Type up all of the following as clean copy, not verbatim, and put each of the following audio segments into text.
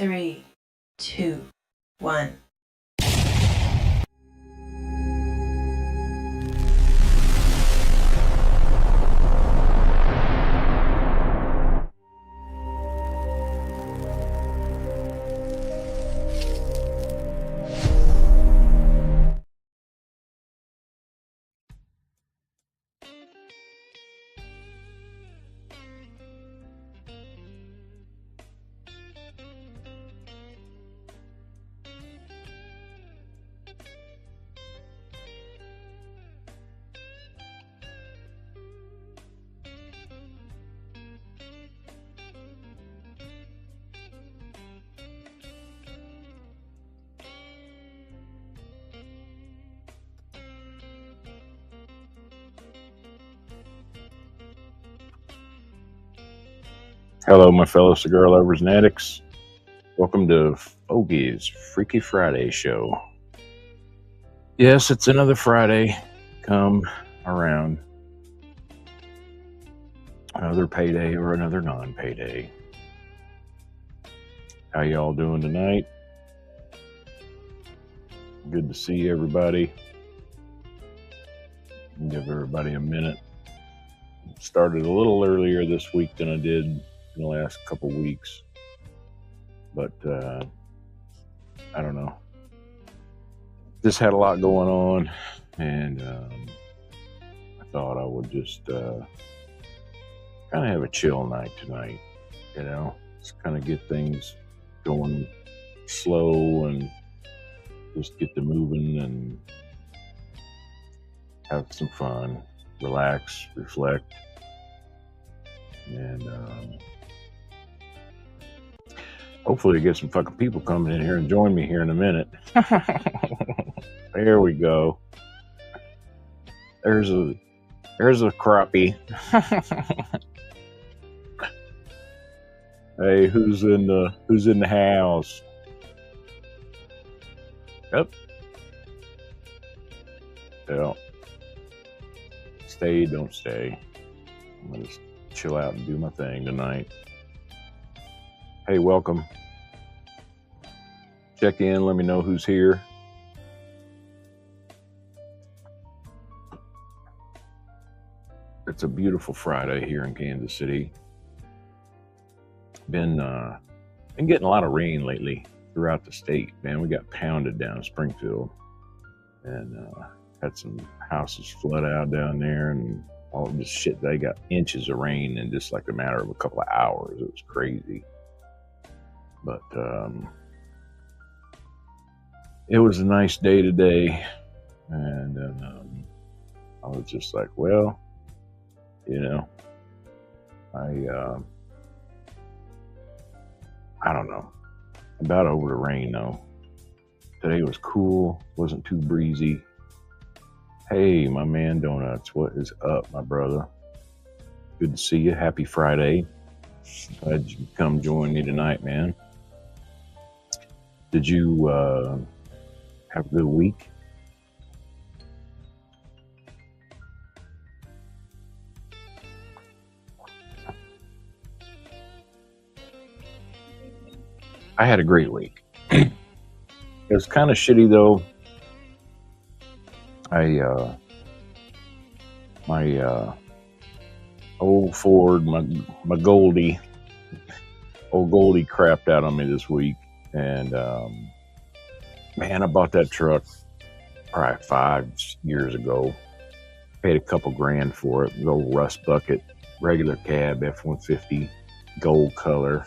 3, 2, 1. Hello, my fellow cigar lovers and addicts. Welcome to Fogies Freaky Friday show. Yes, it's another Friday come around. Another payday or another non-payday. How y'all doing tonight? Good to see everybody. Give everybody a minute. Started a little earlier this week than I did in the last couple weeks, but I don't know, just had a lot going on, and I thought I would just kind of have a chill night tonight, just kind of get things going slow and just get them moving and have some fun, relax, reflect, and hopefully get some fucking people coming in here and join me here in a minute. There we go. There's a crappie. Hey, who's in the house? Yep. Yeah. Stay, don't stay. I'm gonna just chill out and do my thing tonight. Hey, welcome. Check in, let me know who's here. It's a beautiful Friday here in Kansas City. Been getting a lot of rain lately throughout the state, man. We got pounded down in Springfield, and had some houses flood out down there, and all this shit. They got inches of rain in just like a matter of a couple of hours. It was crazy. But it was a nice day today, and I was just like, well, I don't know. About over the rain though. Today was cool, wasn't too breezy. Hey, my man Donuts, what is up, my brother? Good to see you. Happy Friday. Glad you could come join me tonight, man. Did you have a good week? I had a great week. It was kind of shitty though. My old Ford, my Goldie, old Goldie crapped out on me this week, and man, I bought that truck probably 5 years ago. Paid a couple grand for it. The old rust bucket, regular cab, F-150, gold color.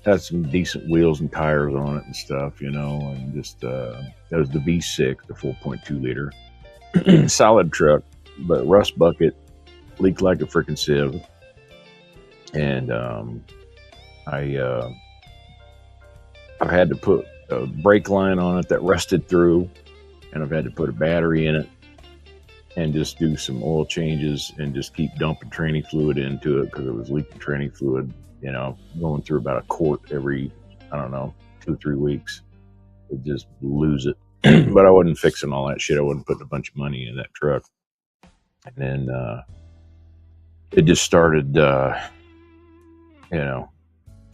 Had some decent wheels and tires on it and stuff, and just that was the V6, the 4.2 liter. Solid truck, but rust bucket, leaked like a freaking sieve. And I've had to put a brake line on it that rusted through, and I've had to put a battery in it and just do some oil changes and just keep dumping tranny fluid into it because it was leaking tranny fluid, going through about a quart every, 2 or 3 weeks. It just lose it. But I wasn't fixing all that shit. I wasn't putting a bunch of money in that truck. And then it just started,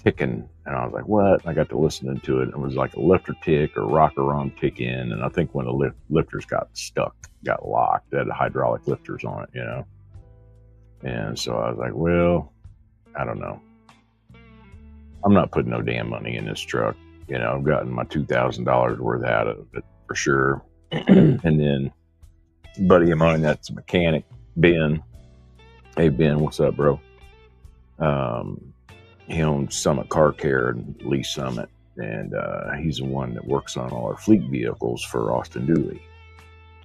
ticking And I was like, what? And I got to listening to it. It was like a lifter tick or rocker on tick in. And I think when the lifters got stuck, got locked, they had the hydraulic lifters on it, you know. And so I was like, well, I don't know. I'm not putting no damn money in this truck. You know, I've gotten my $2,000 worth out of it for sure. And then a buddy of mine that's a mechanic, Ben. Hey, Ben, what's up, bro? He owns Summit Car Care and Lee Summit, and he's the one that works on all our fleet vehicles for Austin Dooley.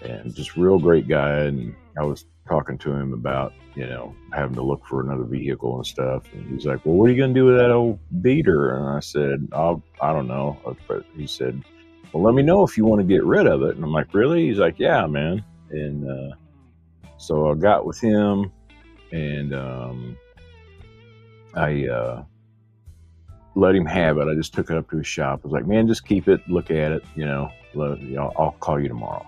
And just real great guy. And I was talking to him about, you know, having to look for another vehicle and stuff. And he's like, well, what are you going to do with that old beater? And I said, I don't know. But he said, well, let me know if you want to get rid of it. And I'm like, really? He's like, yeah, man. And so I got with him, and I let him have it. I just took it up to his shop. I was like, man, just keep it, look at it, you know, I'll call you tomorrow.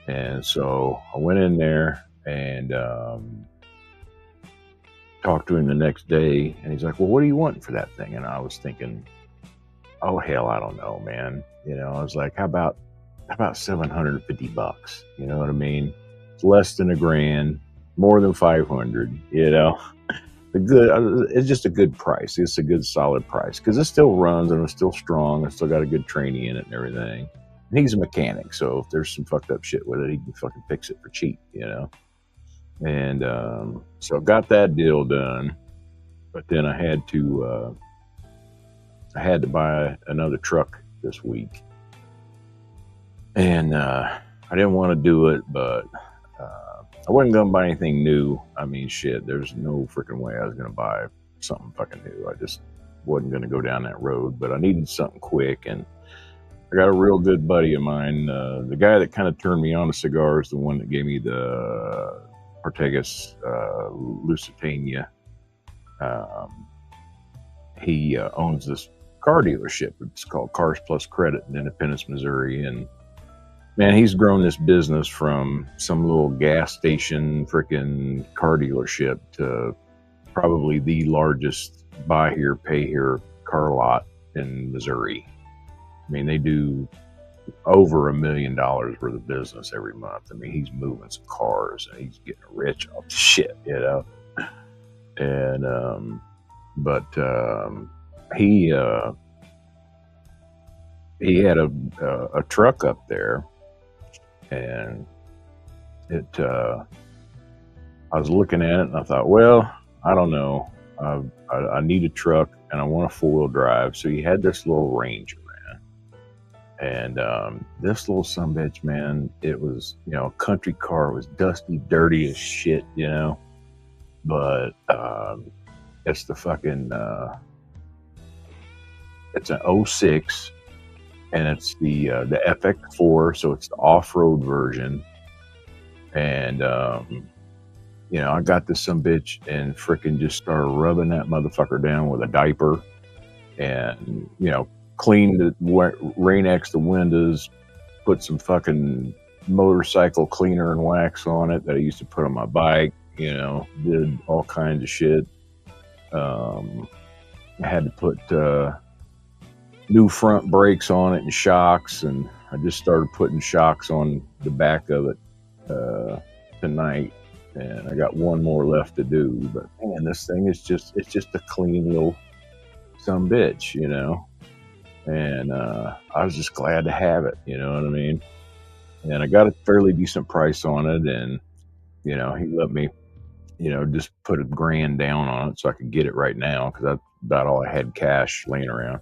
And so I went in there and talked to him the next day, and he's like, well, what are you wanting for that thing? And I was thinking, oh, hell, I don't know, man. You know, I was like, how about $750? You know what I mean? It's less than $1,000, more than 500, you know? It's just a good price. It's a good solid price because it still runs and it's still strong. It's still got a good trainee in it and everything. And he's a mechanic, so if there's some fucked up shit with it, he can fucking fix it for cheap, you know. And so I got that deal done, but then I had to buy another truck this week, and I didn't want to do it, but I wasn't going to buy anything new. I mean, shit, there's no freaking way I was going to buy something fucking new. I just wasn't going to go down that road, but I needed something quick. And I got a real good buddy of mine. The guy that kind of turned me on to cigars, the one that gave me the Ortegas Lusitania. He owns this car dealership. It's called Cars Plus Credit in Independence, Missouri. And man, he's grown this business from some little gas station freaking car dealership to probably the largest buy here, pay here car lot in Missouri. I mean, they do over $1 million worth of business every month. I mean, he's moving some cars and he's getting rich off the shit, you know. And he had a truck up there. And I was looking at it and I thought, well, I don't know. I need a truck and I want a 4-wheel drive. So he had this little Ranger, man. And this little sumbitch, man, it was, you know, a country car. It was dusty, dirty as shit, you know. But it's the fucking, it's an 06. And it's the FX4, so it's the off-road version. And, you know, I got this sumbitch and frickin' just started rubbing that motherfucker down with a diaper. And, you know, cleaned the Rain-X the windows, put some fucking motorcycle cleaner and wax on it that I used to put on my bike, you know, did all kinds of shit. I had to put new front brakes on it and shocks, and I just started putting shocks on the back of it tonight, and I got one more left to do. But man, this thing is just a clean little sumbitch, you know. And I was just glad to have it, you know what I mean. And I got a fairly decent price on it, and you know, he let me, you know, just put $1,000 down on it so I could get it right now, because that's about all I had cash laying around.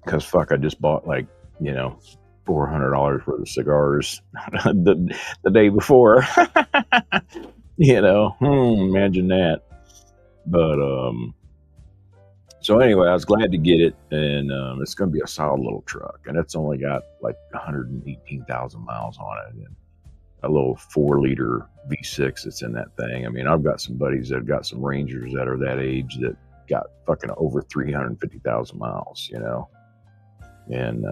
Because fuck, I just bought like, you know, $400 worth of cigars the day before. You know, imagine that. But so anyway, I was glad to get it, and it's going to be a solid little truck, and it's only got like 118,000 miles on it, and a little 4-liter V6 that's in that thing. I mean, I've got some buddies that have got some Rangers that are that age that got fucking over 350,000 miles, you know. And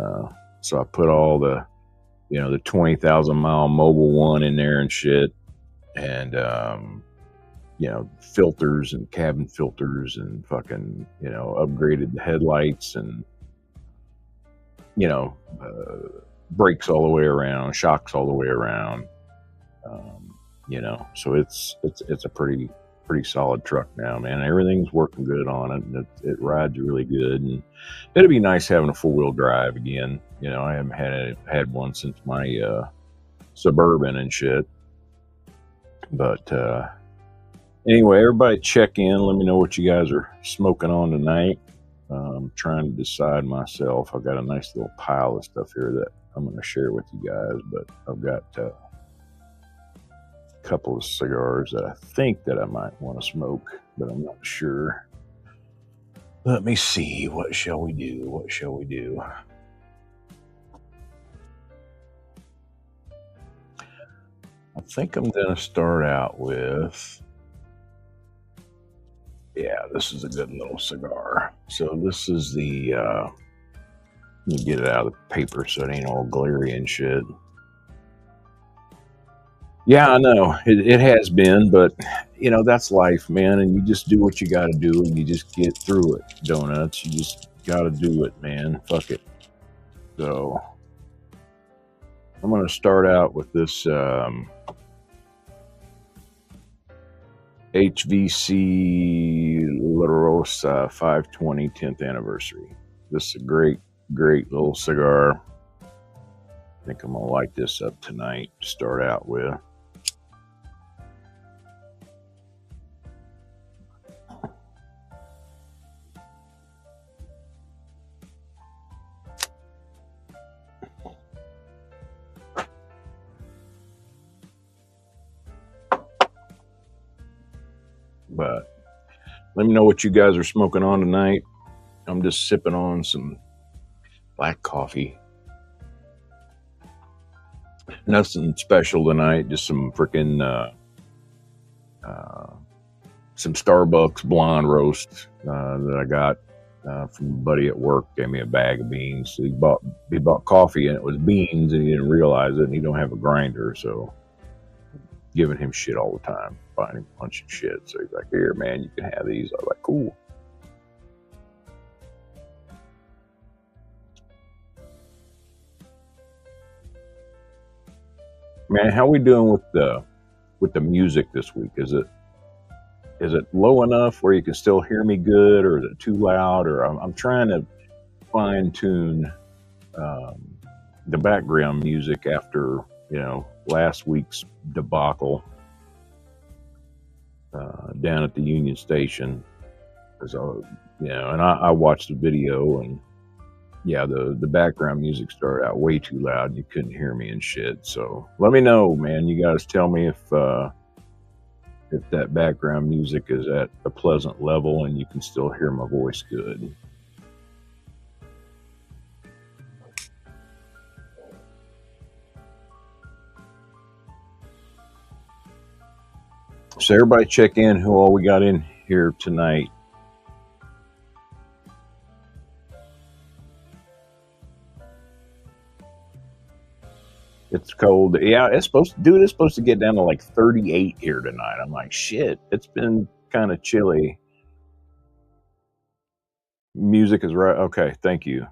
so I put all the, you know, the 20,000 mile mobile one in there and shit. And filters and cabin filters and fucking, upgraded the headlights and, brakes all the way around, shocks all the way around. So it's a pretty solid truck now, man. Everything's working good on it, and it rides really good. And it'd be nice having a 4-wheel drive again. I haven't had one since my Suburban and shit. But anyway, everybody check in. Let me know what you guys are smoking on tonight. I'm trying to decide myself. I've got a nice little pile of stuff here that I'm going to share with you guys, but I've got a couple of cigars that I think that I might want to smoke, but I'm not sure. Let me see. What shall we do? I think I'm going to start out with, this is a good little cigar. So this is the, let me get it out of the paper so it ain't all glary and shit. Yeah, I know it has been, but that's life, man. And you just do what you got to do, and you just get through it. Donuts, you just got to do it, man. Fuck it. So I'm going to start out with this HVC La Rosa 520 10th anniversary. This is a great little cigar. I think I'm going to light this up tonight to start out with. But let me know what you guys are smoking on tonight. I'm just sipping on some black coffee. Nothing special tonight, just some freaking some Starbucks blonde roast that I got from a buddy at work. Gave me a bag of beans. So he bought coffee and it was beans, and he didn't realize it, and he don't have a grinder, so giving him shit all the time, buying him a bunch of shit. So he's like, "Here, man, you can have these." I was like, "Cool." Man, how we doing with the music this week? Is it low enough where you can still hear me good, or is it too loud? Or I'm trying to fine tune the background music after last week's debacle down at the Union Station. And I watched the video, and the background music started out way too loud, and you couldn't hear me and shit. So let me know, man. You guys tell me if that background music is at a pleasant level and you can still hear my voice good. So everybody check in who all we got in here tonight. It's cold. Yeah, it's supposed to get down to like 38 here tonight. I'm like, shit, it's been kind of chilly. Music is right. Okay, thank you.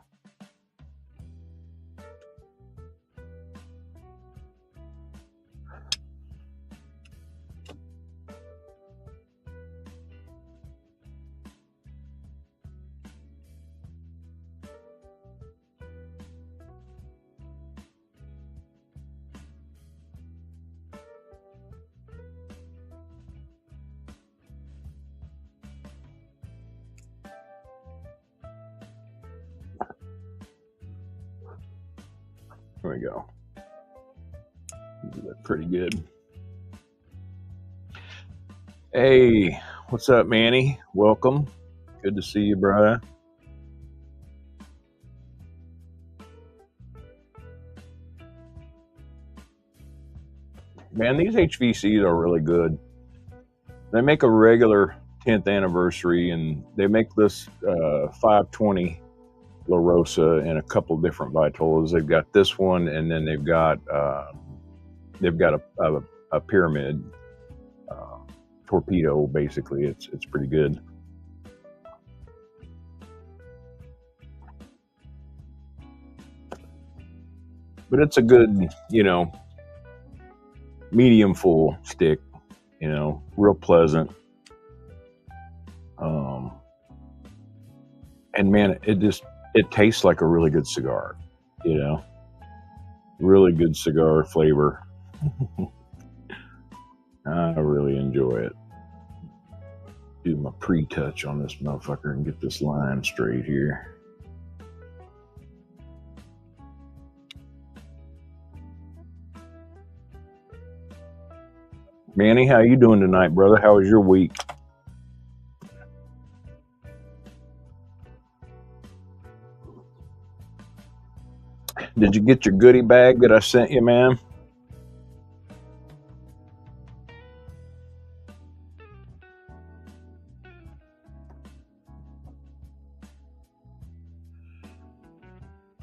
There we go. That's pretty good. Hey, what's up, Manny? Welcome. Good to see you, brother. Man, these HVCs are really good. They make a regular 10th anniversary, and they make this 520 La Rosa in a couple different Vitolas. They've got this one, and then they've got a pyramid torpedo, basically. It's pretty good. But it's a good, medium full stick, real pleasant. And man, it tastes like a really good cigar, really good cigar flavor. I really enjoy it. Do my pre-touch on this motherfucker and get this line straight here. Manny, how you doing tonight, brother? How was your week? Did you get your goodie bag that I sent you, man?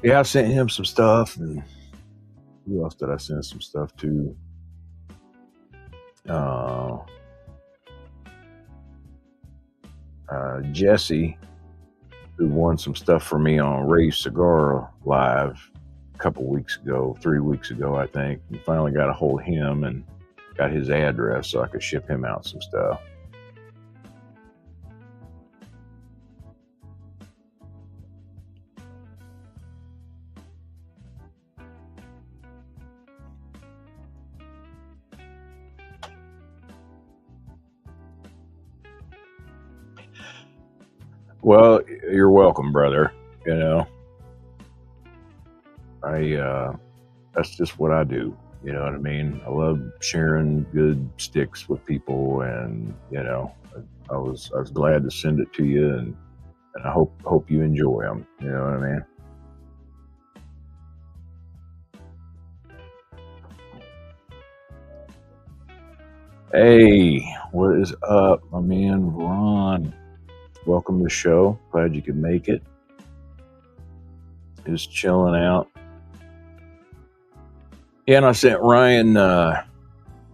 Yeah, I sent him some stuff, and who else did I send some stuff to? Jesse, who won some stuff for me on Ray's Cigar Live a couple weeks ago, 3 weeks ago, I think. We finally got a hold of him and got his address so I could ship him out some stuff. Well, you're welcome, brother. That's just what I do. You know what I mean? I love sharing good sticks with people, and I was glad to send it to you, and I hope you enjoy them. You know what I mean? Hey, what is up, my man Ron? Welcome to the show. Glad you could make it. Just chilling out. Yeah, and I sent Ryan that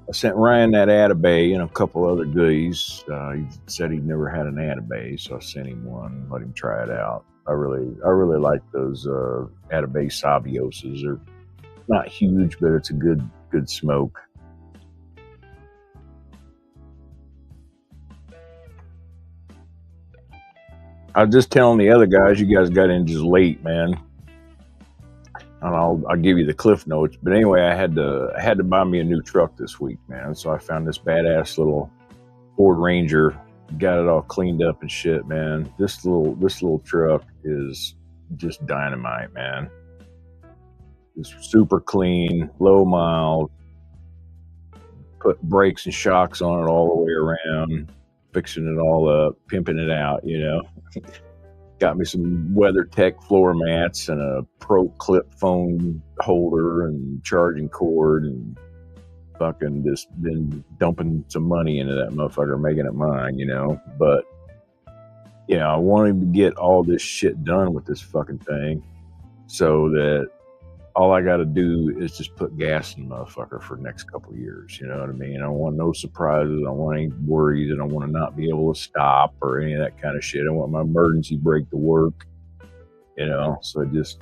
Atabay and a couple other goodies. He said he'd never had an Atabay, so I sent him one, let him try it out. I really like those Atabay Savioses. They're not huge, but it's a good smoke. I was just telling the other guys, you guys got in just late, man. And I'll give you the cliff notes. But anyway, I had to buy me a new truck this week, man. So I found this badass little Ford Ranger, got it all cleaned up and shit, man. This little truck is just dynamite, man. It's super clean, low miles. Put brakes and shocks on it all the way around, fixing it all up, pimping it out, Got me some WeatherTech floor mats and a Pro Clip phone holder and charging cord, and fucking just been dumping some money into that motherfucker, making it mine, But I wanted to get all this shit done with this fucking thing so that all I got to do is just put gas in the motherfucker for the next couple of years. You know what I mean? I don't want no surprises. I don't want any worries. I don't want to not be able to stop or any of that kind of shit. I want my emergency brake to work, So just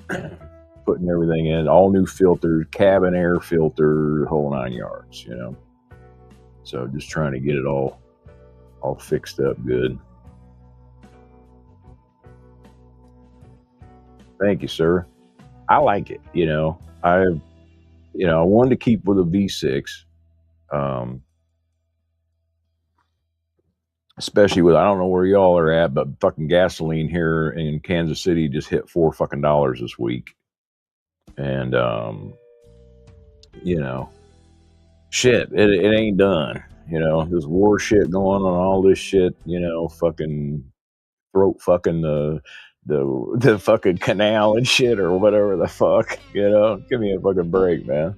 putting everything in, all new filters, cabin air filter, the whole 9 yards, So just trying to get it all fixed up good. Thank you, sir. I like it, I wanted to keep with a V6, especially with, I don't know where y'all are at, but fucking gasoline here in Kansas City just hit $4 this week. And, shit, it ain't done, this war shit going on, all this shit, fucking throat fucking the fucking canal and shit or whatever the fuck, give me a fucking break, man.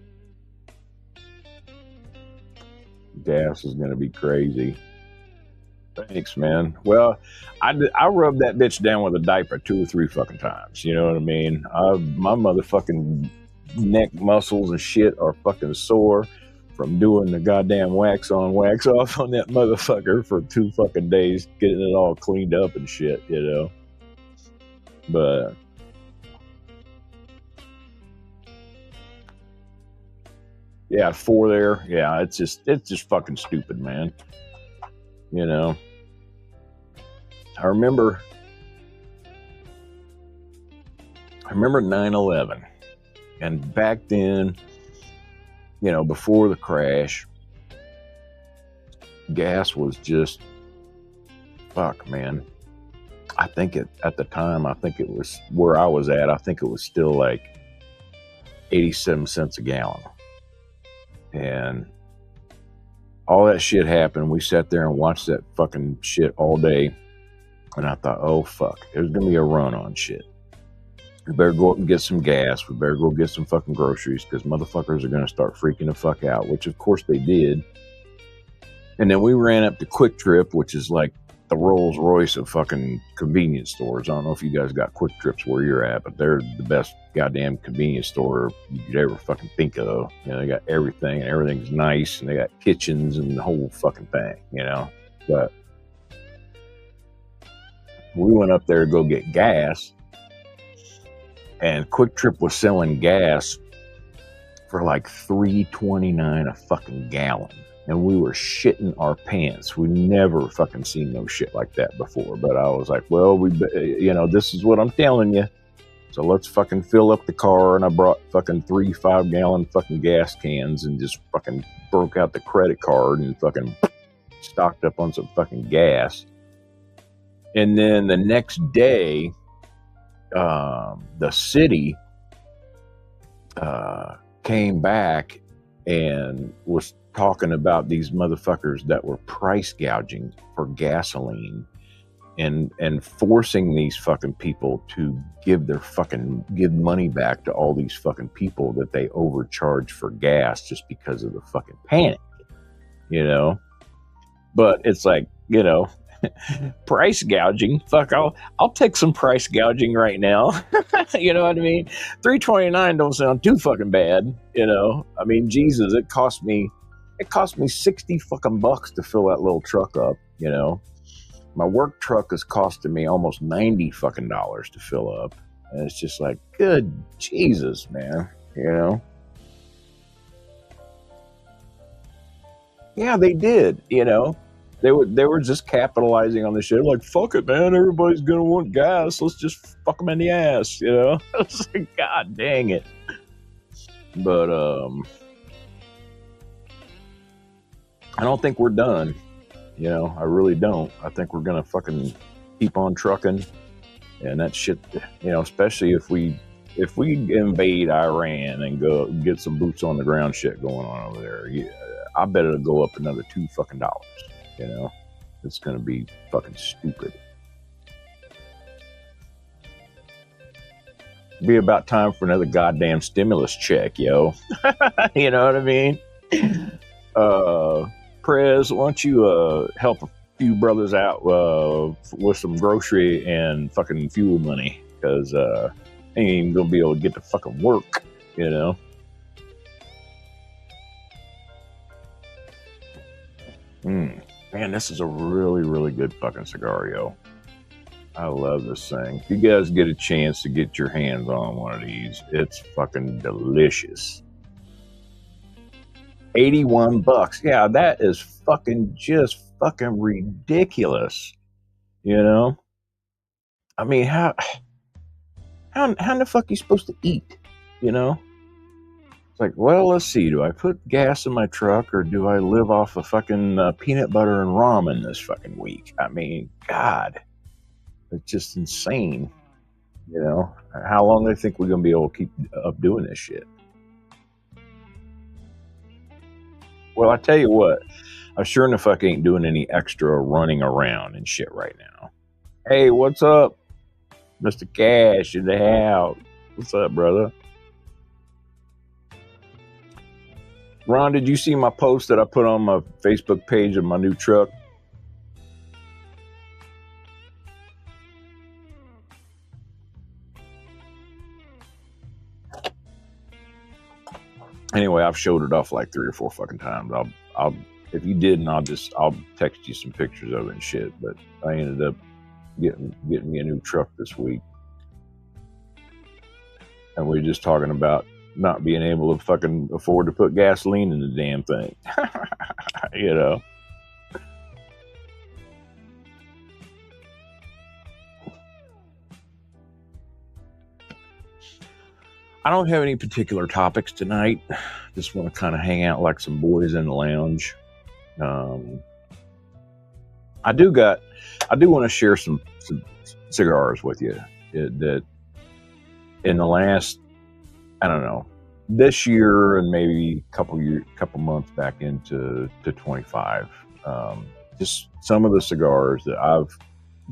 Gas is gonna be crazy. Thanks, man. Well, I rubbed that bitch down with a diaper 2 or 3 fucking times. You know what I mean? My motherfucking neck muscles and shit are fucking sore. from doing the goddamn wax on, wax off on that motherfucker for 2 fucking days, getting it all cleaned up and shit, you know. But yeah, 4 there. Yeah, it's just fucking stupid, man. You know. I remember 9/11, and back then, you know, before the crash, gas was just fuck, man. I think at the time, I think it was where I was at. I think it was still like 87 cents a gallon, and all that shit happened. We sat there and watched that fucking shit all day, and I thought, oh fuck, there's gonna be a run on shit. We better go up and get some gas. We better go get some fucking groceries, because motherfuckers are gonna start freaking the fuck out, which of course they did. And then we ran up to Quick Trip, which is like the Rolls Royce of fucking convenience stores. I don't know if you guys got Quick Trips where you're at, but they're the best goddamn convenience store you could ever fucking think of. You know, they got everything, and everything's nice, and they got kitchens and the whole fucking thing, you know. But we went up there to go get gas, and Quick Trip was selling gas for like $3.29 a fucking gallon. And we were shitting our pants. We never fucking seen no shit like that before. But I was like, well, you know, this is what I'm telling you. So let's fucking fill up the car. And I brought fucking 3 5-gallon fucking gas cans and just fucking broke out the credit card and fucking stocked up on some fucking gas. And then the next day, the city came back and was talking about these motherfuckers that were price gouging for gasoline and forcing these fucking people to give money back to all these fucking people that they overcharged for gas just because of the fucking panic, you know. But it's like, you know, price gouging. Fuck, I'll take some price gouging right now. You know what I mean? $3.29 don't sound too fucking bad, you know. I mean, Jesus, it cost me 60 fucking bucks to fill that little truck up, you know. My work truck is costing me almost $90 fucking dollars to fill up. And it's just like, good Jesus, man, you know. Yeah, they did, you know. They were just capitalizing on the shit. Like, fuck it, man. Everybody's gonna want gas. Let's just fuck them in the ass, you know. It's like, God dang it. But I don't think we're done. You know, I really don't. I think we're gonna fucking keep on trucking, and that shit. You know, especially if we invade Iran and go get some boots on the ground shit going on over there. Yeah, I bet it'll go up another $2 fucking dollars. You know, it's gonna be fucking stupid. Be about time for another goddamn stimulus check, yo. You know what I mean? Prez, why don't you help a few brothers out with some grocery and fucking fuel money? Because they ain't even gonna be able to get to fucking work, you know? Man, this is a really, really good fucking cigar, yo. I love this thing. If you guys get a chance to get your hands on one of these, it's fucking delicious. 81 bucks. Yeah, that is fucking just fucking ridiculous. You know? I mean, how the fuck are you supposed to eat? You know? It's like, well, let's see. Do I put gas in my truck or do I live off of fucking peanut butter and ramen this fucking week? I mean, God. It's just insane. You know? How long do they think we're going to be able to keep up doing this shit? Well, I tell you what, I sure in the fuck ain't doing any extra running around and shit right now. Hey, what's up? Mr. Cash in the house. What's up, brother? Ron, did you see my post that I put on my Facebook page of my new truck? Anyway, I've showed it off like 3 or 4 fucking times. I'll if you didn't, I'll text you some pictures of it and shit. But I ended up getting me a new truck this week, and we were just talking about not being able to fucking afford to put gasoline in the damn thing. You know. I don't have any particular topics tonight. Just want to kind of hang out like some boys in the lounge. I do want to share some cigars with you that in the last, I don't know, this year and maybe a couple months back into 25. Just some of the cigars that I've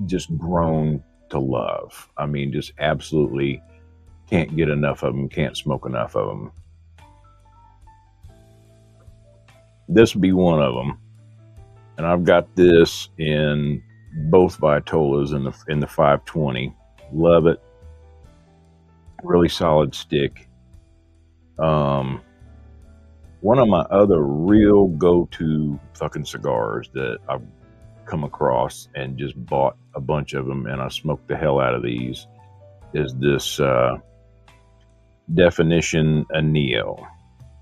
just grown to love. I mean, just absolutely can't get enough of them, can't smoke enough of them. This would be one of them. And I've got this in both Vitolas in the 520. Love it. Really solid stick. One of my other real go-to fucking cigars that I've come across and just bought a bunch of them, and I smoked the hell out of these, is this Definition Aneo.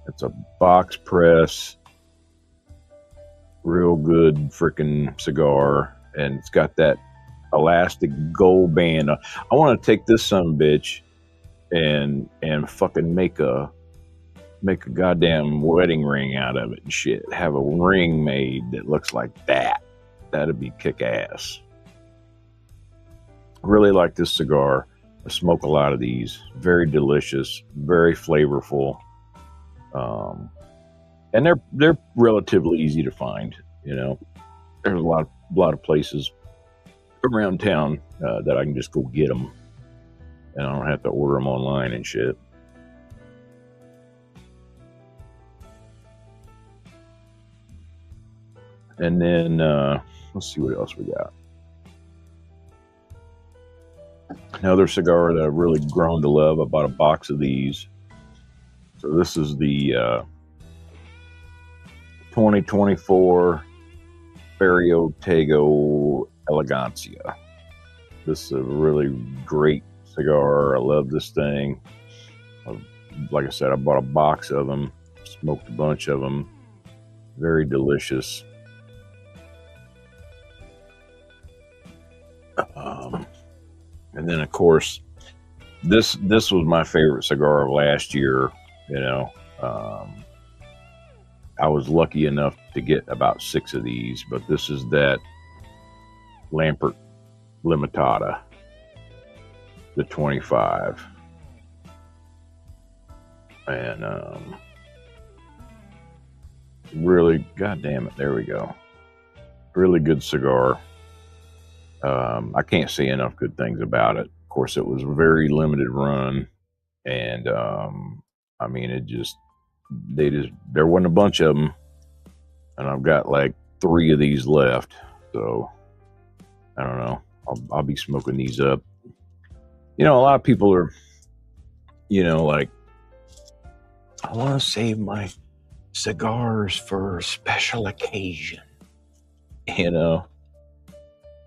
It's a box press, real good freaking cigar, and it's got that elastic gold band. I want to take this sumbitch and fucking make a goddamn wedding ring out of it and shit. Have a ring made that looks like that. That'd be kick ass. Really like this cigar. I smoke a lot of these. Very delicious, very flavorful, and they're relatively easy to find. You know, there's a lot of places around town that I can just go get them, and I don't have to order them online and shit. And then let's see what else we got. Another cigar that I've really grown to love. I bought a box of these. So this is the 2024 Ferio Tego Elegancia. This is a really great cigar. I love this thing. Like I said, I bought a box of them. Smoked a bunch of them. Very delicious. And then, of course, this was my favorite cigar of last year. You know, I was lucky enough to get about 6 of these, but this is that Lampert Limitada, the 25. And really, goddamn it, there we go. Really good cigar. I can't say enough good things about it. Of course, it was a very limited run, and I mean, there wasn't a bunch of them, and I've got like 3 of these left. So I don't know. I'll be smoking these up. You know, a lot of people are, you know, like, I want to save my cigars for a special occasion. You know.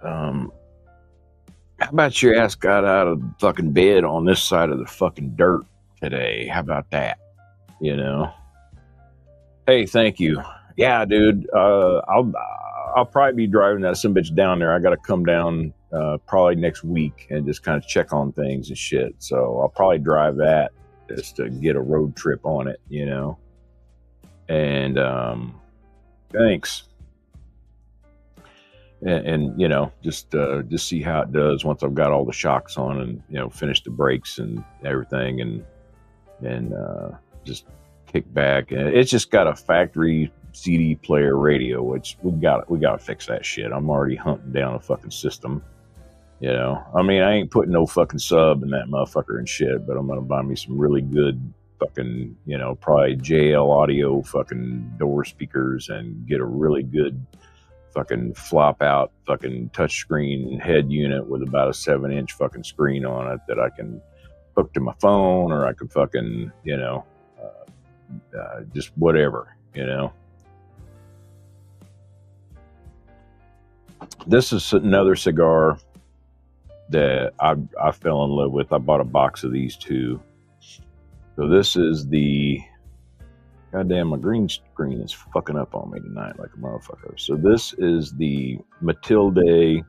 How about your ass got out of the fucking bed on this side of the fucking dirt today? How about that? You know? Hey, thank you. Yeah, dude. I'll probably be driving that sumbitch down there. I got to come down probably next week and just kind of check on things and shit. So I'll probably drive that just to get a road trip on it, you know? And thanks. And you know, just see how it does once I've got all the shocks on and, you know, finish the brakes and everything, and just kick back. And it's just got a factory CD player radio, which we got to fix that shit. I'm already hunting down a fucking system. You know, I mean, I ain't putting no fucking sub in that motherfucker and shit, but I'm gonna buy me some really good fucking, you know, probably JL audio fucking door speakers and get a really good fucking flop out fucking touchscreen head unit with about a 7-inch fucking screen on it that I can hook to my phone, or I could fucking, you know, just whatever, you know. This is another cigar that I fell in love with. I bought a box of these too. So this is the, goddamn, my green screen is fucking up on me tonight like a motherfucker. So this is the Matilde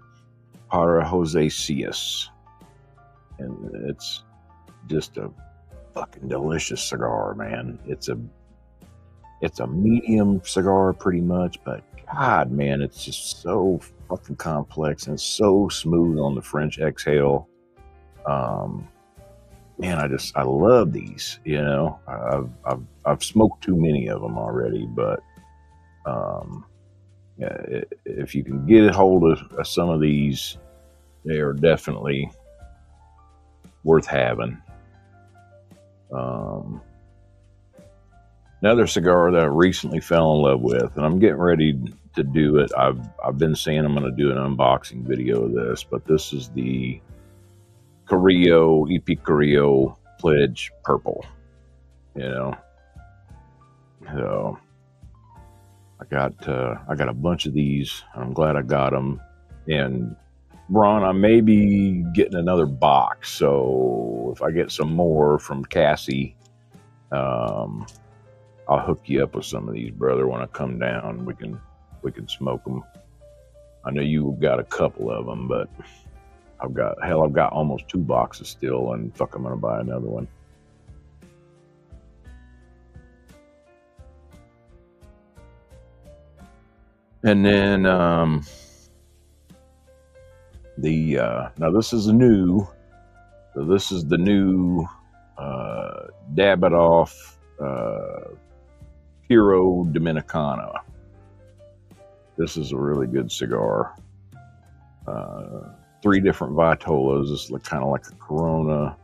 para Josecias, and it's just a fucking delicious cigar, man. It's a medium cigar pretty much, but God, man, it's just so fucking complex and so smooth on the French exhale. Man, I love these. You know, I've smoked too many of them already, but if you can get a hold of some of these, they are definitely worth having. Another cigar that I recently fell in love with, and I'm getting ready to do it. I've been saying I'm going to do an unboxing video of this, but this is the Carrillo, EP Carrillo Pledge Purple. You know, so I got a bunch of these. I'm glad I got them. And Ron, I may be getting another box, so if I get some more from Cassie, I'll hook you up with some of these, brother. When I come down, we can smoke them. I know you've got a couple of them, but I've got almost 2 boxes still, and fuck, I'm gonna buy another one. And then now this is new. So this is the new Davidoff Puro Dominicana. This is a really good cigar. 3 different Vitolas. This is kind of like a Corona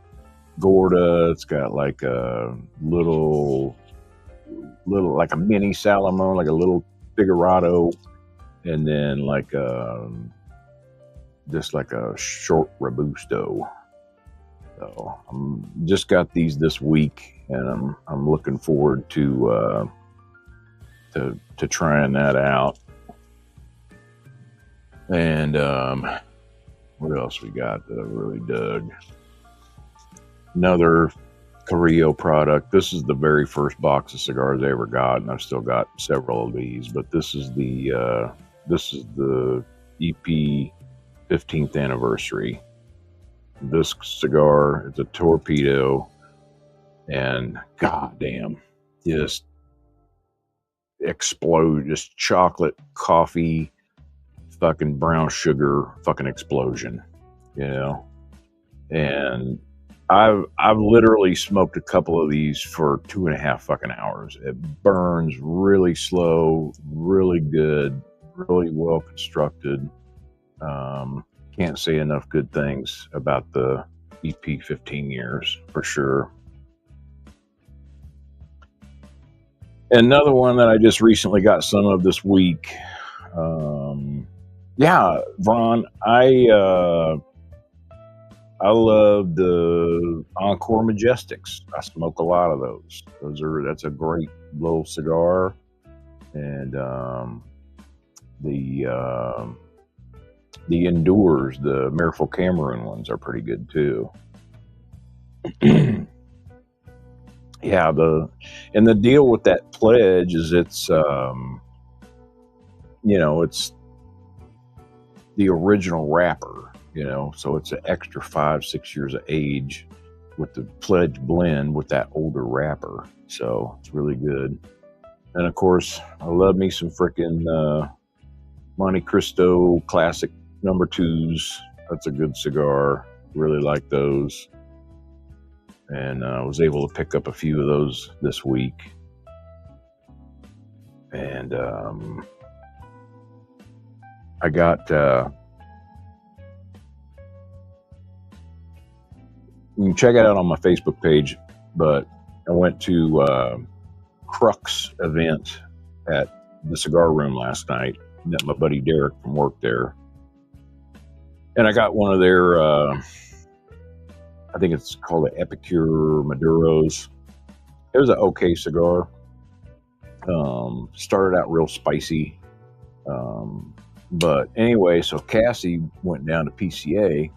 Gorda. It's got like a little like a mini Salomon, like a little Figurado, and then like just like a short Robusto. So I'm just got these this week, and I'm looking forward to trying that out. And what else we got that I really dug? Another Carrillo product. This is the very first box of cigars I ever got, and I've still got several of these. But this is the EP 15th anniversary. This cigar, it's a torpedo, and goddamn, just explode, just chocolate, coffee, fucking brown sugar, fucking explosion, you know. And I've literally smoked a couple of these for 2.5 fucking hours. It burns really slow, really good, really well constructed. Can't say enough good things about the EP 15 years for sure. Another one that I just recently got some of this week. Yeah, Ron, I love the Encore Majestics. I smoke a lot of those. That's a great little cigar. And the Endures, the Merfolk Cameroon ones, are pretty good too. Yeah, the deal with that pledge is it's it's the original wrapper, so it's an extra 5-6 years of age with the pledge blend with that older wrapper. So it's really good. And of course, I love me some freaking Monte Cristo Classic number 2s. That's a good cigar. Really like those. And I was able to pick up a few of those this week. And I got you can check it out on my Facebook page, but I went to Crux event at the cigar room last night. Met my buddy Derek from work there, and I got one of their I think it's called the Epicure Maduros. It was an okay cigar. Started out real spicy. But anyway, so Cassie went down to PCA,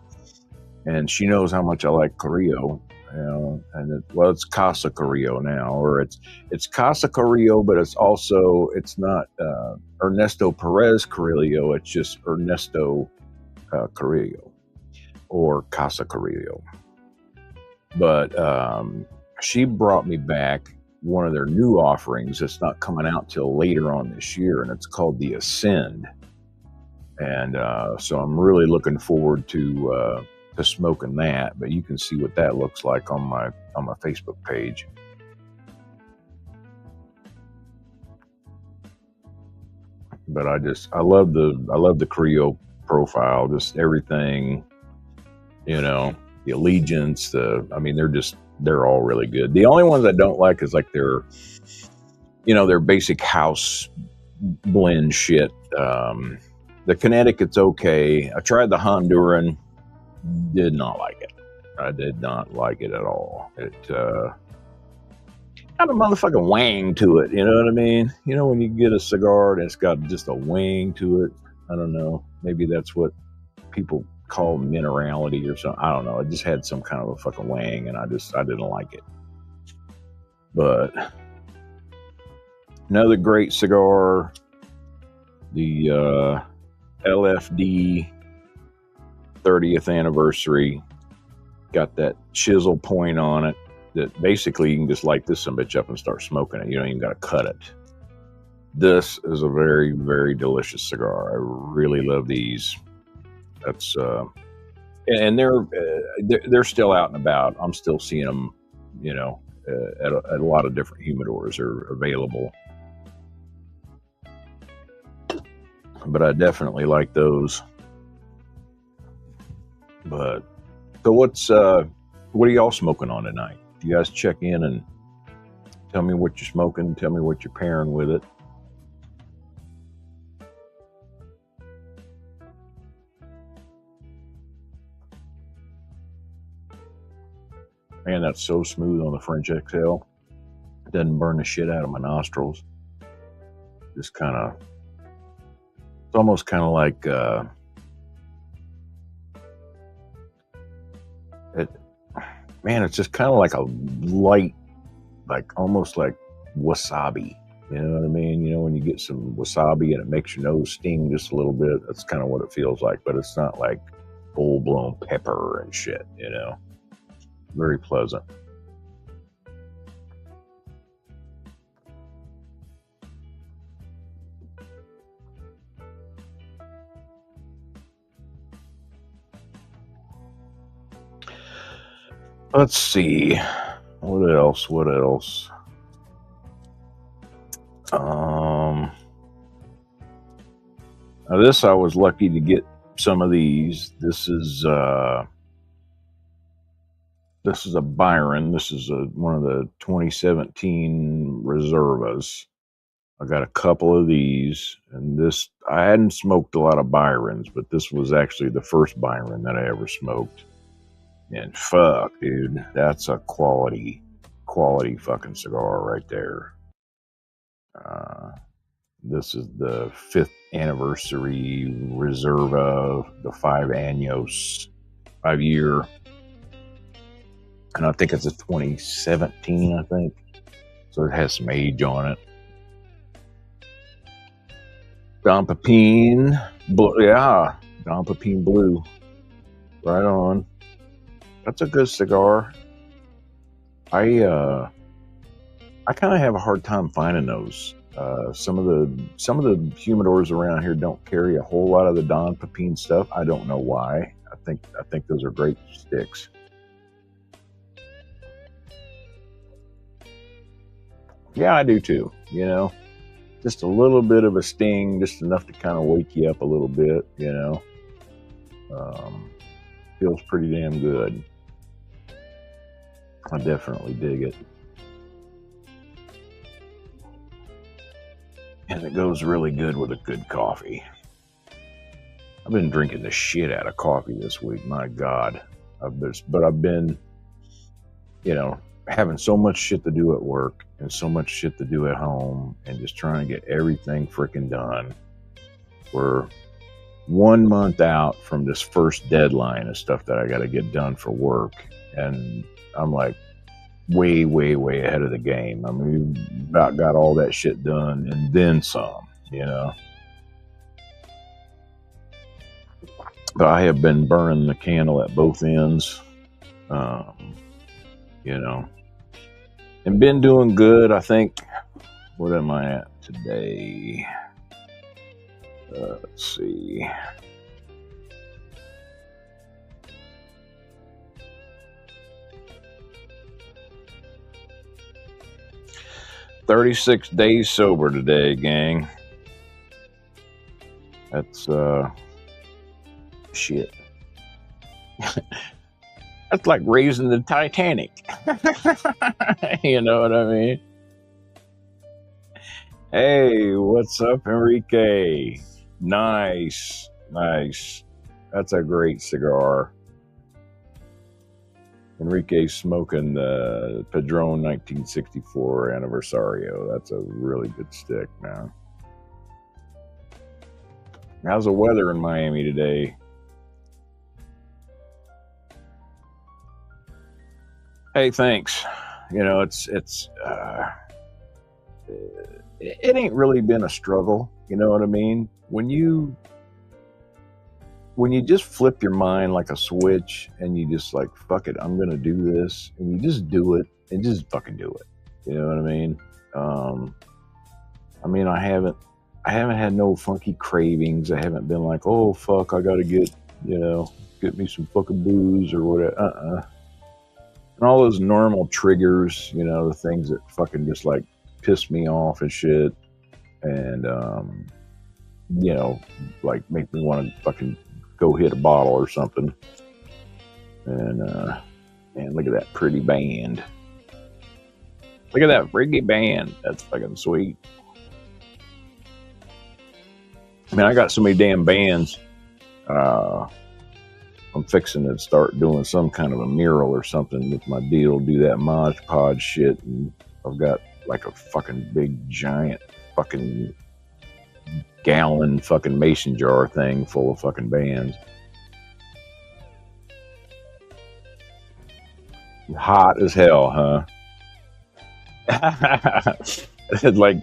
and she knows how much I like Carrillo. And it's Casa Carrillo now, or it's Casa Carrillo, but it's not Ernesto Perez Carrillo. It's just Ernesto Carrillo or Casa Carrillo. But she brought me back one of their new offerings that's not coming out till later on this year, and it's called the Ascend. And so I'm really looking forward to smoking that. But you can see what that looks like on my Facebook page. But I love the Carrillo profile, just everything, the Allegiance, they're all really good. The only ones I don't like is like their basic house blend shit. The Connecticut's okay. I tried the Honduran, did not like it. I did not like it at all. It got a motherfucking wang to it, you know what I mean? When you get a cigar and it's got just a wang to it, I don't know. Maybe that's what people call minerality or something. I don't know. It just had some kind of a fucking wang, and I didn't like it. But another great cigar, the LFD 30th anniversary, got that chisel point on it that basically you can just light this some bitch up and start smoking it. You don't even got to cut it. This is a very, very delicious cigar. I really love these. That's and they're still out and about. I'm still seeing them, at a lot of different humidors are available. But I definitely like those. But so what are y'all smoking on tonight? You guys check in and tell me what you're smoking. Tell me what you're pairing with it. Man, that's so smooth on the French XL. It doesn't burn the shit out of my nostrils. Just kind of, it's almost kind of like it's just kind of like a light, like almost like wasabi. You know what I mean? When you get some wasabi and it makes your nose sting just a little bit, that's kind of what it feels like. But it's not like full-blown pepper and shit, Very pleasant. Let's see. What else? Now this, I was lucky to get some of these. This is a Byron. This is one of the 2017 Reservas. I got a couple of these, and this, I hadn't smoked a lot of Byrons, but this was actually the first Byron that I ever smoked. And fuck, dude, that's a quality fucking cigar right there. This is the 5th anniversary Reserva, the 5 Años, 5-year. And I think it's a 2017, I think. So it has some age on it. Don Pepin, yeah, Don Pepin Blue. Right on. That's a good cigar. I kind of have a hard time finding those. Some of the humidors around here don't carry a whole lot of the Don Pepin stuff. I don't know why. I think those are great sticks. Yeah, I do too. Just a little bit of a sting, just enough to kind of wake you up a little bit. Feels pretty damn good. I definitely dig it. And it goes really good with a good coffee. I've been drinking the shit out of coffee this week. My God. I've been, having so much shit to do at work and so much shit to do at home and just trying to get everything freaking done. We're 1 month out from this first deadline of stuff that I got to get done for work. And I'm like way, way, way ahead of the game. I mean, we about got all that shit done and then some, you know. But I have been burning the candle at both ends, you know, and been doing good. I think, what am I at today? Let's see. "36 days sober today, gang." That's shit. That's like raising the Titanic. You know what I mean? Hey, what's up, Enrique? Nice. That's a great cigar. Enrique's smoking the Padron 1964 Anniversario. That's a really good stick, man. How's the weather in Miami today? Hey, thanks. You know, it ain't really been a struggle. You know what I mean? When you just flip your mind like a switch and you just like, fuck it, I'm gonna do this, and you just do it and just fucking do it. You know what I mean? I haven't had no funky cravings. I haven't been like, oh fuck, I gotta get me some fucking booze or whatever. And all those normal triggers, you know, the things that fucking just like piss me off and shit, and you know, like make me want to fucking go hit a bottle or something. And man, look at that pretty band. Look at that pretty band. That's fucking sweet. I mean, I got so many damn bands. I'm fixing to start doing some kind of a mural or something with my deal, do that Mod Podge shit. And I've got like a fucking big giant fucking gallon fucking mason jar thing full of fucking bands. Hot as hell, huh? like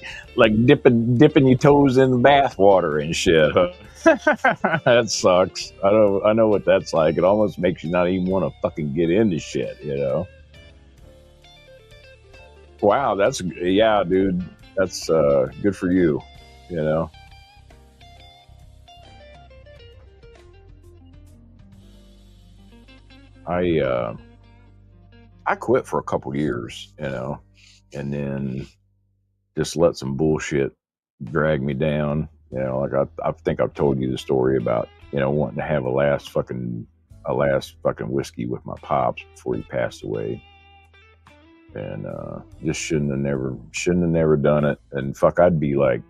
dipping your toes in the bath water and shit, huh? That sucks. I know what that's like. It almost makes you not even want to fucking get into shit, you know. Wow, yeah, dude. That's good for you, you know. I quit for a couple years, you know, and then just let some bullshit drag me down. You know, like I think I've told you the story about, you know, wanting to have a last fucking whiskey with my pops before he passed away, and just shouldn't have never done it. And fuck, I'd be like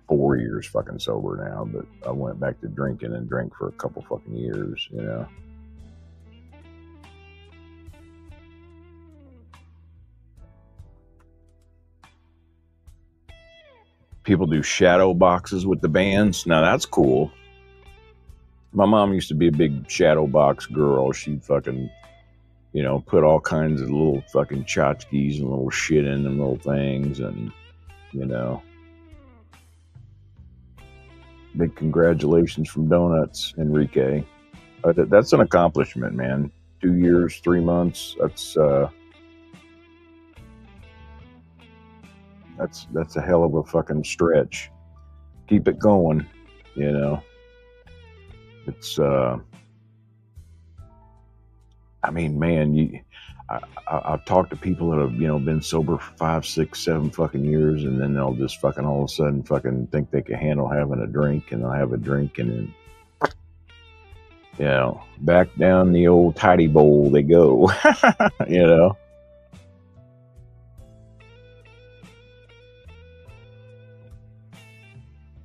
4 years fucking sober now, but I went back to drinking and drank for a couple fucking years, you know. People do shadow boxes with the bands. Now that's cool. My mom used to be a big shadow box girl. She'd fucking, you know, put all kinds of little fucking tchotchkes and little shit in them little things, and, you know. Big congratulations from Donuts, Enrique. That's an accomplishment, man. 2 years, 3 months. That's a hell of a fucking stretch. Keep it going, you know. It's I mean, man, I've talked to people that have, you know, been sober for 5, 6, 7 fucking years, and then they'll just fucking all of a sudden fucking think they can handle having a drink, and they'll have a drink, and then, you know, back down the old tidy bowl they go. You know.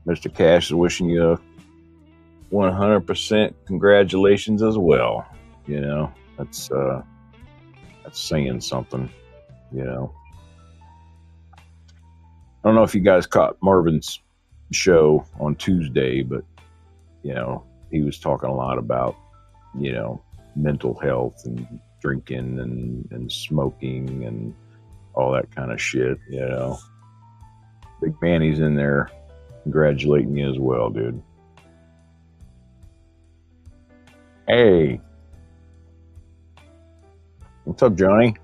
Mr. Cash is wishing you 100% congratulations as well. You know, that's saying something. you know. I don't know if you guys caught Marvin's show on Tuesday, but, you know, he was talking a lot about, you know, mental health and drinking and smoking and all that kind of shit, you know. Big Manny's in there congratulating you as well, dude. Hey. What's up, Johnny?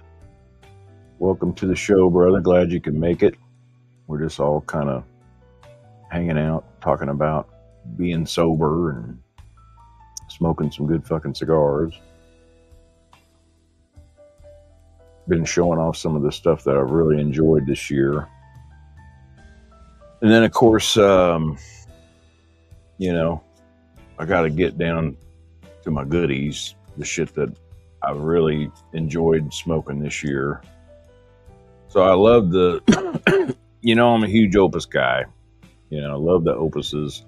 Welcome to the show, brother. Glad you can make it. We're just all kind of hanging out, talking about being sober and smoking some good fucking cigars. Been showing off some of the stuff that I've really enjoyed this year. And then, of course, you know, I got to get down to my goodies, the shit that I've really enjoyed smoking this year. So I love the, you know, I'm a huge Opus guy. You know, I love the Opuses.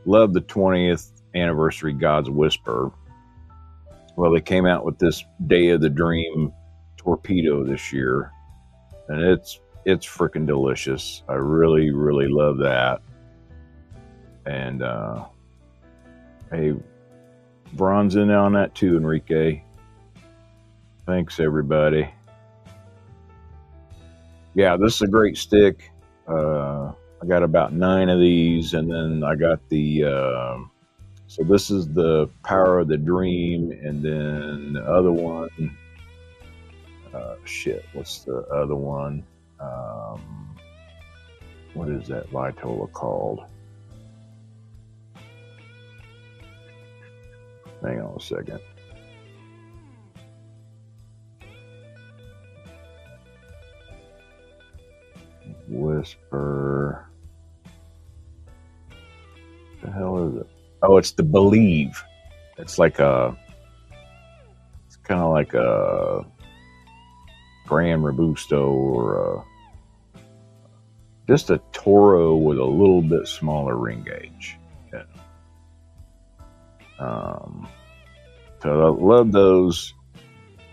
Love the 20th anniversary God's Whisper. Well, they came out with this Day of the Dream Torpedo this year, and it's freaking delicious. I really, really love that. And hey, Bron's in on that too, Enrique. Thanks, everybody. Yeah, this is a great stick. I got about 9 of these, and then I got the so this is the Power of the Dream, and then the other one, shit, what's the other one? What is that Vitola called? Hang on a second. Whisper. What the hell is it? Oh, it's the Believe. It's like it's kind of like a Grand Robusto or just a Toro with a little bit smaller ring gauge. Yeah. So I love those.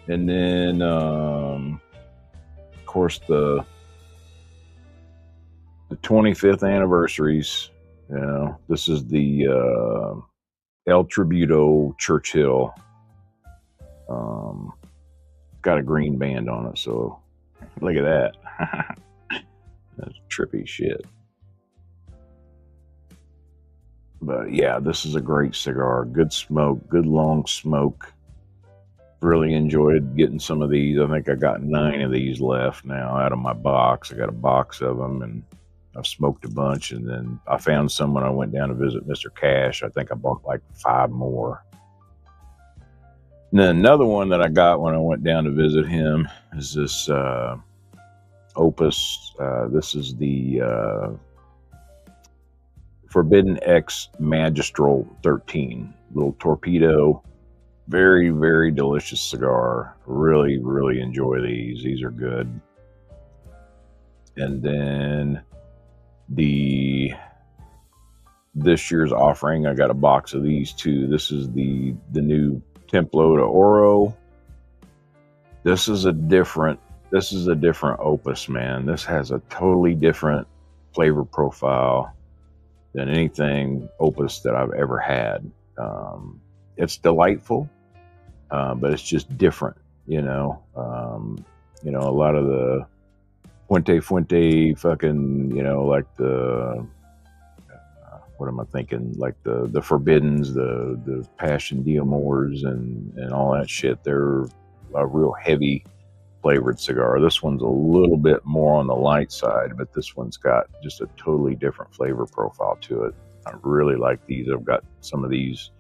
And then, of course, the 25th anniversaries. You know, this is the El Tributo Churchill. Got a green band on it, so look at that. That's trippy shit. But yeah, this is a great cigar. Good smoke, good long smoke. Really enjoyed getting some of these. I think I got 9 of these left now out of my box. I got a box of them, and I've smoked a bunch. And then I found some when I went down to visit Mr. Cash. I think I bought like 5 more. And then another one that I got when I went down to visit him is this Opus. This is the Forbidden X Magistral 13. Little torpedo. Very, very delicious cigar. Really, really enjoy these. These are good. And then this year's offering, I got a box of these too. This is the new Templo de Oro. This is a different Opus, man. This has a totally different flavor profile than anything Opus that I've ever had. It's delightful, but it's just different, you know. A lot of the Fuente fucking, you know, like the what am I thinking? Like the Forbiddens, the Passion Diamors, and all that shit. They're a real heavy flavored cigar. This one's a little bit more on the light side, but this one's got just a totally different flavor profile to it. I really like these. I've got some of these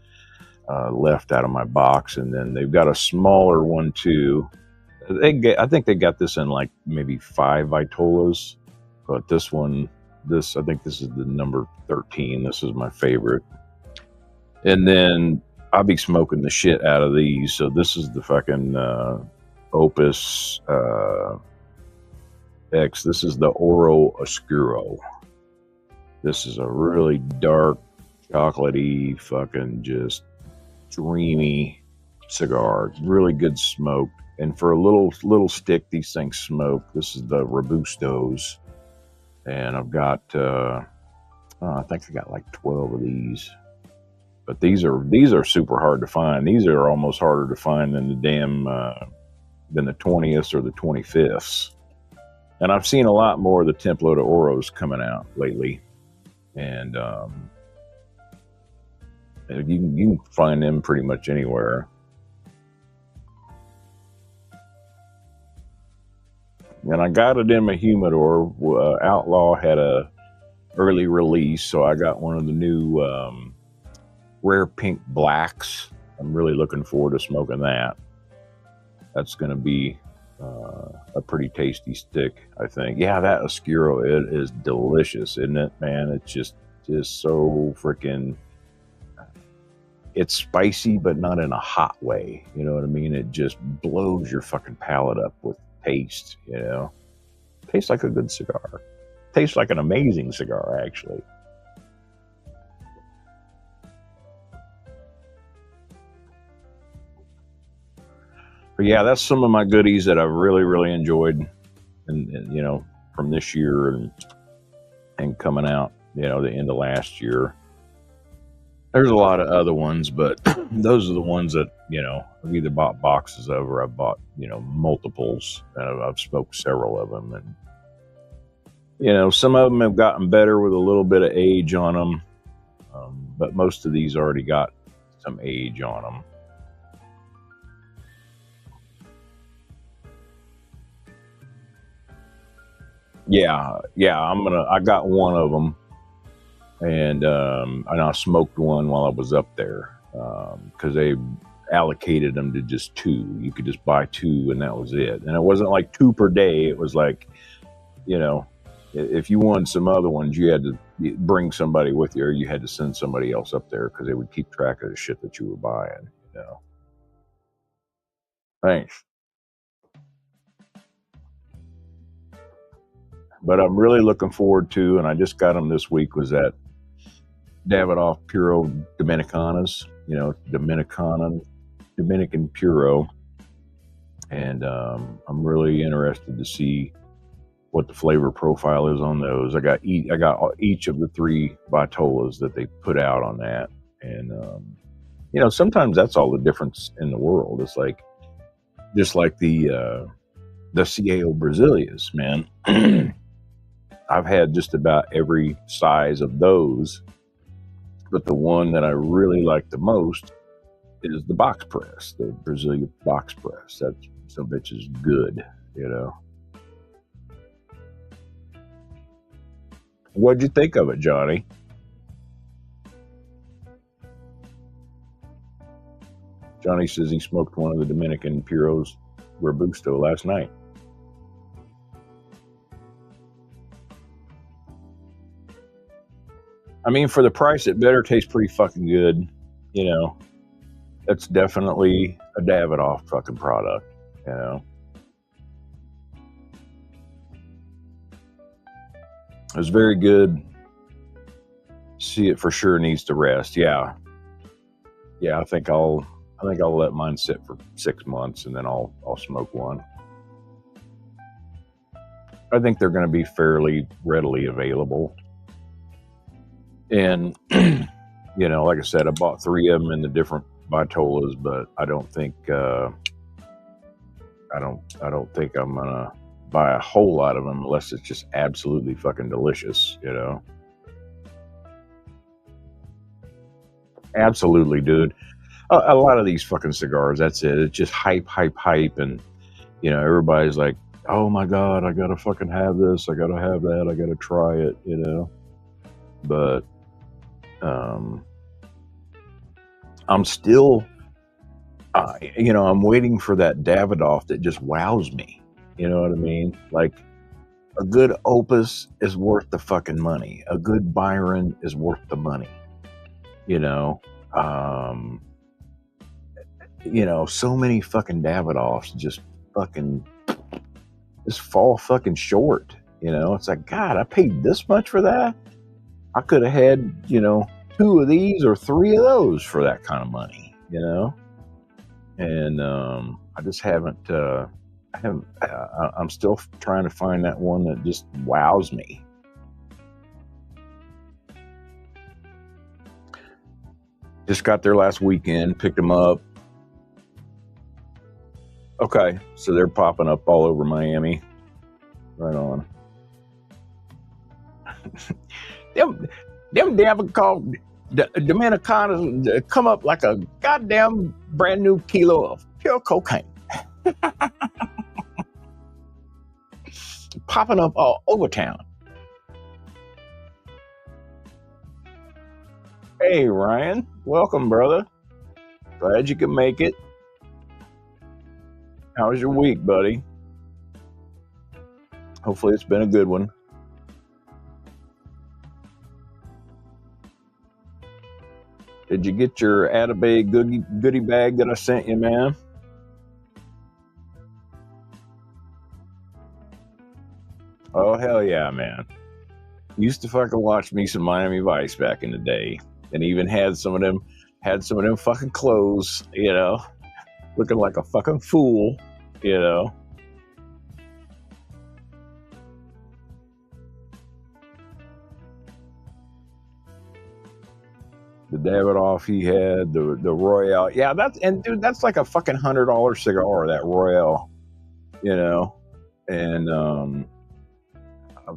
left out of my box, and then they've got a smaller one too. I think they got this in like maybe 5 Vitolas, but this one, I think this is the number 13. This is my favorite. And then I'll be smoking the shit out of these. So this is the fucking Opus X. This is the Oro Oscuro. This is a really dark, chocolatey, fucking just dreamy cigar. Really good smoke. And for a little stick, these things smoke. This is the Robustos, and I've got I think I got like 12 of these. But these are super hard to find. These are almost harder to find than the damn than the 20th or the 25th. And I've seen a lot more of the Templo de Oros coming out lately, and you can find them pretty much anywhere. And I got it in my humidor. Outlaw had a early release, so I got one of the new rare pink blacks. I'm really looking forward to smoking that. That's going to be a pretty tasty stick, I think. Yeah, that Oscuro, it is delicious, isn't it, man? It's just so freaking... It's spicy, but not in a hot way. You know what I mean? It just blows your fucking palate up with taste, you know? Tastes like a good cigar. Tastes like an amazing cigar, actually. But yeah, that's some of my goodies that I've really, really enjoyed, and you know, from this year and coming out, you know, the end of last year. There's a lot of other ones, but those are the ones that, you know, I've either bought boxes of or I've bought, you know, multiples. I've smoked several of them, and you know, some of them have gotten better with a little bit of age on them, but most of these already got some age on them. Yeah, I got one of them, and I smoked one while I was up there, because they allocated them to just two. You could just buy two, and that was it. And it wasn't like two per day. It was like, you know, if you wanted some other ones, you had to bring somebody with you, or you had to send somebody else up there, because they would keep track of the shit that you were buying, you know. Thanks. But I'm really looking forward to, and I just got them this week, was that Davidoff Puro Dominicanas, you know, Dominican Puro. And I'm really interested to see what the flavor profile is on those. I got each of the 3 Vitolas that they put out on that. And, you know, sometimes that's all the difference in the world. It's like, just like the Cielo Brasilias, man. I've had just about every size of those, but the one that I really like the most is the box press, the Brazilian box press. That some bitch is good, you know. What'd you think of it, Johnny? Johnny says he smoked one of the Dominican Puros Robusto last night. I mean, for the price, it better taste pretty fucking good, you know. That's definitely a Davidoff fucking product, you know. It was very good. See, it for sure needs to rest. Yeah, I think I'll let mine sit for 6 months, and then I'll smoke one. I think they're going to be fairly readily available. And you know, like I said, I bought 3 of them in the different Vitolas, but I don't think I don't think I'm gonna buy a whole lot of them unless it's just absolutely fucking delicious, you know. Absolutely, dude. A lot of these fucking cigars, that's it. It's just hype, and you know, everybody's like, "Oh my god, I gotta fucking have this. I gotta have that. I gotta try it," you know. But I'm still, you know, I'm waiting for that Davidoff that just wows me. You know what I mean? Like, a good Opus is worth the fucking money. A good Byron is worth the money. You know, so many fucking Davidoffs just fall fucking short. You know, it's like, God, I paid this much for that. I could have had, you know, 2 of these or 3 of those for that kind of money, you know. and I just haven't. I'm still trying to find that one that just wows me. Just got there last weekend, picked them up. Okay, so they're popping up all over Miami. Right on. them damn called Dominicanas come up like a goddamn brand new kilo of pure cocaine. Popping up all over town. Hey, Ryan. Welcome, brother. Glad you could make it. How was your week, buddy? Hopefully it's been a good one. Did you get your Atabay goodie bag that I sent you, man? Oh, hell yeah, man. Used to fucking watch me some Miami Vice back in the day, and even had some of them fucking clothes, you know, looking like a fucking fool, you know. The Davidoff he had, the Royale. Yeah, that's like a fucking $100 cigar, that Royale, you know. And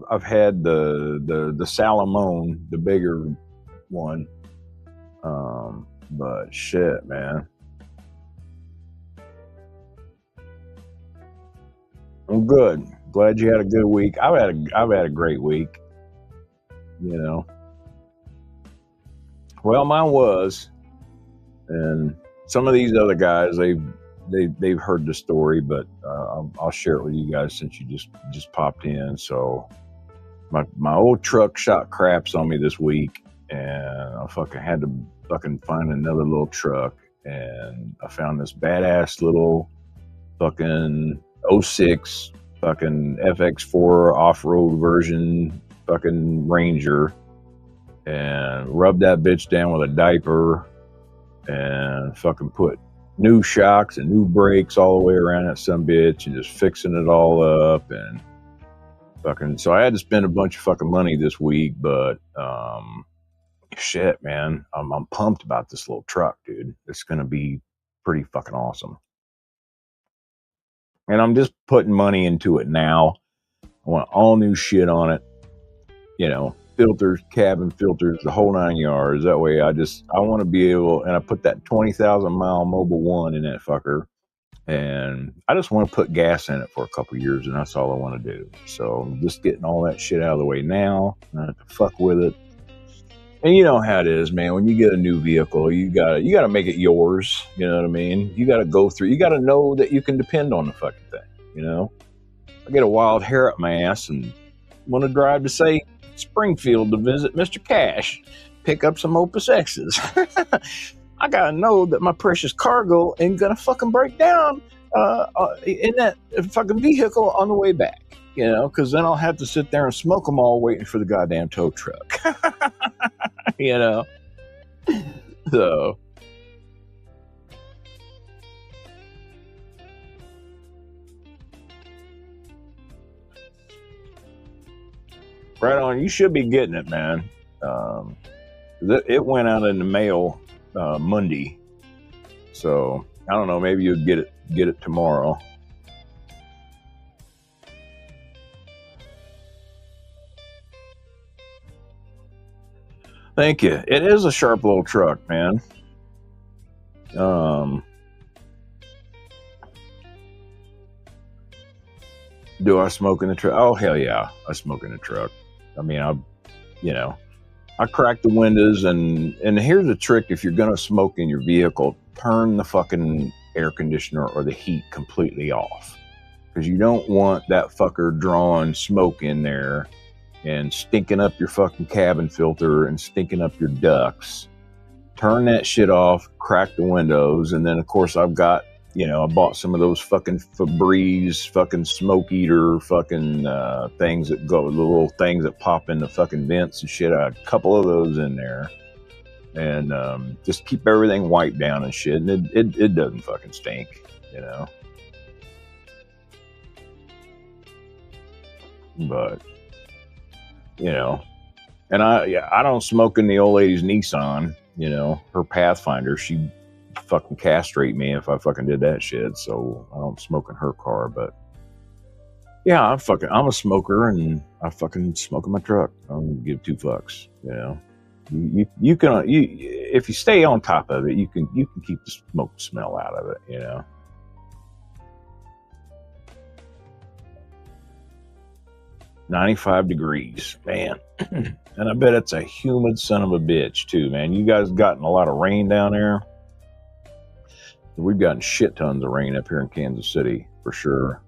I've had the Salomon, the bigger one. But shit, man. I'm good. Glad you had a good week. I've had a great week, you know. Well, mine was, and some of these other guys, they've heard the story, but I'll share it with you guys since you just popped in. So my old truck shot craps on me this week, and I fucking had to fucking find another little truck, and I found this badass little fucking 06 fucking FX4 off-road version fucking Ranger, and rubbed that bitch down with a diaper and fucking put new shocks and new brakes all the way around that some bitch and just fixing it all up. And fucking, so I had to spend a bunch of fucking money this week, but shit, man, I'm pumped about this little truck, dude. It's gonna be pretty fucking awesome. And I'm just putting money into it now. I want all new shit on it, you know, filters, cabin filters, the whole 9 yards. That way I want to be able, and I put that 20,000 mile Mobil 1 in that fucker, and I just want to put gas in it for a couple years, and that's all I want to do. So I'm just getting all that shit out of the way now, not to fuck with it. And you know how it is, man. When you get a new vehicle, you gotta make it yours. You know what I mean? You gotta go through. You gotta know that you can depend on the fucking thing. You know, I get a wild hair up my ass and want to drive to, say, Springfield to visit Mr. Cash, pick up some Opus X's. I gotta know that my precious cargo ain't gonna fucking break down in that fucking vehicle on the way back. You know, because then I'll have to sit there and smoke them all waiting for the goddamn tow truck. You know, so. Right on. You should be getting it, man. It went out in the mail Monday, so I don't know. Maybe you'll get it tomorrow. Thank you. It is a sharp little truck, man. Do I smoke in the truck? Oh, hell yeah. I smoke in the truck. I mean, I crack the windows, and here's the trick. If you're going to smoke in your vehicle, turn the fucking air conditioner or the heat completely off, because you don't want that fucker drawing smoke in there and stinking up your fucking cabin filter and stinking up your ducts. Turn that shit off, crack the windows, and then of course I bought some of those fucking Febreze fucking smoke eater fucking things that go, the little things that pop in the fucking vents and shit. I had a couple of those in there. and just keep everything wiped down and shit. And it doesn't fucking stink, you know. But you know, and I don't smoke in the old lady's Nissan. You know, her Pathfinder, she'd fucking castrate me if I fucking did that shit. So I don't smoke in her car. But yeah, I'm a smoker, and I fucking smoke in my truck. I don't give two fucks. You know, you can if you stay on top of it, you can keep the smoke smell out of it. You know. 95 degrees, man. And I bet it's a humid son of a bitch too, man. You guys gotten a lot of rain down there? We've gotten shit tons of rain up here in Kansas City for sure.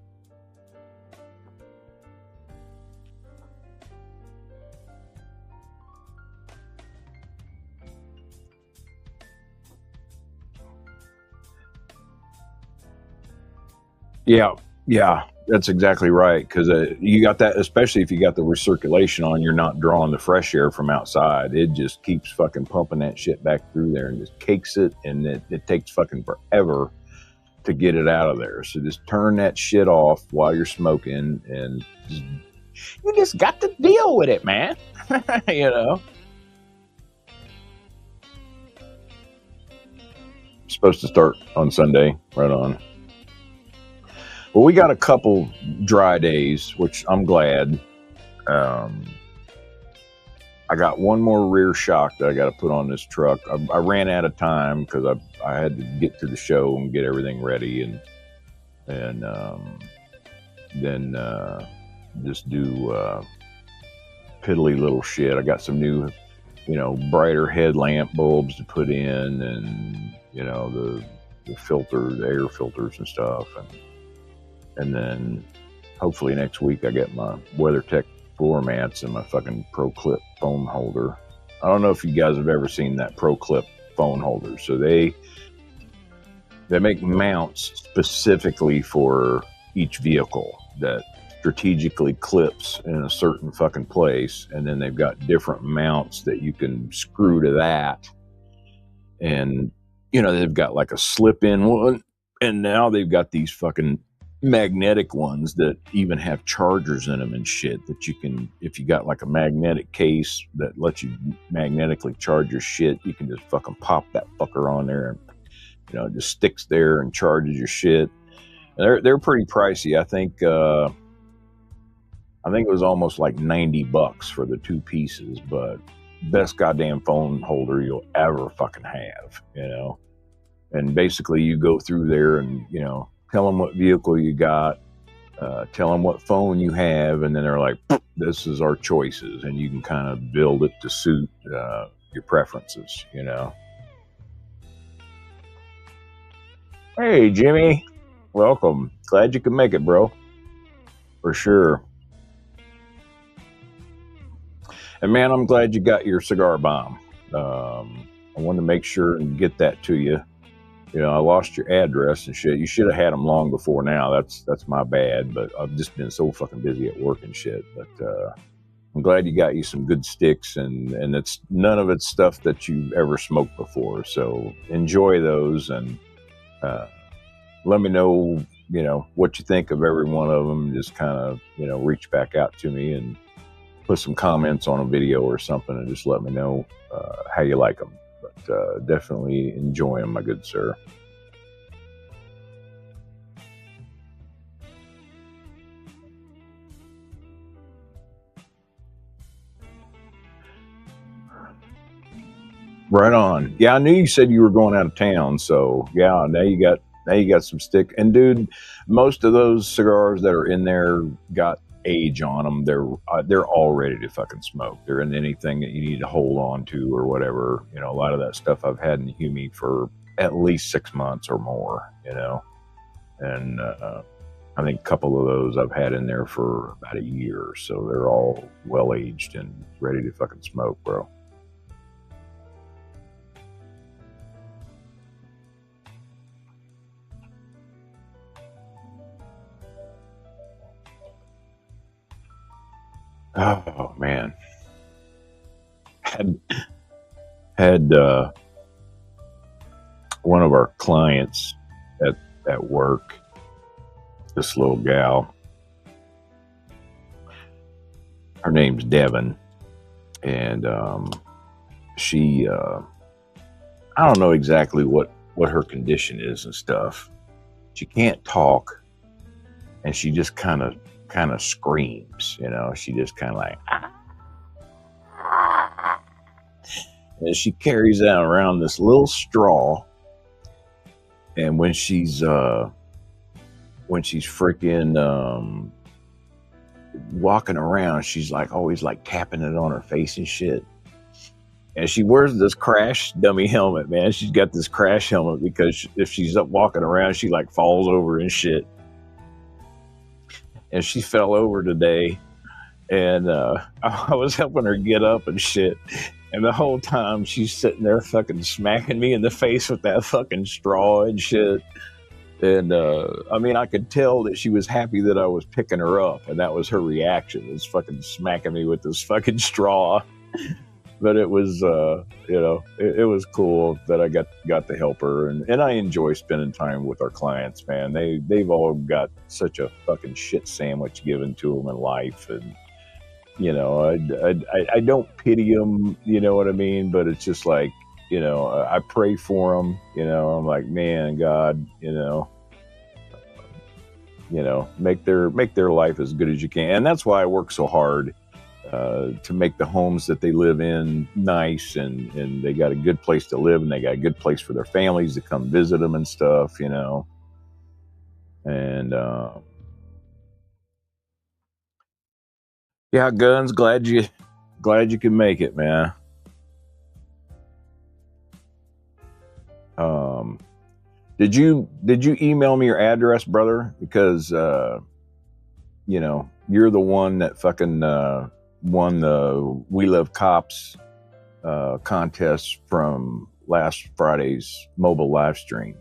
Yeah, that's exactly right. Because you got that, especially if you got the recirculation on, you're not drawing the fresh air from outside. It just keeps fucking pumping that shit back through there and just cakes it, and it takes fucking forever to get it out of there. So just turn that shit off while you're smoking, and you just got to deal with it, man. You know. Supposed to start on Sunday, right on. Well, we got a couple dry days, which I'm glad. I got one more rear shock that I got to put on this truck. I ran out of time because I had to get to the show and get everything ready, and then just do piddly little shit. I got some new, brighter headlamp bulbs to put in, and the filter, the air filters and stuff, and then hopefully next week I get my WeatherTech floor mats and my fucking Pro Clip phone holder. I don't know if you guys have ever seen that Pro Clip phone holder. So they make mounts specifically for each vehicle that strategically clips in a certain fucking place, and then they've got different mounts that you can screw to that. And they've got like a slip-in one, and now they've got these fucking magnetic ones that even have chargers in them and shit that you can, if you got like a magnetic case that lets you magnetically charge your shit, you can just fucking pop that fucker on there, and it just sticks there and charges your shit. And they're pretty pricey. I think it was almost like $90 for the two pieces, but best goddamn phone holder you'll ever fucking have, And basically you go through there and, tell them what vehicle you got, tell them what phone you have, and then they're like, this is our choices, and you can kind of build it to suit your preferences, Hey, Jimmy. Welcome. Glad you could make it, bro. For sure. And man, I'm glad you got your cigar bomb. I wanted to make sure and get that to you. I lost your address and shit. You should have had them long before now. That's my bad, but I've just been so fucking busy at work and shit. But I'm glad you got you some good sticks, and it's none of it's stuff that you've ever smoked before. So enjoy those, and let me know, what you think of every one of them. Just kind of, reach back out to me and put some comments on a video or something, and just let me know how you like them. But definitely enjoy them, my good sir. Right on. Yeah, I knew you said you were going out of town, so yeah, now you got some stick. And dude, most of those cigars that are in there got age on them. They're all ready to fucking smoke. They're in anything that you need to hold on to or whatever. A lot of that stuff I've had in the Humi for at least 6 months or more. And I think a couple of those I've had in there for about a year, so they're all well aged and ready to fucking smoke, bro. Oh man, had had one of our clients at work, this little gal. Her name's Devin, and she I don't know exactly what her condition is and stuff. She can't talk, and she just kind of screams, you know. She just kind of like, and she carries that around this little straw. And when she's freaking walking around, she's like always like tapping it on her face and shit. And she wears this crash dummy helmet, man. She's got this crash helmet because if she's up walking around, she like falls over and shit. And she fell over today, and I was helping her get up and shit. And the whole time she's sitting there fucking smacking me in the face with that fucking straw and shit. And I mean, I could tell that she was happy that I was picking her up, and that was her reaction, was fucking smacking me with this fucking straw. But it was, you know, it was cool that I got to help her, and I enjoy spending time with our clients, man. They've all got such a fucking shit sandwich given to them in life, and you know, I don't pity them, you know what I mean? But it's just like, you know, I pray for them, you know. I'm like, man, God, you know, make their life as good as you can, and that's why I work so hard. To make the homes that they live in nice, and they got a good place to live, and they got a good place for their families to come visit them and stuff, you know. And yeah, Guns, glad you can make it, man. Did you email me your address, brother? Because you know, you're the one that fucking won the We Love Cops contest from last Friday's mobile live stream.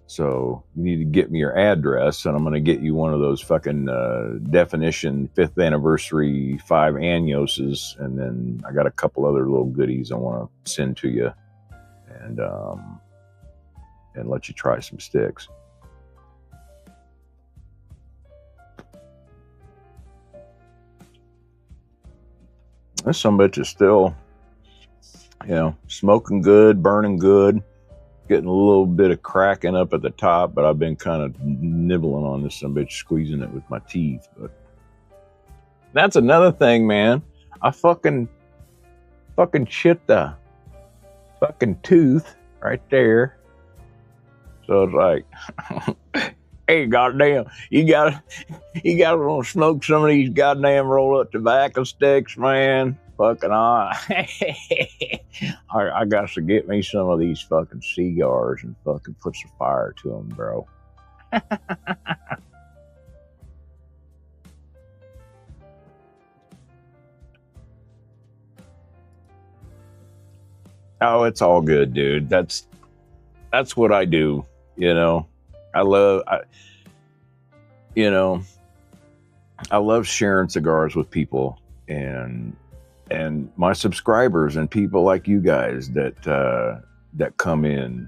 So you need to get me your address, and I'm going to get you one of those fucking definition 5th anniversary 5 Anyoses, and then I got a couple other little goodies I want to send to you, and let you try some sticks. This sumbitch is still, you know, smoking good, burning good, getting a little bit of cracking up at the top, but I've been kind of nibbling on this sumbitch, squeezing it with my teeth. But that's another thing, man. I fucking chipped the fucking tooth right there. So it's like, hey, goddamn, you gotta smoke some of these goddamn roll up tobacco sticks, man. Fucking on. I got to get me some of these fucking cigars and fucking put some fire to them, bro. Oh, it's all good, dude. That's what I do, you know. I love sharing cigars with people, and my subscribers and people like you guys that come in.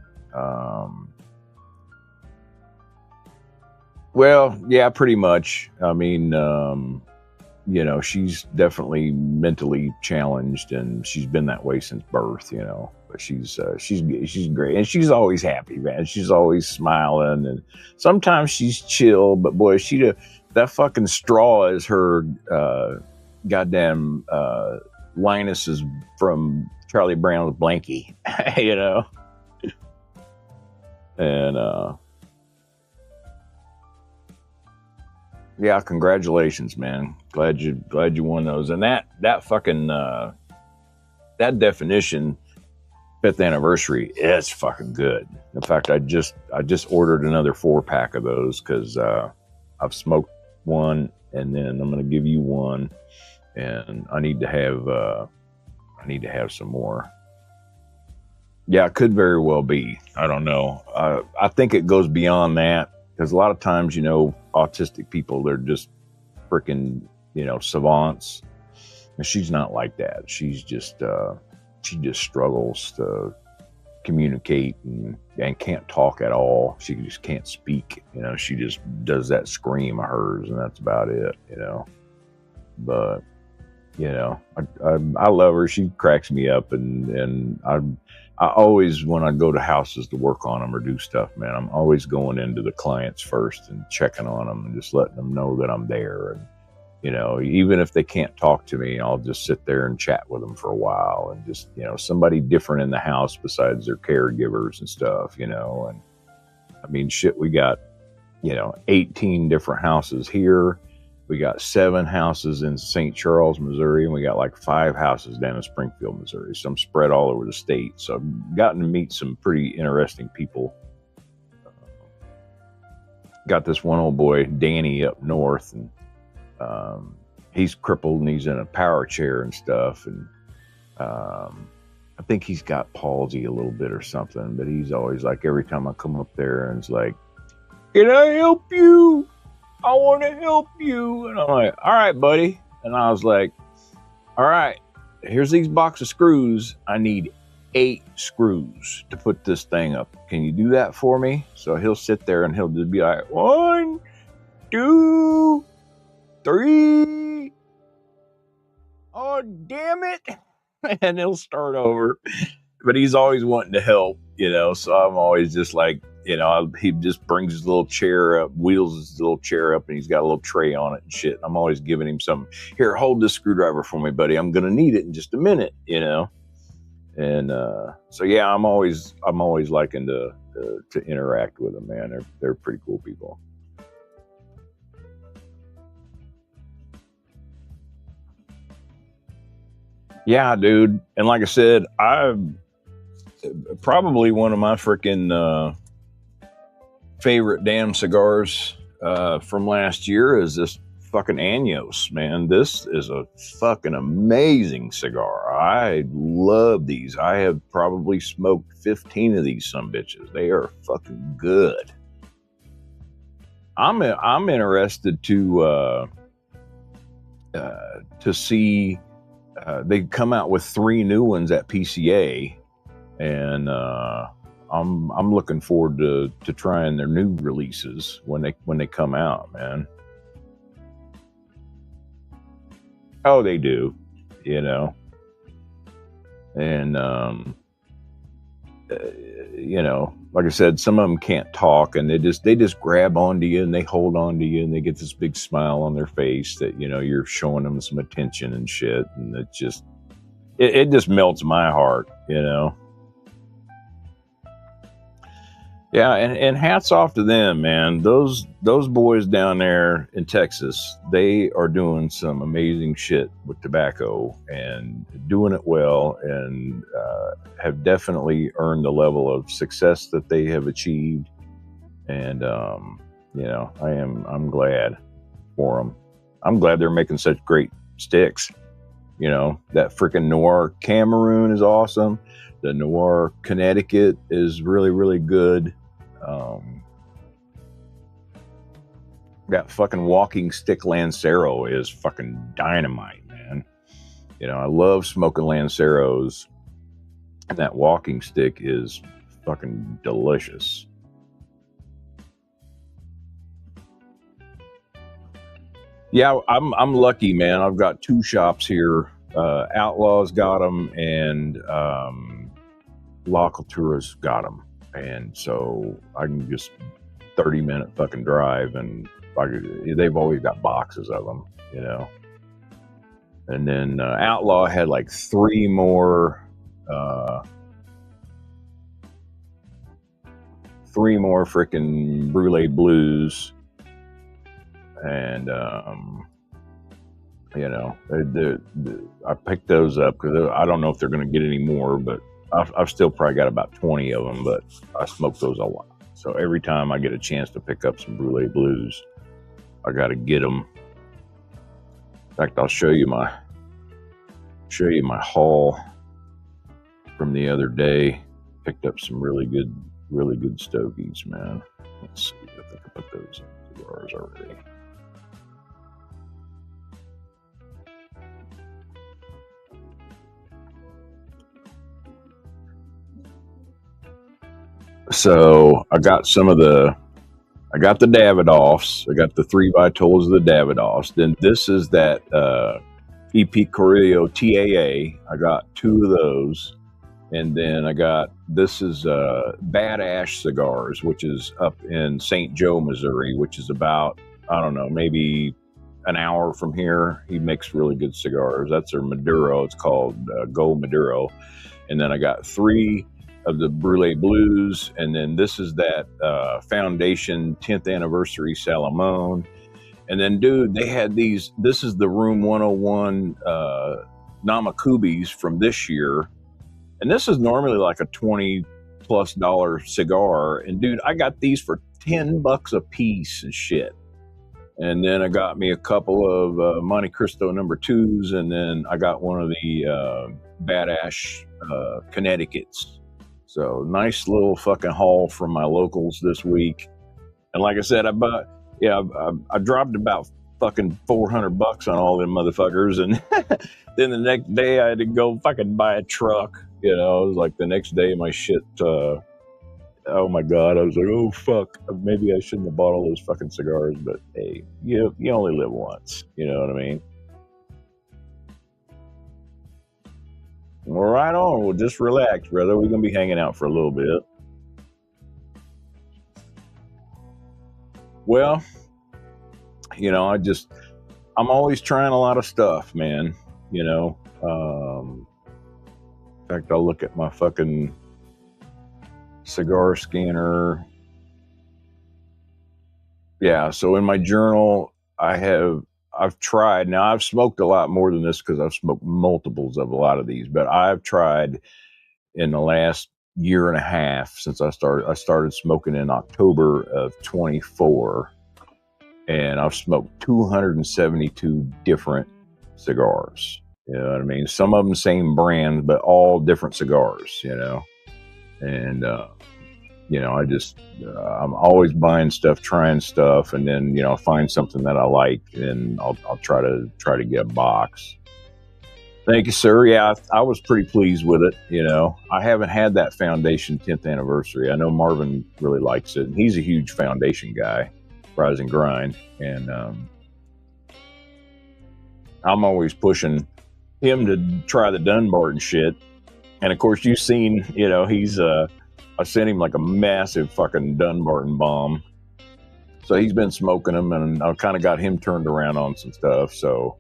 Well, yeah, pretty much. I mean, you know, she's definitely mentally challenged, and she's been that way since birth, you know. But she's great, and she's always happy, man. She's always smiling, and sometimes she's chill, but boy, that fucking straw is her goddamn Linus is from Charlie Brown's Blanky, you know. And yeah, congratulations, man. Glad you won those. And that fucking that definition 5th anniversary is fucking good. In fact, I just ordered another 4-pack of those because I've smoked one, and then I'm gonna give you one, and I need to have some more. Yeah, it could very well be. I don't know. I think it goes beyond that, because a lot of times, you know, autistic people, they're just freaking, you know, savants. And she's not like that. She's just she just struggles to communicate and can't talk at all. She just can't speak. You know, she just does that scream of hers, and that's about it. You know, but you know, I love her. She cracks me up, and I always, when I go to houses to work on them or do stuff, man, I'm always going into the clients first and checking on them and just letting them know that I'm there. And you know, even if they can't talk to me, I'll just sit there and chat with them for a while, and just, you know, somebody different in the house besides their caregivers and stuff, you know. And I mean, shit, we got, you know, 18 different houses here. We got 7 houses in St. Charles, Missouri, and we got like 5 houses down in Springfield, Missouri. So I'm spread all over the state. So I've gotten to meet some pretty interesting people. Got this one old boy, Danny, up north, and he's crippled and he's in a power chair and stuff. And I think he's got palsy a little bit or something, but he's always like, every time I come up there, and it's like, can I help you? I want to help you. And I'm like, all right, buddy. And I was like, all right, here's these box of screws. I need 8 screws to put this thing up. Can you do that for me? So he'll sit there and he'll just be like, 1, 2, 3. Oh, damn it. And he'll start over. But he's always wanting to help, you know. So I'm always just like, you know, he just brings his little chair up, wheels his little chair up, and he's got a little tray on it and shit. I'm always giving him some, here, hold this screwdriver for me, buddy. I'm going to need it in just a minute, you know. And so, yeah, I'm always liking to interact with them, man. They're pretty cool people. Yeah, dude. And like I said, I'm probably one of my freaking favorite damn cigars from last year is this fucking Años, man. This is a fucking amazing cigar. I love these. I have probably smoked 15 of these sumbitches. They are fucking good. I'm interested to see. They come out with 3 new ones at PCA, and I'm looking forward to trying their new releases when they come out, man. Oh, they do, you know. And you know, like I said, some of them can't talk, and they just grab onto you and they hold on to you, and they get this big smile on their face that, you know, you're showing them some attention and shit, and it just melts my heart, you know. Yeah, and hats off to them, man. Those boys down there in Texas, they are doing some amazing shit with tobacco and doing it well, and have definitely earned the level of success that they have achieved. And you know, I'm glad for them. I'm glad they're making such great sticks. You know, that freaking Noir Cameroon is awesome. The Noir Connecticut is really, really good. That fucking walking stick Lancero is fucking dynamite, man. You know, I love smoking Lanceros, and that walking stick is fucking delicious. Yeah, I'm lucky, man. I've got 2 shops here. Outlaw's got them, and La Cultura's got them. And so I can just 30-minute fucking drive, and they've always got boxes of them, you know. And then Outlaw had like 3 more freaking Brulee Blues, and you know, I picked those up because I don't know if they're going to get any more, but I've still probably got about 20 of them, but I smoke those a lot. So every time I get a chance to pick up some Brulee Blues, I got to get them. In fact, I'll show you my haul from the other day. Picked up some really good stogies, man. Let's see if I can put those in cigars already. So I got I got the Davidoffs. I got the 3x12s of the Davidoffs. Then this is that EP Corillo TAA. I got two of those. And then I got, this is Bad Ash Cigars, which is up in St. Joe, Missouri, which is about, I don't know, maybe an hour from here. He makes really good cigars. That's their Maduro. It's called Go Maduro. And then I got three of the Brulee Blues. And then this is that Foundation 10th Anniversary Salamone. And then, dude, they had these, this is the Room 101 Namakubis from this year. And this is normally like a $20+ cigar. And dude, I got these for $10 a piece and shit. And then I got me a couple of Monte Cristo number 2s. And then I got one of the Bad Ash Connecticut's. So nice little fucking haul from my locals this week. And like I said, I dropped about fucking $400 on all them motherfuckers. And then the next day I had to go fucking buy a truck. You know, it was like the next day my shit, oh my God, I was like, oh fuck, maybe I shouldn't have bought all those fucking cigars, but hey, you only live once, you know what I mean? Well, right on, well, just relax, brother, we're gonna be hanging out for a little bit. Well, you know, I'm always trying a lot of stuff, man, you know. In fact, I'll look at my fucking cigar scanner. Yeah, so in my journal, I've tried. Now I've smoked a lot more than this because I've smoked multiples of a lot of these, but I've tried in the last year and a half since I started smoking in October of 24, and I've smoked 272 different cigars. You know what I mean? Some of them same brands, but all different cigars, you know. And you know, I'm always buying stuff, trying stuff, and then, you know, find something that I like, and I'll try to get a box. Thank you, sir. Yeah, I was pretty pleased with it. You know, I haven't had that Foundation 10th anniversary. I know Marvin really likes it. He's a huge Foundation guy, Rise and Grind, and I'm always pushing him to try the Dunbarton shit. And of course, you've seen, you know, I sent him like a massive fucking Dunbarton bomb. So he's been smoking them, and I've kind of got him turned around on some stuff. So,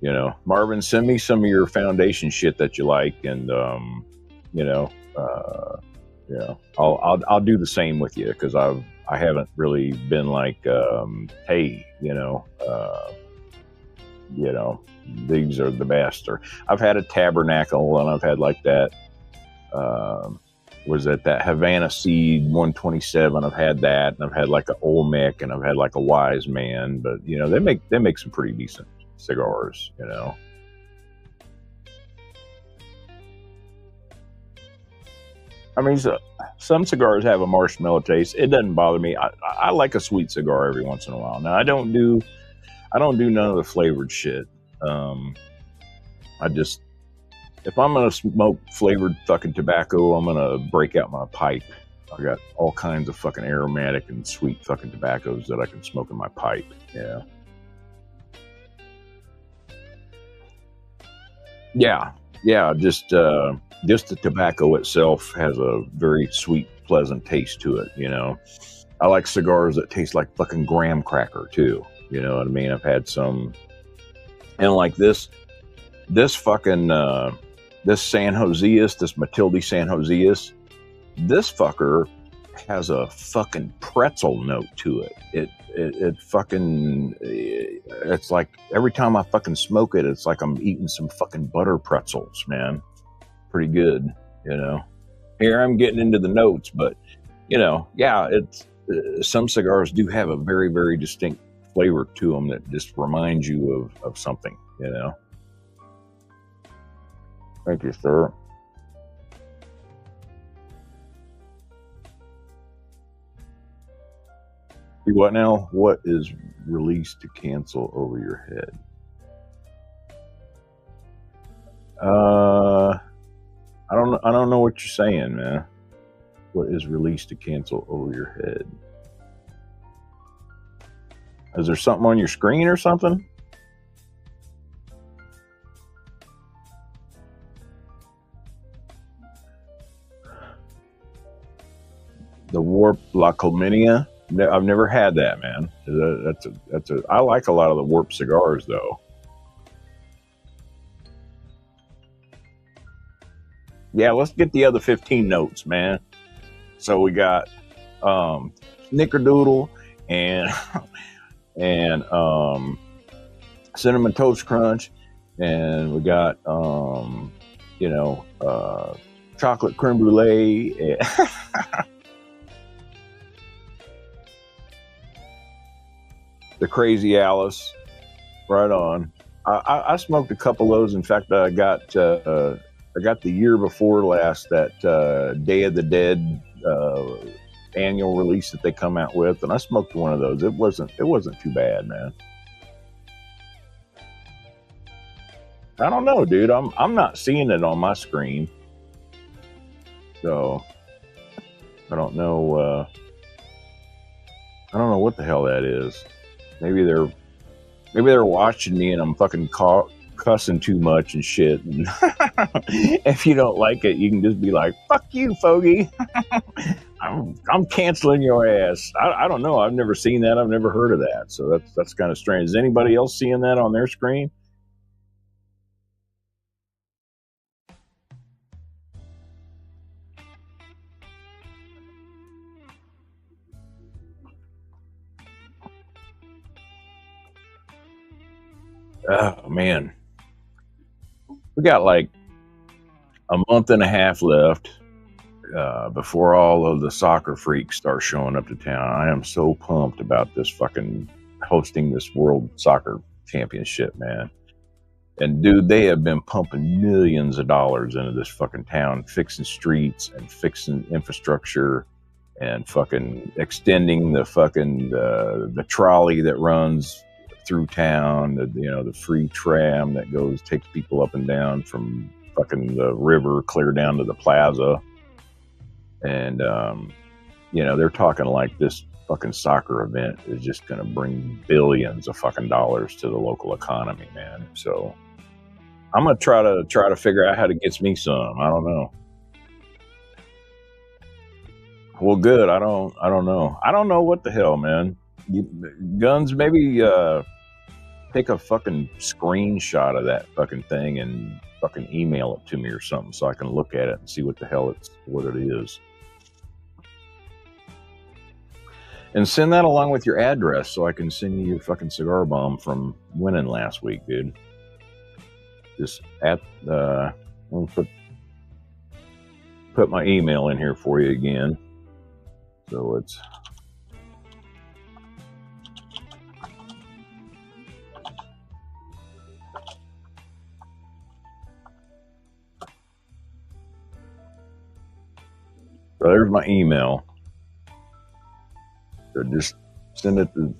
you know, Marvin, send me some of your Foundation shit that you like, and you know, I'll do the same with you, because I haven't really been like, hey, you know, these are the best. Or I've had a Tabernacle, and I've had like that. Was that Havana Seed 127? I've had that, and I've had like an Olmec, and I've had like a Wise Man. But you know, they make some pretty decent cigars, you know. I mean, some cigars have a marshmallow taste. It doesn't bother me. I like a sweet cigar every once in a while. Now I don't do none of the flavored shit. If I'm gonna smoke flavored fucking tobacco, I'm gonna break out my pipe. I got all kinds of fucking aromatic and sweet fucking tobaccos that I can smoke in my pipe. Yeah. Yeah. Just the tobacco itself has a very sweet, pleasant taste to it. You know, I like cigars that taste like fucking graham cracker too. You know what I mean? I've had some, and like this fucking this San Joseus, this Matilde San Joseus, this fucker has a fucking pretzel note to it. It fucking, it's like every time I fucking smoke it, it's like I'm eating some fucking butter pretzels, man. Pretty good, you know. Here I'm getting into the notes, but you know, yeah, it's some cigars do have a very, very distinct flavor to them that just reminds you of something, you know. Thank you, sir. What now? What is released to cancel over your head? I don't know what you're saying, man. what is released to cancel over your head. Is there something on your screen or something? The warp Lacomania. I've never had that, man. I like a lot of the warp cigars though. Yeah, let's get the other 15 notes, man. So we got Snickerdoodle and and Cinnamon Toast Crunch, and we got chocolate creme brulee. The Crazy Alice, right on. I smoked a couple of those. In fact, I got the year before last that Day of the Dead annual release that they come out with, and I smoked one of those. It wasn't too bad, man. I don't know, dude. I'm not seeing it on my screen, so I don't know. I don't know what the hell that is. Maybe they're watching me and I'm fucking cussing too much and shit. And if you don't like it, you can just be like, "Fuck you, Fogey." I'm canceling your ass. I don't know. I've never seen that. I've never heard of that. So that's kind of strange. Is anybody else seeing that on their screen? Oh man, we got like a month and a half left before all of the soccer freaks start showing up to town. I am so pumped about this fucking hosting this World Soccer Championship, man. And dude, they have been pumping millions of dollars into this fucking town, fixing streets and fixing infrastructure and fucking extending the fucking the trolley that runs through town, the free tram that takes people up and down from fucking the river clear down to the plaza. And they're talking like this fucking soccer event is just going to bring billions of fucking dollars to the local economy, man. So I'm gonna try to figure out how to get me some. I don't know. Well, good. I don't know. I don't know what the hell, man. Guns, maybe take a fucking screenshot of that fucking thing and fucking email it to me or something so I can look at it and see what it is. And send that along with your address so I can send you your fucking cigar bomb from winning last week, dude. Just I'm gonna put my email in here for you again. So it's there's my email. So just send it to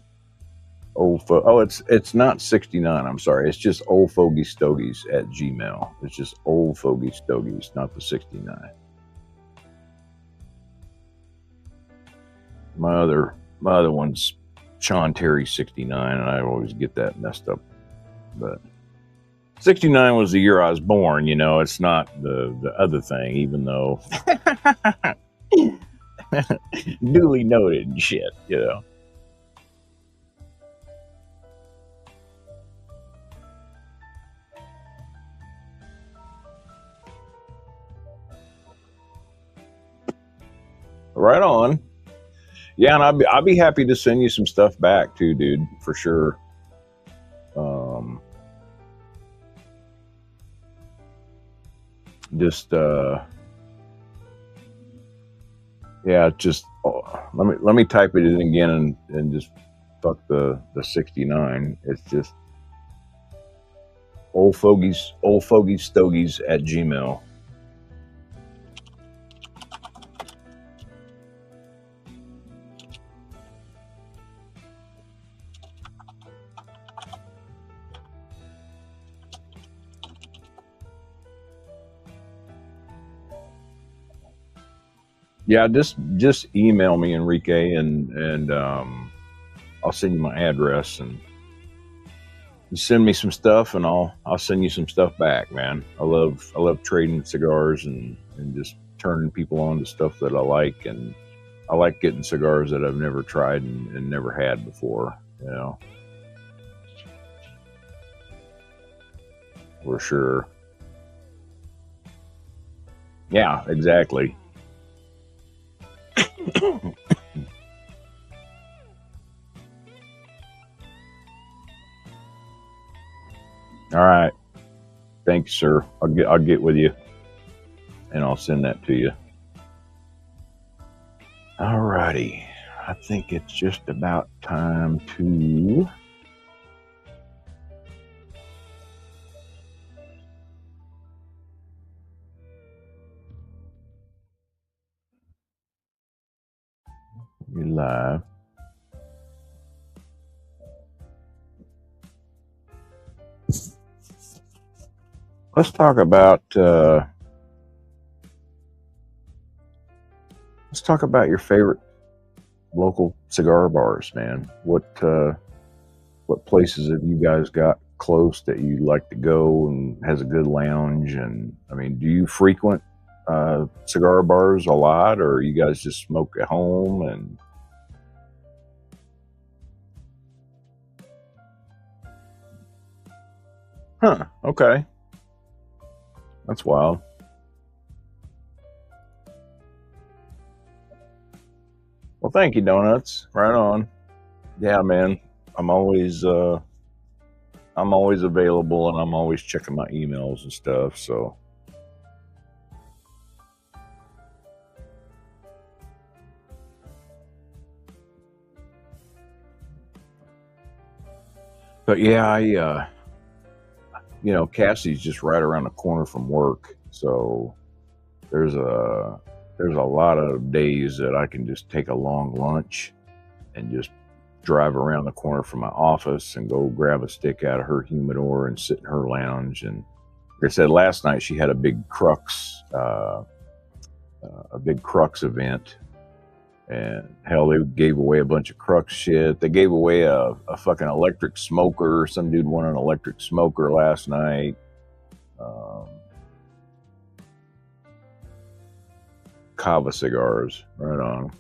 it's not 69. I'm sorry. It's just oldfogiestogies@gmail. It's just oldfogiestogies, not the 69. My other one's Sean Terry 69, and I always get that messed up. But 69 was the year I was born. It's not the other thing, even though duly noted and shit. Right on. Yeah, and I'll be happy to send you some stuff back too, dude, for sure. Just let me type it in again and just fuck the 69. It's just oldfogiestogies@gmail. Yeah, just email me, Enrique, and I'll send you my address, and you send me some stuff, and I'll send you some stuff back, man. I love trading cigars and just turning people on to stuff that I like, and I like getting cigars that I've never tried and never had before, you know, for sure. Yeah, exactly. All right. Thank you, sir. I'll get with you, and I'll send that to you. All righty. I think it's just about time to be live. Let's talk about your favorite local cigar bars, man. What places have you guys got close that you like to go and has a good lounge? And I mean, do you frequent cigar bars a lot, or you guys just smoke at home? And huh, okay, that's wild. Well, thank you, Donuts. Right on. Yeah, man. I'm always uh, I'm always available, and I'm always checking my emails and stuff. So, but yeah, Cassie's just right around the corner from work, so there's a there's a lot of days that I can just take a long lunch and just drive around the corner from my office and go grab a stick out of her humidor and sit in her lounge. And like I said, last night she had a big Crux event, and hell, they gave away a bunch of Crux shit. They gave away a fucking electric smoker. Some dude won an electric smoker last night. Um, Cava cigars, right on.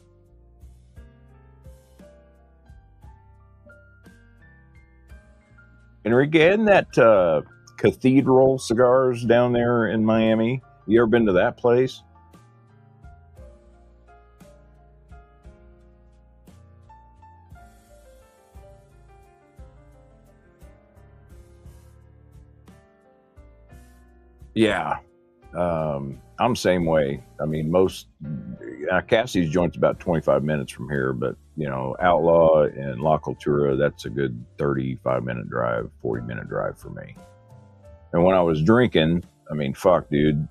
Enrique, isn't that Cathedral Cigars down there in Miami? You ever been to that place? Yeah, I'm same way. I mean, most Cassie's joint's about 25 minutes from here, but Outlaw and La Cultura, that's a good 35-minute drive, 40-minute drive for me. And when I was drinking, I mean, fuck, dude,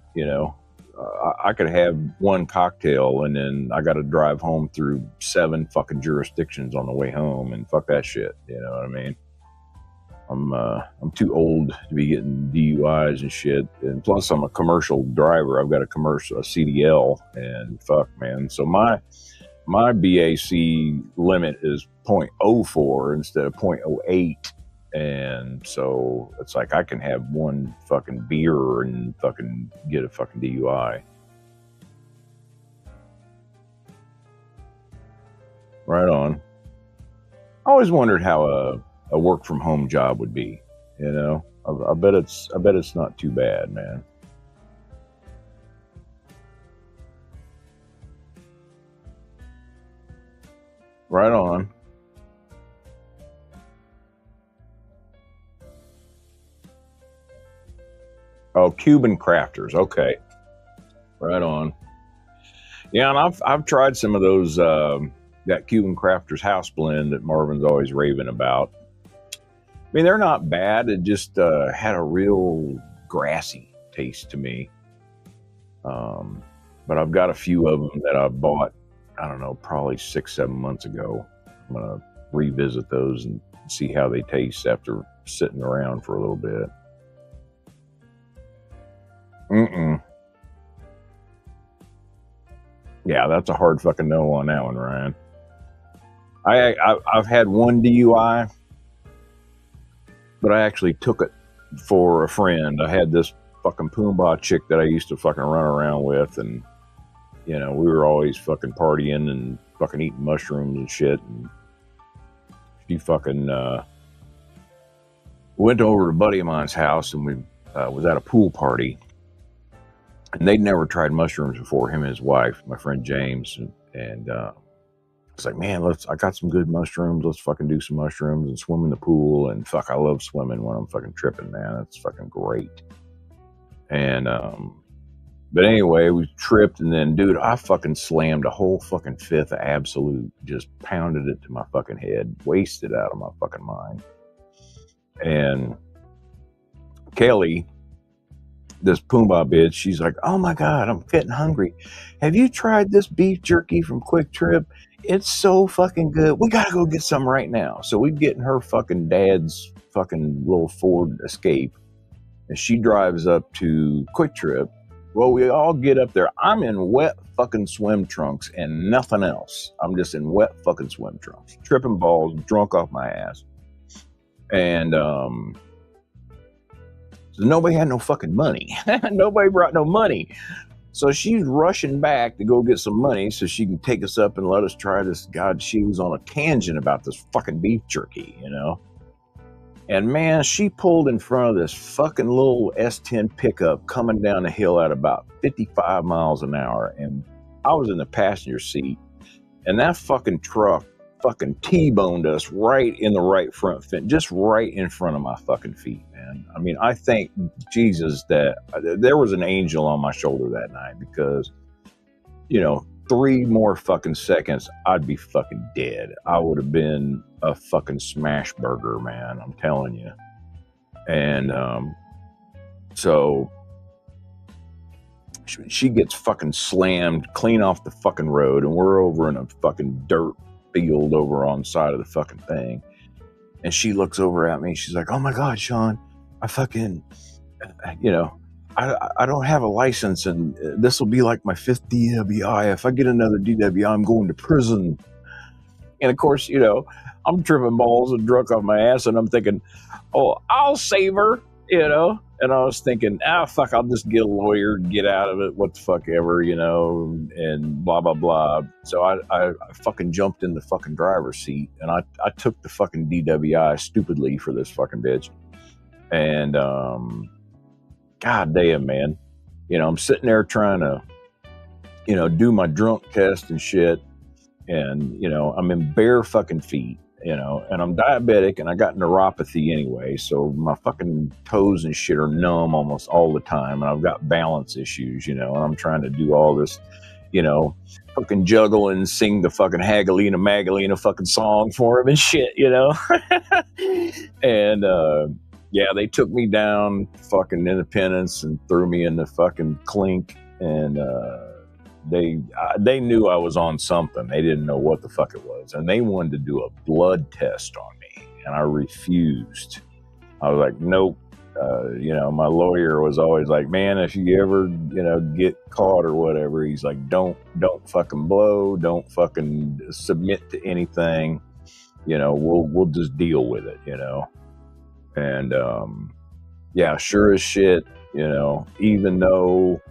I could have one cocktail and then I got to drive home through 7 fucking jurisdictions on the way home, and fuck that shit. You know what I mean? I'm too old to be getting DUIs and shit, and plus I'm a commercial driver. I've got a CDL, and fuck, man. So my BAC limit is .04 instead of .08, and so it's like I can have one fucking beer and fucking get a fucking DUI. Right on. I always wondered how a work from home job would be. I bet it's not too bad, man. Right on. Oh, Cuban crafters. Okay. Right on. Yeah, and I've tried some of those that Cuban crafters house blend that Marvin's always raving about. I mean, they're not bad. It just had a real grassy taste to me. Um, but I've got a few of them that I bought, I don't know, probably 6, 7 months ago. I'm going to revisit those and see how they taste after sitting around for a little bit. Mm-mm. Yeah, that's a hard fucking no on that one, Ryan. I've had one DUI, but I actually took it for a friend. I had this fucking Pumbaa chick that I used to fucking run around with, and you know, we were always fucking partying and fucking eating mushrooms and shit. And she fucking went over to a buddy of mine's house, and we was at a pool party, and they'd never tried mushrooms before. Him and his wife, my friend James, and it's like, man, I got some good mushrooms. Let's fucking do some mushrooms and swim in the pool. And fuck, I love swimming when I'm fucking tripping, man. That's fucking great. And but anyway, we tripped, and then, dude, I fucking slammed a whole fucking fifth of Absolute, just pounded it to my fucking head, wasted out of my fucking mind. And Kelly, this Pumbaa bitch, she's like, oh my God, I'm getting hungry. Have you tried this beef jerky from Quick Trip? It's so fucking good. We gotta go get some right now. So we get in her fucking dad's fucking little Ford Escape, and she drives up to Quick Trip. Well, we all get up there. I'm in wet fucking swim trunks and nothing else. I'm just in wet fucking swim trunks, tripping balls, drunk off my ass. And so nobody had no fucking money. Nobody brought no money. So she's rushing back to go get some money so she can take us up and let us try this. God, she was on a tangent about this fucking beef jerky, you know? And man, she pulled in front of this fucking little S10 pickup coming down the hill at about 55 miles an hour. And I was in the passenger seat, and that fucking truck fucking T-boned us right in the right front fin, just right in front of my fucking feet, man. I mean, I thank Jesus that there was an angel on my shoulder that night, because, you know, 3 more fucking seconds, I'd be fucking dead. I would have been a fucking smash burger, man. I'm telling you. And so she gets fucking slammed clean off the fucking road, and we're over in a fucking dirt field over on the side of the fucking thing. And she looks over at me. She's like, oh my God, Sean, I fucking, you know, I don't have a license, and this will be like my 5th DWI. If I get another DWI, I'm going to prison. And of course, you know, I'm tripping balls and drunk off my ass, and I'm thinking, oh, I'll save her, you know. And I was thinking, fuck, I'll just get a lawyer and get out of it. What the fuck ever, you know, and blah, blah, blah. So I fucking jumped in the fucking driver's seat, and I took the fucking DWI stupidly for this fucking bitch. And, God damn, man. You know, I'm sitting there trying to, you know, do my drunk test and shit. And, you know, I'm in bare fucking feet, you know, and I'm diabetic, and I got neuropathy anyway. So my fucking toes and shit are numb almost all the time. And I've got balance issues, you know, and I'm trying to do all this, you know, fucking juggle and sing the fucking Hagalina Magalina fucking song for him and shit, you know. And, yeah, they took me down fucking Independence and threw me in the fucking clink, and they knew I was on something. They didn't know what the fuck it was, and they wanted to do a blood test on me, and I refused. I was like, nope. You know, my lawyer was always like, man, if you ever, you know, get caught or whatever, he's like, don't fucking blow, don't fucking submit to anything. You know, we'll just deal with it, you know. And, yeah, sure as shit, you know, even though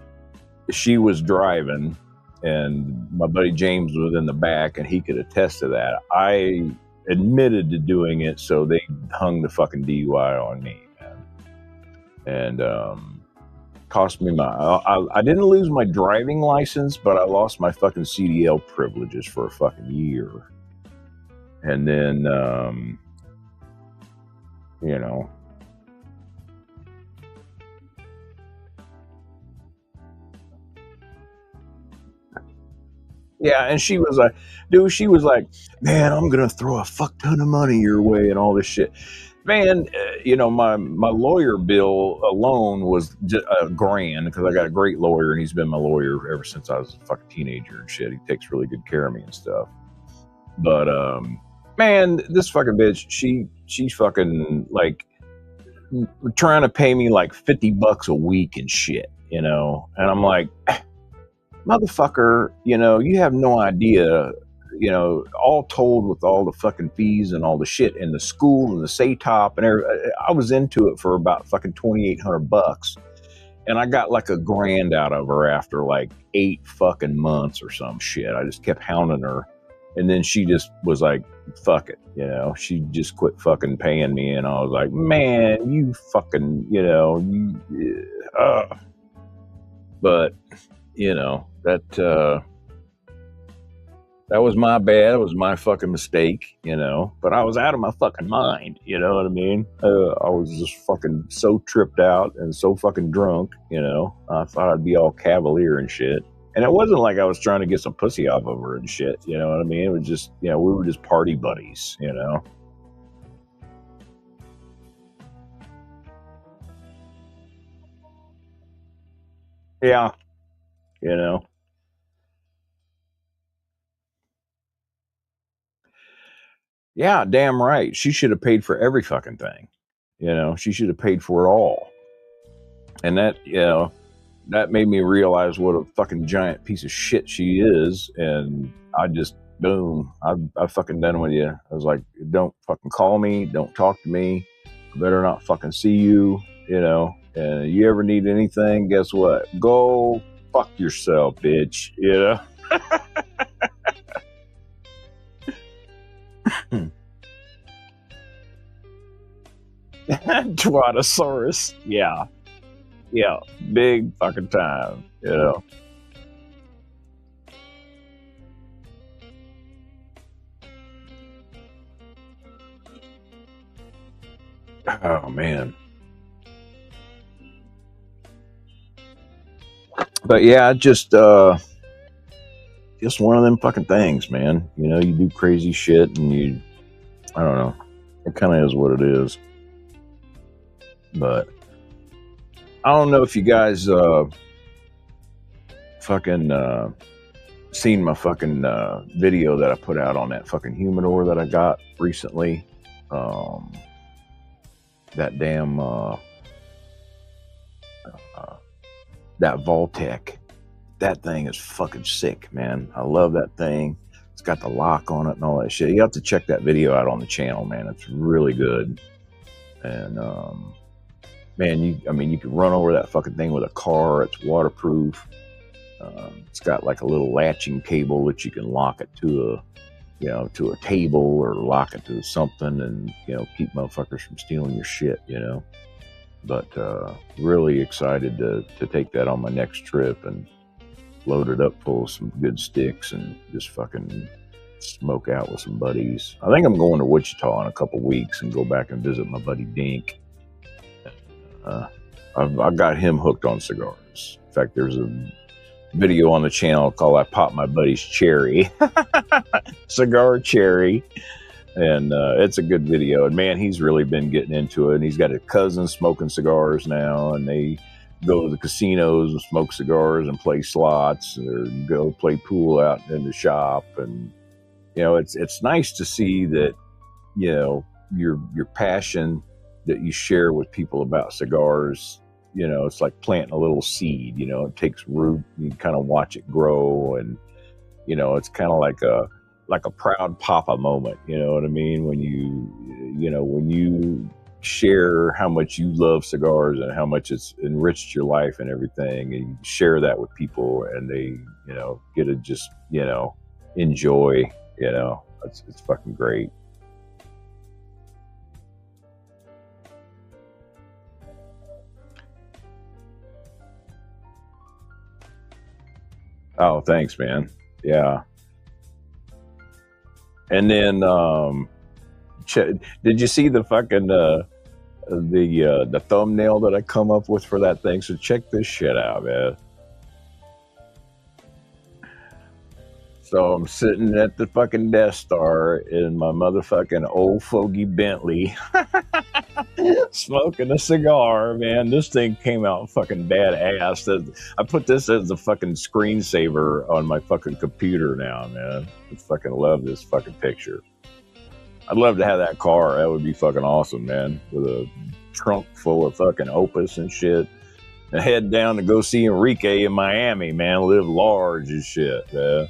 she was driving and my buddy James was in the back and he could attest to that, I admitted to doing it, so they hung the fucking DUI on me, man. And, cost me I didn't lose my driving license, but I lost my fucking CDL privileges for a fucking year. And then, you know, yeah, and she was like, dude, she was like, man, I'm gonna throw a fuck ton of money your way and all this shit. Man, you know, my lawyer bill alone was just $1,000, because I got a great lawyer, and he's been my lawyer ever since I was a fucking teenager and shit. He takes really good care of me and stuff. But man, this fucking bitch, she's fucking like trying to pay me like $50 a week and shit, you know. And I'm like, motherfucker, you have no idea, all told with all the fucking fees and all the shit and the school and the SATOP and everything. I was into it for about fucking $2,800. And I got like $1,000 out of her after like 8 fucking months or some shit. I just kept hounding her. And then she just was like, fuck it. She just quit fucking paying me. And I was like, man, you fucking, but that was my bad. It was my fucking mistake, but I was out of my fucking mind. You know what I mean? I was just fucking so tripped out and so fucking drunk, I thought I'd be all cavalier and shit. And it wasn't like I was trying to get some pussy off of her and shit. You know what I mean? It was just, we were just party buddies, Yeah, you know. Yeah, damn right. She should have paid for every fucking thing. She should have paid for it all. And that, that made me realize what a fucking giant piece of shit she is. And I just, boom, I fucking done with you. I was like, don't fucking call me. Don't talk to me. I better not fucking see you, And you ever need anything, guess what? Go fuck yourself, bitch, Twatosaurus. Yeah. Big fucking time, Oh, man. But yeah, just one of them fucking things, man. You do crazy shit and I don't know. It kind of is what it is. But I don't know if you guys fucking seen my fucking video that I put out on that fucking humidor that I got recently. That damn that Voltec. That thing is fucking sick, man. I love that thing. It's got the lock on it and all that shit. You have to check that video out on the channel, man. It's really good. And man, you can run over that fucking thing with a car. It's waterproof. It's got like a little latching cable that you can lock it to to a table or lock it to something and, keep motherfuckers from stealing your shit, But really excited to take that on my next trip and load it up full of some good sticks and just fucking smoke out with some buddies. I think I'm going to Wichita in a couple weeks and go back and visit my buddy Dink. I got him hooked on cigars. In fact, there's a video on the channel called I Popped My Buddy's Cherry. Cigar Cherry. And it's a good video. And man, he's really been getting into it. And he's got a cousin smoking cigars now. And they go to the casinos and smoke cigars and play slots or go play pool out in the shop. And, it's nice to see that, your passion that you share with people about cigars, it's like planting a little seed, it takes root. You kind of watch it grow. And, it's kind of like a proud papa moment, you know what I mean? When when you share how much you love cigars and how much it's enriched your life and everything, and you share that with people and they, get to just, enjoy, it's fucking great. Oh, thanks, man. Yeah. And then, did you see the fucking the thumbnail that I come up with for that thing? So check this shit out, man. So I'm sitting at the fucking Death Star in my motherfucking old fogey Bentley, smoking a cigar, man. This thing came out fucking badass. I put this as a fucking screensaver on my fucking computer now, man. I fucking love this fucking picture. I'd love to have that car. That would be fucking awesome, man. With a trunk full of fucking Opus and shit. and head down to go see Enrique in Miami, man. Live large as shit, man.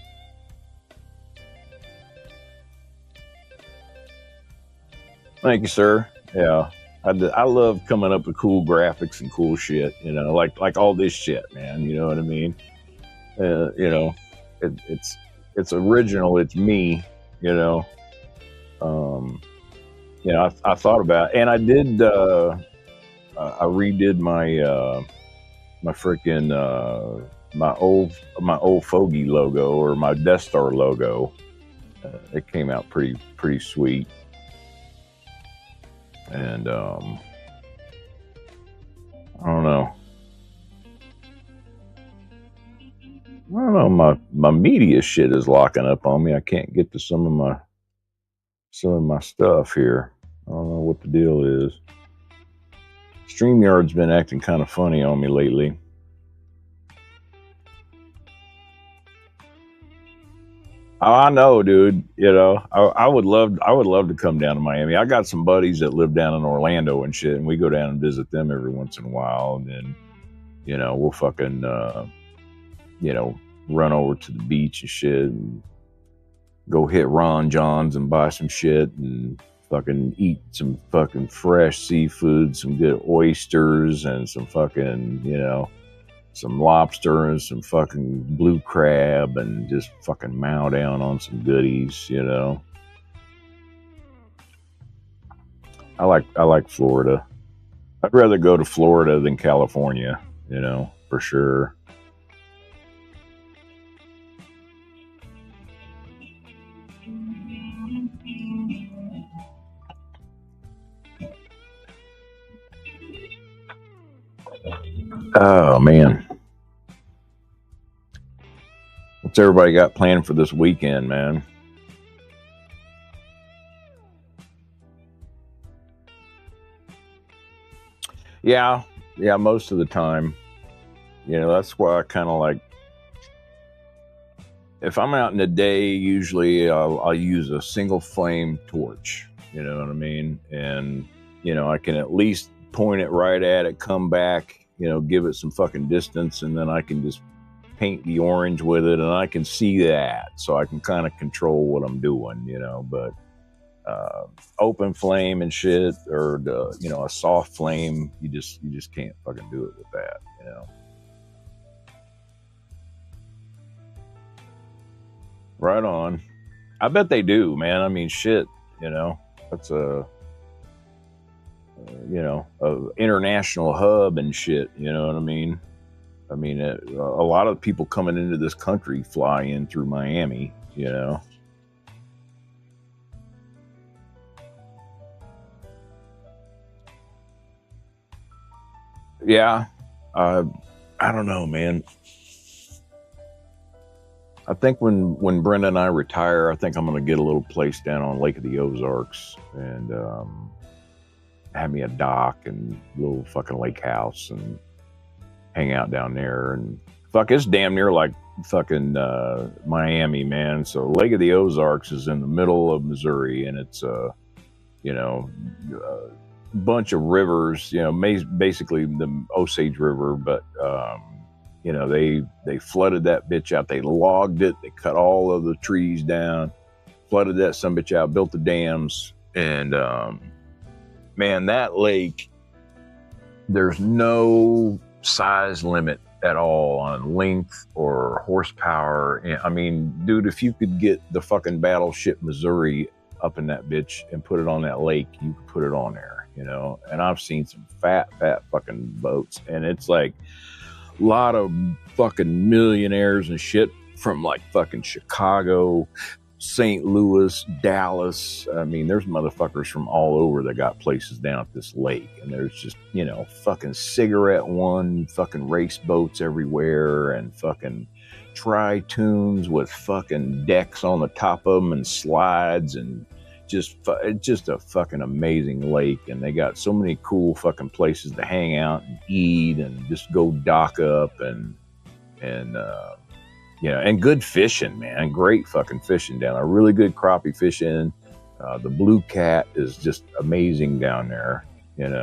Thank you, sir. Yeah. I love coming up with cool graphics and cool shit, like all this shit, man. You know what I mean? Uh, you know, it's original. It's me, you know. Um, I thought about it, and I did. I redid my freaking my old Fogey logo or my Death Star logo. It came out pretty sweet, and I don't know. I don't know. My media shit is locking up on me. I can't get to some of my stuff here. I don't know what the deal is. StreamYard's been acting kind of funny on me lately. Oh, I know, dude. I would love to come down to Miami. I got some buddies that live down in Orlando and shit, and we go down and visit them every once in a while. And then, we'll fucking, run over to the beach and shit, and go hit Ron John's and buy some shit and fucking eat some fucking fresh seafood, some good oysters, and some fucking, some lobster and some fucking blue crab, and just fucking mow down on some goodies. I like Florida. I'd rather go to Florida than California, for sure. Oh man. What's everybody got planned for this weekend, man? Yeah, most of the time. That's why I kind of like, if I'm out in the day, usually I'll use a single flame torch. You know what I mean? And, I can at least point it right at it, come back, give it some fucking distance, and then I can just paint the orange with it, and I can see that, so I can kind of control what I'm doing, but open flame and shit, or a soft flame, you just can't fucking do it with that. Right on. I bet they do, man. I mean, shit, that's a international hub and shit. You know what I mean? I mean, a lot of people coming into this country fly in through Miami. Yeah, I don't know, man. I think when Brenda and I retire, I think I'm going to get a little place down on Lake of the Ozarks, and have me a dock and a little fucking lake house, and hang out down there. And fuck, it's damn near like fucking Miami, man. So Lake of the Ozarks is in the middle of Missouri, and it's a bunch of rivers, basically the Osage River, but they flooded that bitch out. They logged it. They cut all of the trees down, flooded that sumbitch out, built the dams, and man, that lake, there's no size limit at all on length or horsepower. I mean, dude, if you could get the fucking battleship Missouri up in that bitch and put it on that lake, you could put it on there, and I've seen some fat fucking boats, and it's like a lot of fucking millionaires and shit from like fucking Chicago, St. Louis, Dallas. I mean, there's motherfuckers from all over that got places down at this lake, and there's just, fucking cigarette one, fucking race boats everywhere, and fucking tri-tunes with fucking decks on the top of them and slides, and just a fucking amazing lake. And they got so many cool fucking places to hang out and eat and just go dock up, and and good fishing, man. Great fucking fishing down there. Really good crappie fishing. The blue cat is just amazing down there, and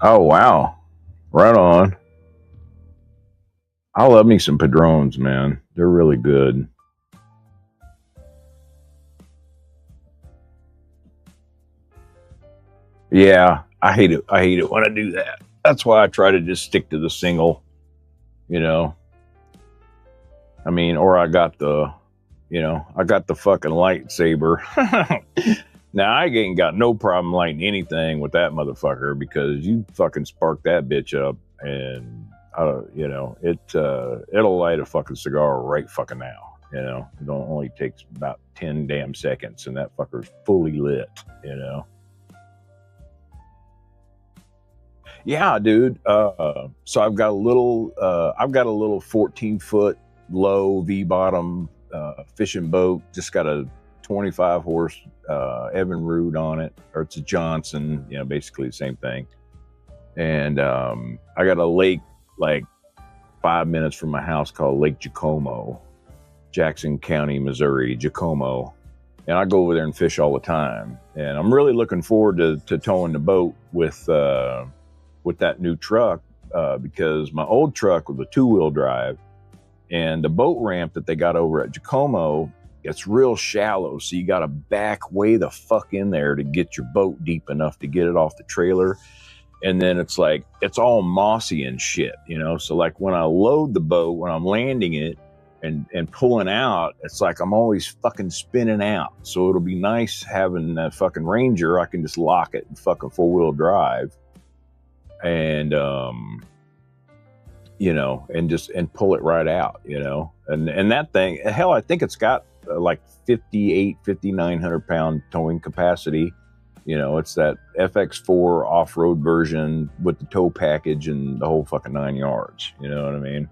Oh wow, right on. I love me some Padrones, man. They're really good. Yeah, I hate it. I hate it when I do that. That's why I try to just stick to the single. You know, I mean, or I got the, I got the fucking lightsaber. Now I ain't got no problem lighting anything with that motherfucker because you fucking spark that bitch up and it'll light a fucking cigar right fucking now. It only takes about 10 damn seconds and that fucker's fully lit. Yeah, dude. So I've got a little 14-foot low V bottom fishing boat. Just got a 25 horse Evan Root on it, or it's a Johnson. Basically the same thing. And I got a lake like 5 minutes from my house called Lake Jacomo, Jackson County, Missouri, Jacomo. And I go over there and fish all the time. And I'm really looking forward to towing the boat with that new truck because my old truck was a 2-wheel drive, and the boat ramp that they got over at Jacomo, it's real shallow, so you got to back way the fuck in there to get your boat deep enough to get it off the trailer. And then it's like it's all mossy and shit, so like when I load the boat, when I'm landing it and pulling out, it's like I'm always fucking spinning out. So it'll be nice having that fucking Ranger. I can just lock it and fucking 4-wheel drive and and pull it right out, and that thing, hell, I think it's got like 5,900 pound towing capacity. It's that FX4 off-road version with the tow package and the whole fucking 9 yards. You know what I mean?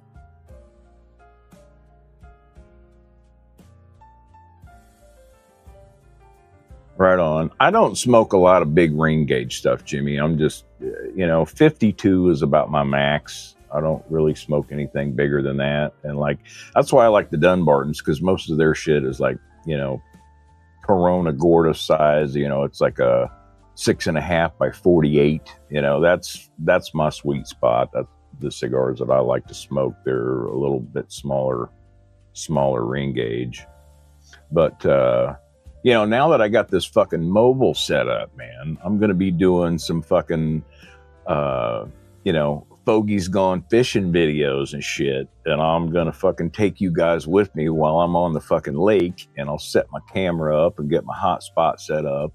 Right on. I don't smoke a lot of big ring gauge stuff, Jimmy. I'm just, 52 is about my max. I don't really smoke anything bigger than that. And like, that's why I like the Dunbartons, because most of their shit is like, Corona Gorda size. It's like a 6.5 by 48. That's my sweet spot. That's the cigars that I like to smoke. They're a little bit smaller ring gauge. But, now that I got this fucking mobile set up, man, I'm going to be doing some fucking, Fogies gone fishing videos and shit. And I'm going to fucking take you guys with me while I'm on the fucking lake, and I'll set my camera up and get my hotspot set up.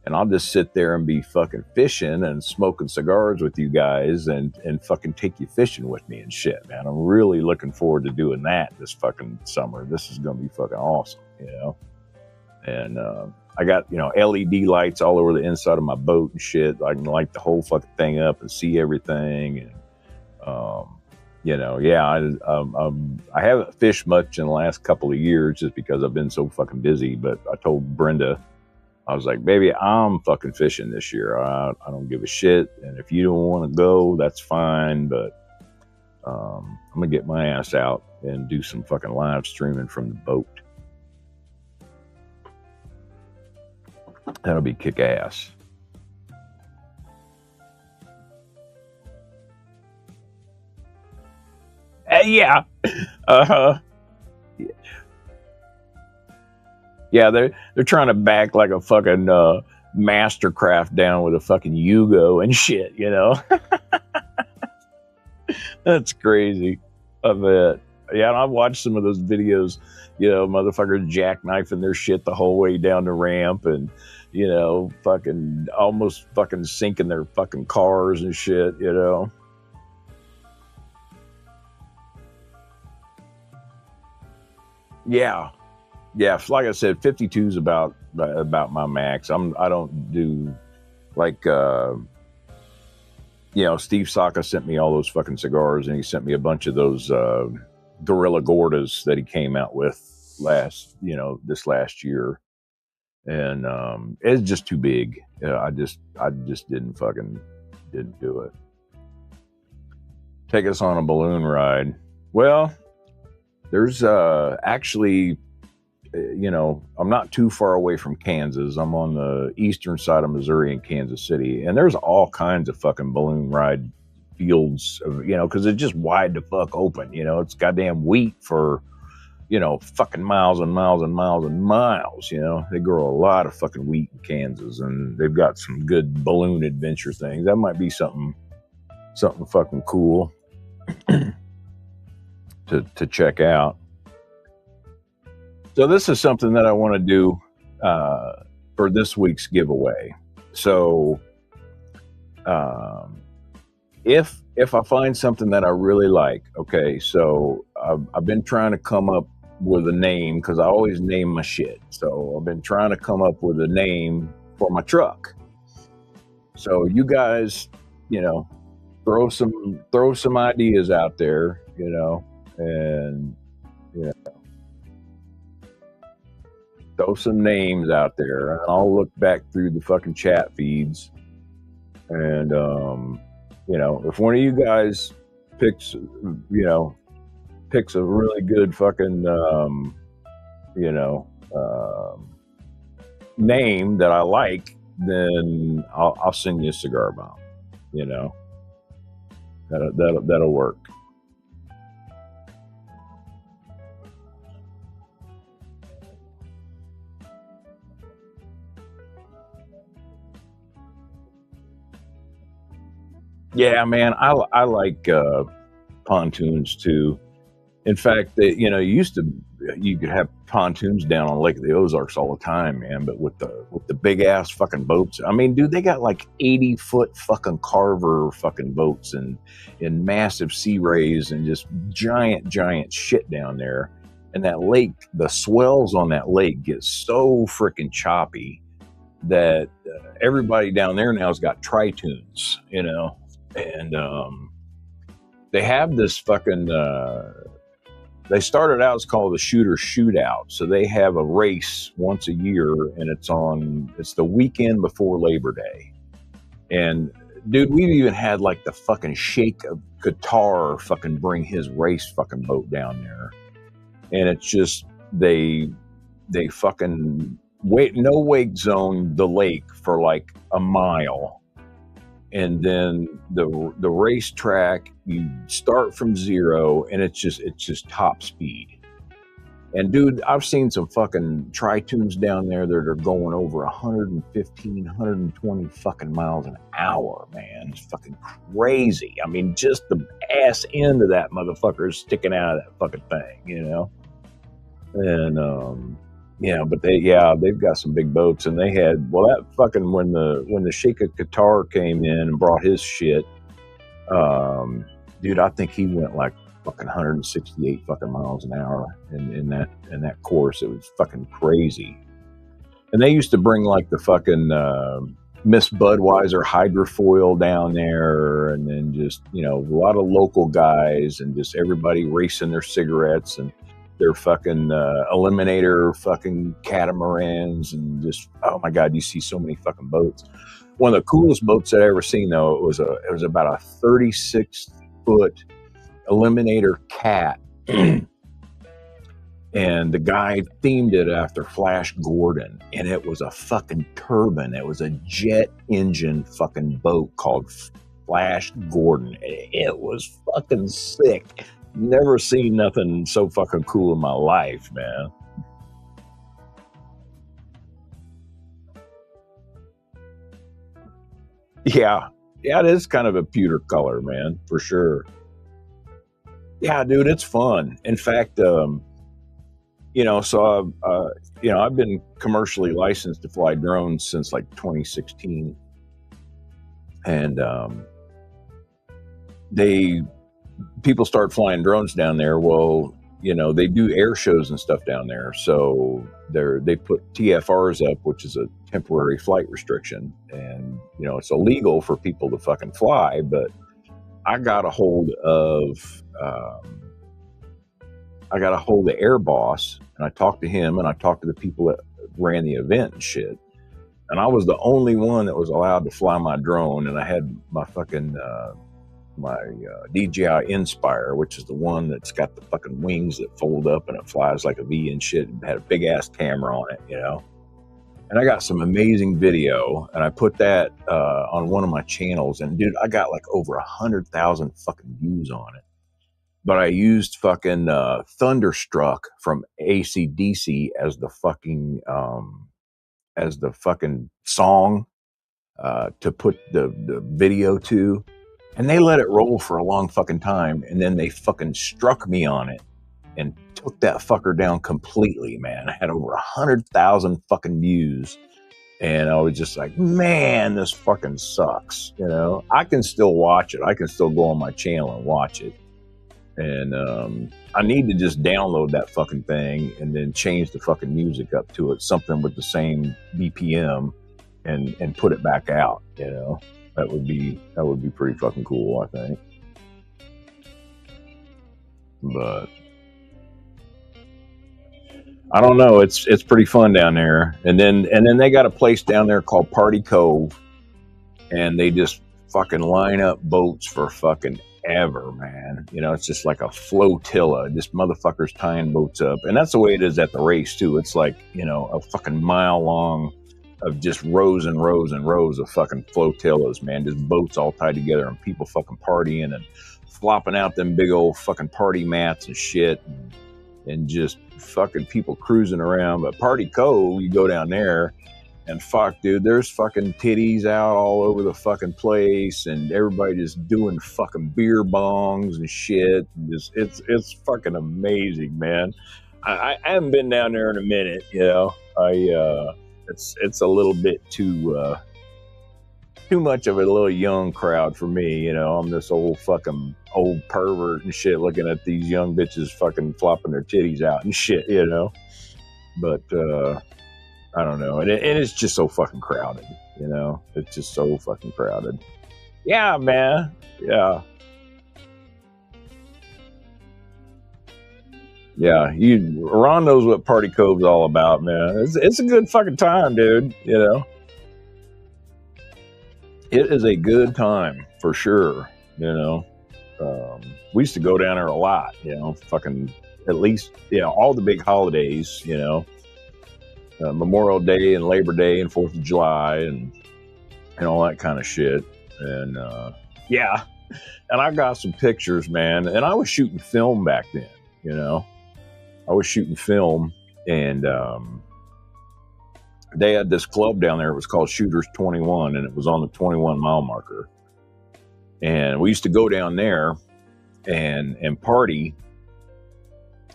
And I'll just sit there and be fucking fishing and smoking cigars with you guys and fucking take you fishing with me and shit, man. I'm really looking forward to doing that this fucking summer. This is going to be fucking awesome, And I got, LED lights all over the inside of my boat and shit. I can light the whole fucking thing up and see everything. And, I haven't fished much in the last couple of years just because I've been so fucking busy. But I told Brenda, I was like, baby, I'm fucking fishing this year. I don't give a shit. And if you don't want to go, that's fine. But I'm going to get my ass out and do some fucking live streaming from the boat. That'll be kick ass. Yeah. Uh-huh. Yeah, they're trying to back like a fucking Mastercraft down with a fucking Yugo and shit, That's crazy. I bet. Yeah, and I've watched some of those videos, motherfuckers jackknifing their shit the whole way down the ramp and, fucking almost fucking sinking their fucking cars and shit, Yeah. Yeah, like I said, 52 is about my max. I don't do like Steve Saka sent me all those fucking cigars, and he sent me a bunch of those Gorilla Gordas that he came out with this last year, and it's just too big. I just didn't do it. Take us on a balloon ride. Well, there's actually I'm not too far away from Kansas. I'm on the eastern side of Missouri in Kansas City, and there's all kinds of fucking balloon ride fields, because it's just wide the fuck open. It's goddamn wheat for, fucking miles and miles and miles and miles. They grow a lot of fucking wheat in Kansas, and they've got some good balloon adventure things. That might be something fucking cool to check out. So this is something that I want to do for this week's giveaway. So if I find something that I really like, okay, so I've been trying to come up with a name, because I always name my shit. So I've been trying to come up with a name for my truck. So you guys, throw some ideas out there, and throw some names out there, and I'll look back through the fucking chat feeds, and if one of you guys picks a really good fucking name that I like, then I'll send you a cigar bomb. That'll work. Yeah, man, I like pontoons too. In fact, you could have pontoons down on Lake of the Ozarks all the time, man. But with the big ass fucking boats, I mean, dude, they got like 80-foot fucking Carver fucking boats and massive Sea Rays and just giant shit down there. And that lake, the swells on that lake get so freaking choppy that everybody down there now has got tritoons, and they have this fucking. They started out, it's called the Shooter Shootout. So they have a race once a year, and it's the weekend before Labor Day. And dude, we've even had like the fucking Sheikh of Qatar fucking bring his race fucking boat down there. And it's just, they fucking no wake zone the lake for like a mile. And then the racetrack, you start from zero, and it's just top speed. And dude, I've seen some fucking tritoons down there that are going over 115, 120 fucking miles an hour, man. It's fucking crazy. I mean, just the ass end of that motherfucker is sticking out of that fucking thing, And but they've got some big boats, and they had, that fucking, when the Sheikh of Qatar came in and brought his shit, dude, I think he went like fucking 168 fucking miles an hour in that course. It was fucking crazy. And they used to bring like the fucking Miss Budweiser hydrofoil down there, and then just a lot of local guys, and just everybody racing their cigarettes and their fucking Eliminator fucking catamarans, and just, oh my god, you see so many fucking boats. One of the coolest boats I ever seen, though, it was about a 36-foot Eliminator cat, and the guy themed it after Flash Gordon, and it was a fucking turbine. It was a jet engine fucking boat called Flash Gordon. It was fucking sick. Never seen nothing so fucking cool in my life, man. Yeah, it is kind of a pewter color, man, for sure. Yeah, dude, it's fun. In fact, so I've been commercially licensed to fly drones since like 2016, and people start flying drones down there. Well, they do air shows and stuff down there. So they put TFRs up, which is a temporary flight restriction. And, it's illegal for people to fucking fly. But I got a hold of Air Boss, and I talked to him, and I talked to the people that ran the event and shit. And I was the only one that was allowed to fly my drone. And I had my fucking, DJI Inspire, which is the one that's got the fucking wings that fold up and it flies like a V and shit. It had a big ass camera on it, you know. And I got some amazing video, and I put that on one of my channels, and dude, I got like over 100,000 fucking views on it. But I used fucking Thunderstruck from AC/DC as the fucking song to put the video to, and they let it roll for a long fucking time, and then they fucking struck me on it and took that fucker down completely, man. I had over 100,000 fucking views, and I was just like, man, this fucking sucks. You know, I can still watch it. I can still go on my channel and watch it. And I need to just download that fucking thing and then change the fucking music up to it, something with the same BPM, and put it back out. You know, that would be pretty fucking cool, I think. But I don't know. It's pretty fun down there. And then they got a place down there called Party Cove, and they just fucking line up boats for fucking ever, man. You know, it's just like a flotilla. Just motherfuckers tying boats up. And that's the way it is at the race too. It's like, you know, a fucking mile long of just rows and rows and rows of fucking flotillas, man. Just boats all tied together and people fucking partying and flopping out them big old fucking party mats and shit, and just fucking people cruising around. But Party Cove, you go down there, and fuck, dude, there's fucking titties out all over the fucking place, and everybody just doing fucking beer bongs and shit. And just, it's fucking amazing, man. I haven't been down there in a minute, you know. It's a little bit too much of a little young crowd for me, you know. I'm this old pervert and shit looking at these young bitches fucking flopping their titties out and shit, you know. But I don't know, and it's just so fucking crowded, you know. It's just so fucking crowded. Yeah, man. Yeah. Yeah, Ron knows what Party Cove's all about, man. It's a good fucking time, dude, you know. It is a good time for sure, you know. We used to go down there a lot, you know, fucking at least, you know, all the big holidays, you know, Memorial Day and Labor Day and 4th of July and all that kind of shit. And yeah, and I got some pictures, man. And I was shooting film back then, you know. I was shooting film, and they had this club down there. It was called Shooters 21, and it was on the 21 mile marker. And we used to go down there and party.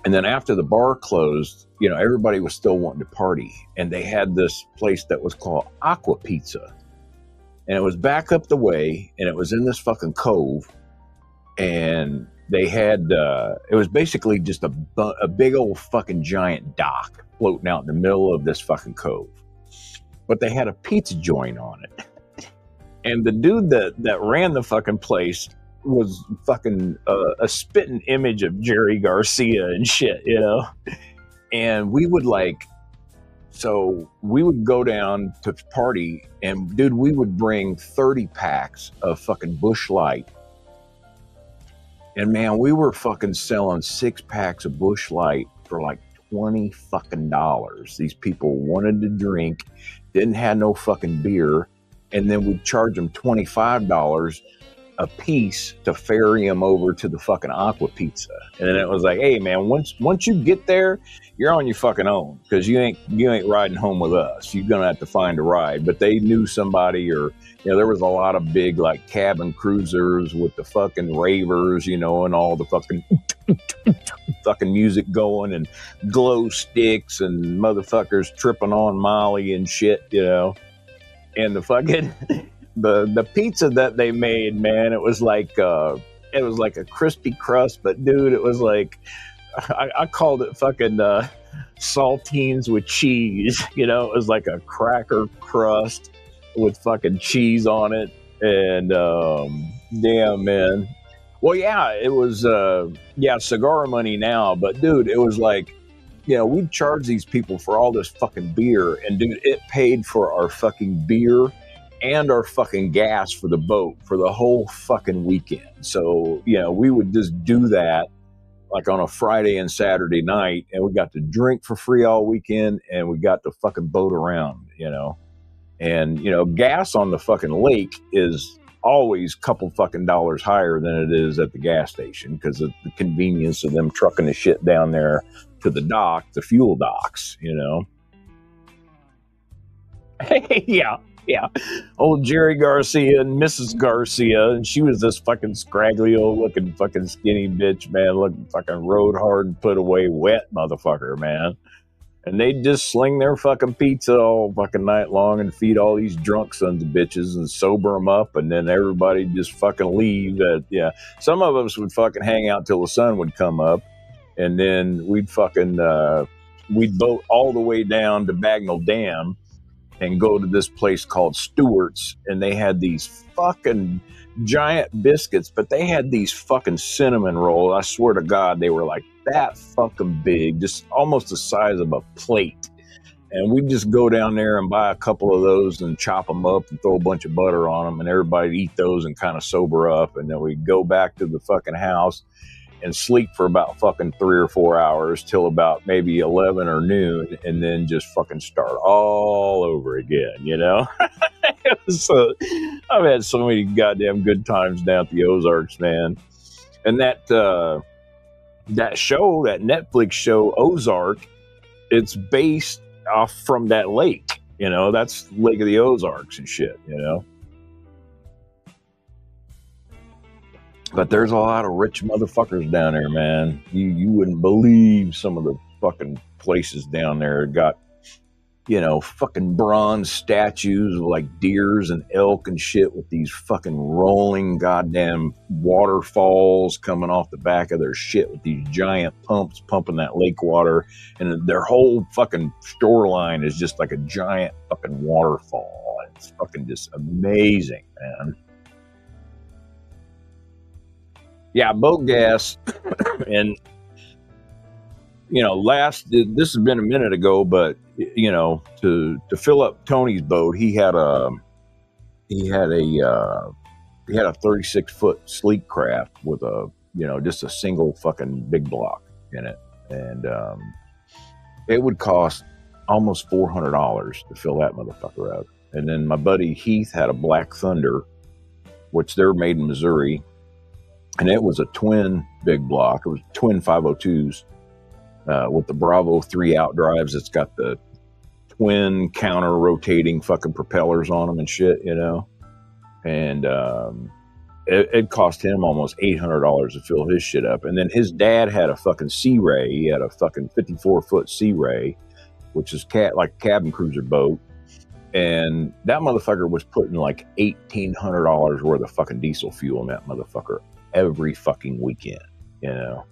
And then after the bar closed, you know, everybody was still wanting to party. And they had this place that was called Aqua Pizza. And it was back up the way, and it was in this fucking cove. And they had, it was basically just a big old fucking giant dock floating out in the middle of this fucking cove. But they had a pizza joint on it. And the dude that ran the fucking place was fucking a spitting image of Jerry Garcia and shit, you know? And we would go down to party, and dude, we would bring 30 packs of fucking Busch Light. And man, we were fucking selling 6 packs of Busch Light for like $20 fucking dollars. These people wanted to drink, didn't have no fucking beer, and then we'd charge them $25 a piece to ferry them over to the fucking Aqua Pizza. And then it was like, hey man, once you get there, you're on your fucking own, because you ain't riding home with us. You're gonna have to find a ride. But they knew somebody, or you know, there was a lot of big like cabin cruisers with the fucking ravers, you know, and all the fucking fucking music going, and glow sticks and motherfuckers tripping on Molly and shit, you know. And the fucking the pizza that they made, man, it was like a crispy crust, but dude, it was like, I called it fucking saltines with cheese, you know. It was like a cracker crust with fucking cheese on it. And damn, man. Well, yeah, it was cigar money now, but dude, it was like, you know, we'd charge these people for all this fucking beer, and dude, it paid for our fucking beer and our fucking gas for the boat for the whole fucking weekend. So, you know, we would just do that like on a Friday and Saturday night, and we got to drink for free all weekend, and we got to fucking boat around, you know. And, you know, gas on the fucking lake is always a couple fucking dollars higher than it is at the gas station because of the convenience of them trucking the shit down there to the dock, the fuel docks, you know. Yeah. Old Jerry Garcia and Mrs. Garcia, and she was this fucking scraggly old looking fucking skinny bitch, man, looking fucking rode hard and put away wet motherfucker, man. And they'd just sling their fucking pizza all fucking night long and feed all these drunk sons of bitches and sober them up, and then everybody just fucking leave. Yeah, some of us would fucking hang out till the sun would come up, and then we'd fucking we'd boat all the way down to Bagnell Dam and go to this place called Stewart's, and they had these fucking giant biscuits, but they had these fucking cinnamon rolls. I swear to God, they were like that fucking big, just almost the size of a plate. And we'd just go down there and buy a couple of those and chop them up and throw a bunch of butter on them, and everybody eat those and kind of sober up. And then we'd go back to the fucking house and sleep for about fucking 3 or 4 hours till about maybe 11 or noon, and then just fucking start all over again, you know? It was, I've had so many goddamn good times down at the Ozarks, man. And that show, that Netflix show Ozark, it's based off from that lake, you know? That's Lake of the Ozarks and shit, you know? But there's a lot of rich motherfuckers down there, man. You wouldn't believe some of the fucking places down there got, you know, fucking bronze statues of like deers and elk and shit with these fucking rolling goddamn waterfalls coming off the back of their shit with these giant pumps pumping that lake water. And their whole fucking shoreline is just like a giant fucking waterfall. It's fucking just amazing, man. Yeah, boat gas. And, you know, this has been a minute ago, but, you know, to fill up Tony's boat, he had a 36-foot sleek craft with a, you know, just a single fucking big block in it. And it would cost almost $400 to fill that motherfucker up. And then my buddy Heath had a Black Thunder, which they're made in Missouri. And it was a twin big block. It was twin 502s with the Bravo 3 outdrives. It's got the twin counter rotating fucking propellers on them and shit, you know. And it cost him almost $800 to fill his shit up. And then his dad had a fucking Sea Ray. He had a fucking 54-foot Sea Ray, which is like a cabin cruiser boat. And that motherfucker was putting like $1,800 worth of fucking diesel fuel in that motherfucker every fucking weekend, you know.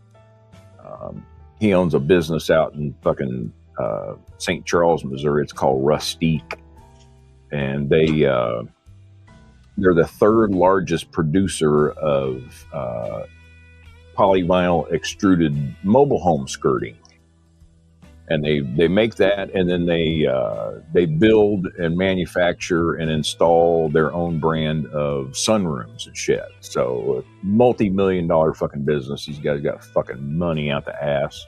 He owns a business out in fucking St. Charles, Missouri. It's called Rustique, and they're the third largest producer of polyvinyl extruded mobile home skirting. And they make that, and then they build and manufacture and install their own brand of sunrooms and shit. So multi-million-dollar fucking business. These guys got fucking money out the ass.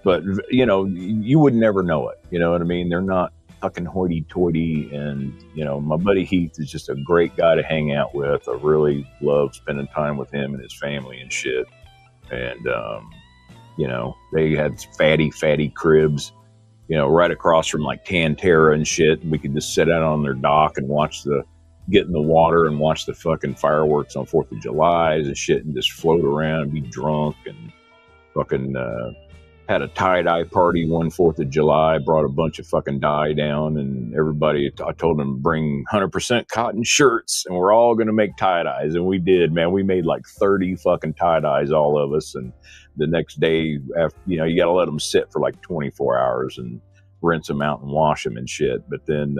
But, you know, you would never know it. You know what I mean? They're not fucking hoity-toity. And, you know, my buddy Heath is just a great guy to hang out with. I really love spending time with him and his family and shit. And, you know, they had fatty cribs, you know, right across from like Tantera and shit. And we could just sit out on their dock and get in the water and watch the fucking fireworks on 4th of July and shit, and just float around and be drunk. And fucking had a tie-dye party one 4th of July, brought a bunch of fucking dye down, and everybody, I told them to bring 100% cotton shirts, and we're all going to make tie-dyes. And we did, man. We made like 30 fucking tie-dyes, all of us. And the next day, after, you know, you got to let them sit for like 24 hours and rinse them out and wash them and shit. But then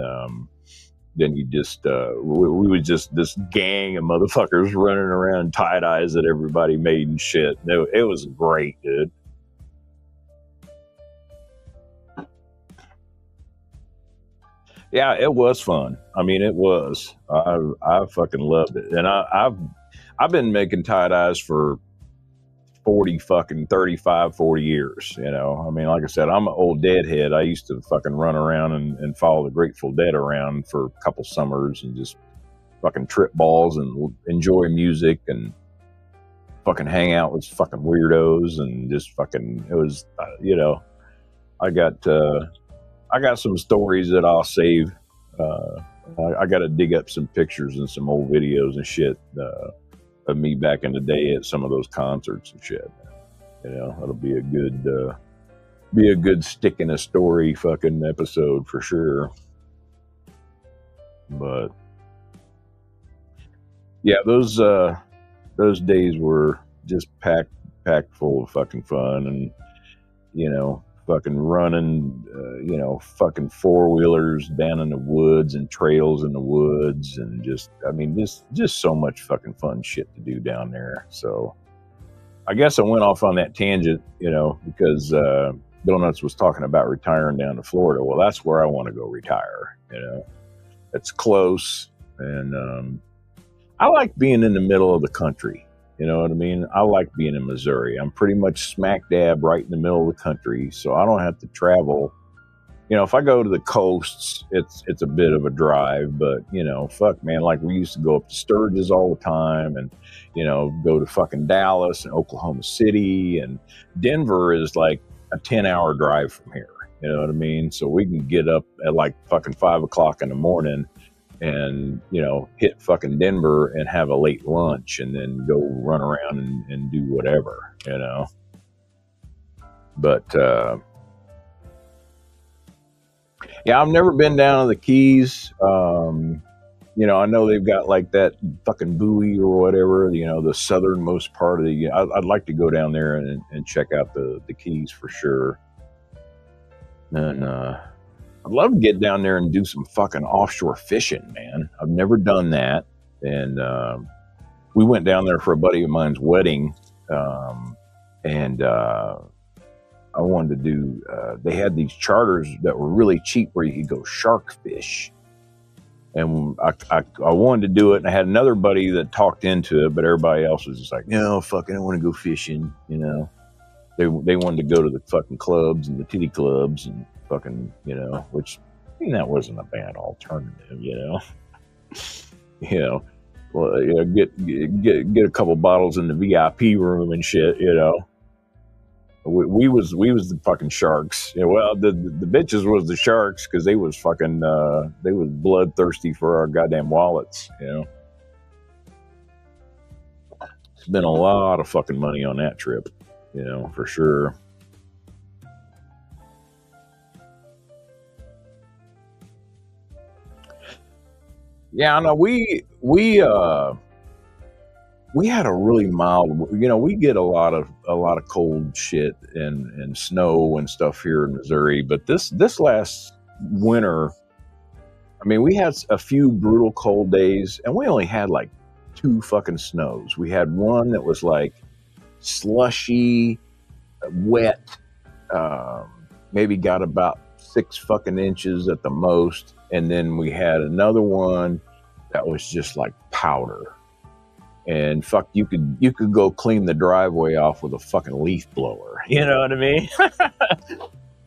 you just, we was just this gang of motherfuckers running around tie-dyes that everybody made and shit. It was great, dude. Yeah, it was fun. I mean, it was. I fucking loved it, and I've been making tie dyes for 40 fucking 35, 40 years. You know, I mean, like I said, I'm an old deadhead. I used to fucking run around and follow the Grateful Dead around for a couple summers and just fucking trip balls and enjoy music and fucking hang out with fucking weirdos and just fucking. It was, you know, I got some stories that I'll save. Uh, I got to dig up some pictures and some old videos and shit of me back in the day at some of those concerts and shit. You know, it'll be a good stick in a story fucking episode for sure. But yeah, those days were just packed full of fucking fun, and you know, fucking running, you know, fucking four-wheelers down in the woods and trails in the woods, and just, I mean, just so much fucking fun shit to do down there. So I guess I went off on that tangent, you know, because Donuts was talking about retiring down to Florida. Well, that's where I want to go retire. You know, it's close, and I like being in the middle of the country. You know what I mean? I like being in Missouri. I'm pretty much smack dab right in the middle of the country, so I don't have to travel. You know, if I go to the coasts, it's a bit of a drive, but you know, fuck man, like we used to go up to Sturgis all the time, and you know, go to fucking Dallas and Oklahoma City, and Denver is like a 10-hour drive from here. You know what I mean? So we can get up at like fucking 5 o'clock in the morning and, you know, hit fucking Denver and have a late lunch and then go run around and do whatever, you know. But, yeah, I've never been down to the Keys. You know, I know they've got like that fucking buoy or whatever, you know, the southernmost part of the, I'd like to go down there and check out the Keys for sure. And, I'd love to get down there and do some fucking offshore fishing, man. I've never done that. And we went down there for a buddy of mine's wedding. And I wanted to do, they had these charters that were really cheap where you could go shark fish. And I wanted to do it. And I had another buddy that talked into it, but everybody else was just like, no, fucking, I want to go fishing. You know, they wanted to go to the fucking clubs and the titty clubs and fucking, you know, which, I mean, that wasn't a bad alternative, you know. You know, well, you know, get a couple bottles in the VIP room and shit, you know. We was the fucking sharks. You know, well, the bitches was the sharks because they was fucking they was bloodthirsty for our goddamn wallets, you know. Spent a lot of fucking money on that trip, you know, for sure. Yeah, I know we had a really mild, you know, we get a lot of cold shit and snow and stuff here in Missouri, but this last winter, I mean, we had a few brutal cold days and we only had like 2 fucking snows. We had one that was like slushy, wet, maybe got about 6 fucking inches at the most, and then we had another one that was just like powder. And fuck, you could go clean the driveway off with a fucking leaf blower. You know what I mean?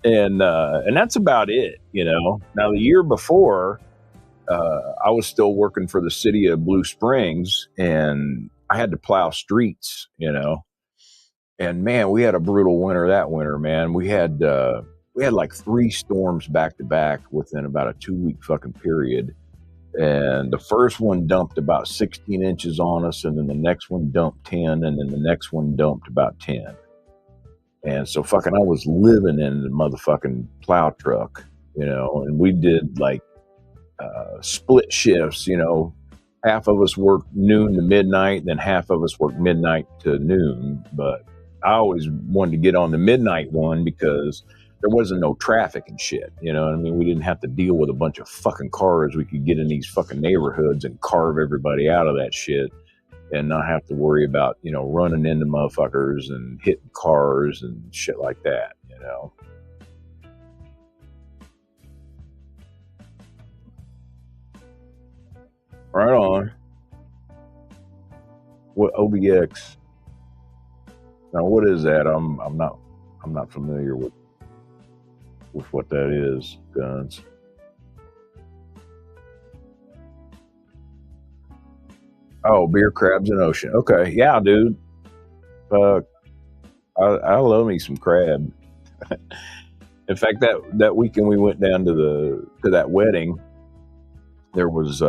And that's about it. You know. Now the year before, I was still working for the city of Blue Springs, and I had to plow streets. You know, and man, we had a brutal winter that winter. Man, we had like 3 storms back to back within about a 2-week fucking period. And the first one dumped about 16 inches on us, and then the next one dumped 10, and then the next one dumped about 10. And so fucking I was living in the motherfucking plow truck, you know, and we did like split shifts, you know. Half of us worked noon to midnight, then half of us worked midnight to noon. But I always wanted to get on the midnight one because there wasn't no traffic and shit. You know what I mean? We didn't have to deal with a bunch of fucking cars. We could get in these fucking neighborhoods and carve everybody out of that shit and not have to worry about, you know, running into motherfuckers and hitting cars and shit like that, you know? Right on. What OBX? Now, what is that? I'm not familiar with what that is. Guns. Oh, beer, crabs, and ocean. Okay, yeah, dude. I love me some crab. In fact, that weekend we went down to that wedding. There was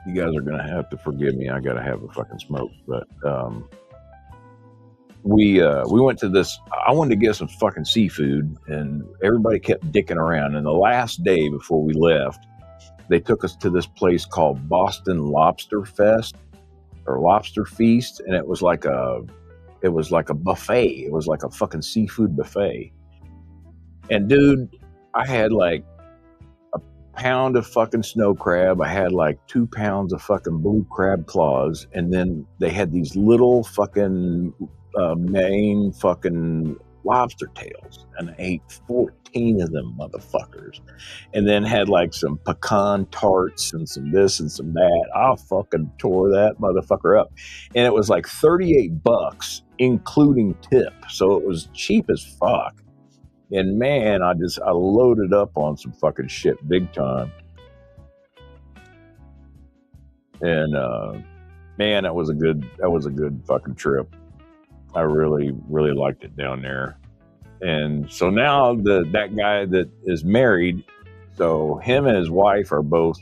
you guys are gonna have to forgive me. I gotta have a fucking smoke, but we went to this. I wanted to get some fucking seafood, and everybody kept dicking around. And the last day before we left, they took us to this place called Boston Lobster Fest or Lobster Feast, and it was like a buffet. It was like a fucking seafood buffet. And dude, I had like a pound of fucking snow crab. I had like 2 pounds of fucking blue crab claws, and then they had these little fucking Maine fucking lobster tails, and I ate 14 of them motherfuckers, and then had like some pecan tarts and some this and some that. I fucking tore that motherfucker up, and it was like $38 including tip, so it was cheap as fuck. And man, I loaded up on some fucking shit big time, and man, that was a good fucking trip. I really liked it down there. And so now that guy that is married, so him and his wife are both,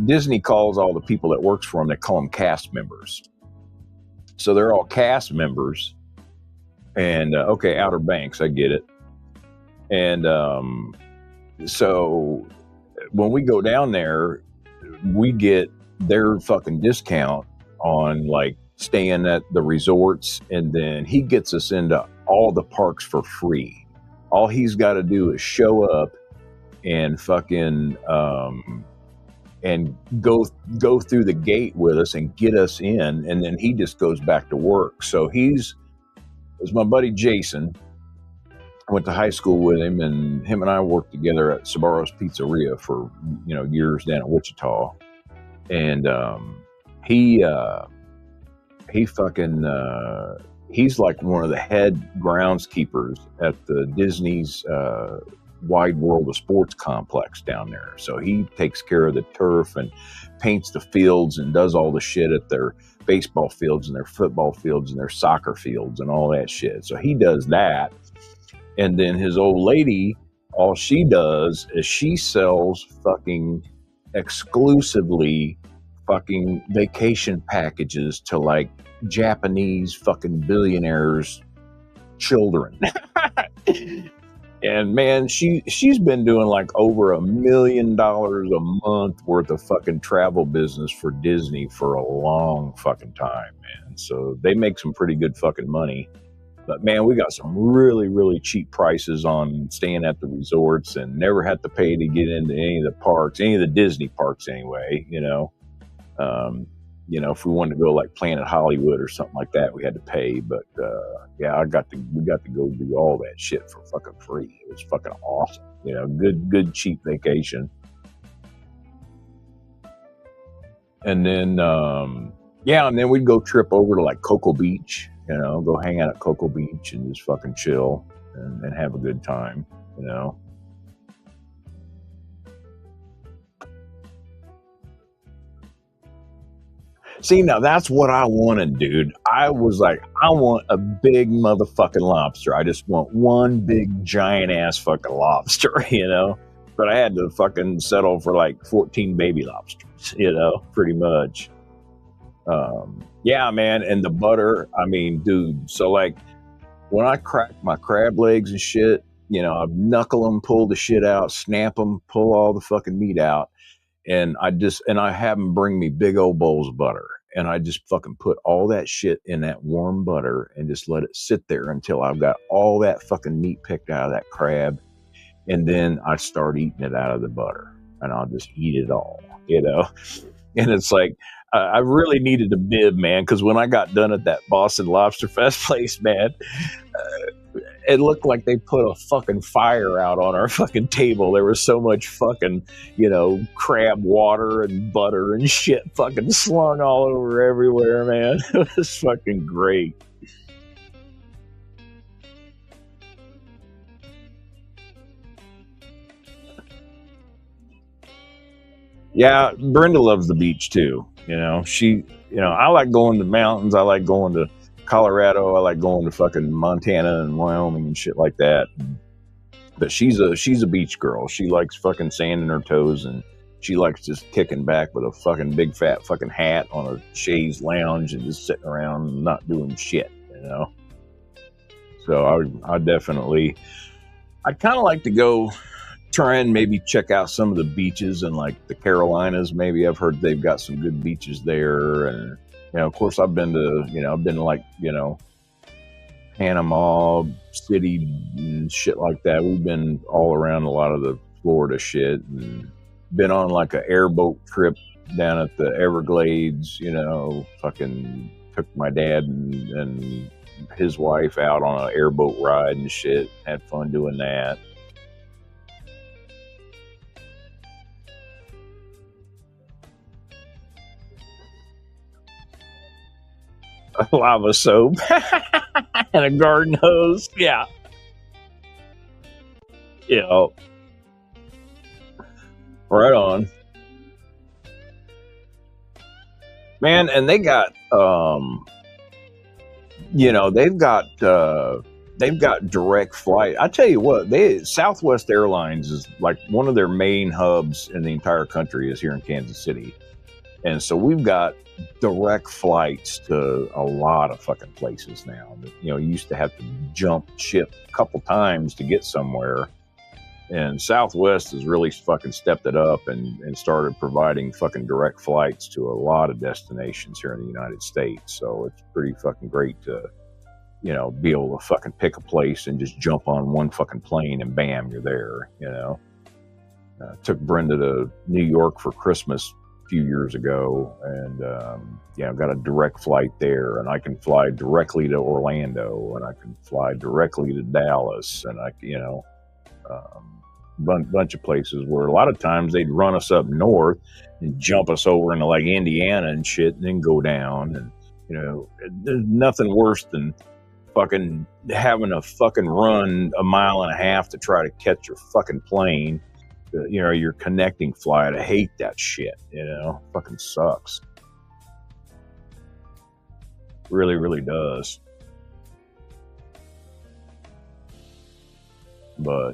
Disney calls all the people that works for him, they call them cast members. So they're all cast members. And okay, Outer Banks, I get it. And so when we go down there, we get their fucking discount on like staying at the resorts, and then he gets us into all the parks for free. All he's got to do is show up and fucking and go through the gate with us and get us in, and then he just goes back to work. So it's my buddy Jason. I went to high school with him, and him and I worked together at Sabaro's Pizzeria for years down in Wichita, and he fucking he's like one of the head groundskeepers at the Disney's Wide World of Sports complex down there. So he takes care of the turf and paints the fields and does all the shit at their baseball fields and their football fields and their soccer fields and all that shit. So he does that. And then his old lady, all she does is she sells fucking exclusively fucking vacation packages to like Japanese fucking billionaires' children. And man, she's been doing like over $1 million a month worth of fucking travel business for Disney for a long fucking time, man. So they make some pretty good fucking money. But man, we got some really cheap prices on staying at the resorts, and never had to pay to get into any of the parks, any of the Disney parks anyway. If we wanted to go like Planet Hollywood or something like that, we had to pay. But yeah, we got to go do all that shit for fucking free. It was fucking awesome. Good cheap vacation. And then and then we'd go trip over to like Cocoa Beach. Go hang out at Cocoa Beach and just fucking chill and have a good time. See, now that's what I wanted, dude. I was like, I want a big motherfucking lobster. I just want one big giant ass fucking lobster, But I had to fucking settle for like 14 baby lobsters, pretty much. Yeah, man. And the butter, I mean, dude. So like when I crack my crab legs and shit, I knuckle them, pull the shit out, snap them, pull all the fucking meat out. And I have them bring me big old bowls of butter. And I just fucking put all that shit in that warm butter and just let it sit there until I've got all that fucking meat picked out of that crab. And then I start eating it out of the butter. And I'll just eat it all, And it's like, I really needed a bib, man, because when I got done at that Boston Lobster Fest place, man, it looked like they put a fucking fire out on our fucking table. There was so much fucking, crab water and butter and shit fucking slung all over everywhere, man. It was fucking great. Yeah, Brenda loves the beach too. I like going to mountains. I like going to Colorado. I like going to fucking Montana and Wyoming and shit like that. But she's a beach girl. She likes fucking sand in her toes, and she likes just kicking back with a fucking big fat fucking hat on a chaise lounge and just sitting around and not doing shit. So I'd kind of like to go try and maybe check out some of the beaches in like the Carolinas. Maybe I've heard they've got some good beaches there. And, of course I've been to Panama City and shit like that. We've been all around a lot of the Florida shit and been on like an airboat trip down at the Everglades, fucking took my dad and his wife out on an airboat ride and shit. Had fun doing that. A lava soap and a garden hose. Yeah. Right on. Man, and they got they've got direct flight. I tell you what, Southwest Airlines is like one of their main hubs in the entire country is here in Kansas City. And so we've got direct flights to a lot of fucking places now. You used to have to jump ship a couple times to get somewhere. And Southwest has really fucking stepped it up and started providing fucking direct flights to a lot of destinations here in the United States. So it's pretty fucking great to, be able to fucking pick a place and just jump on one fucking plane and bam, you're there, Took Brenda to New York for Christmas few years ago, and got a direct flight there, and I can fly directly to Orlando, and I can fly directly to Dallas, and bunch of places where a lot of times they'd run us up north and jump us over into like Indiana and shit, and then go down. And there's nothing worse than fucking having a fucking run a mile and a half to try to catch your fucking plane. Your connecting flight. I hate that shit. Fucking sucks. Really, really does. But,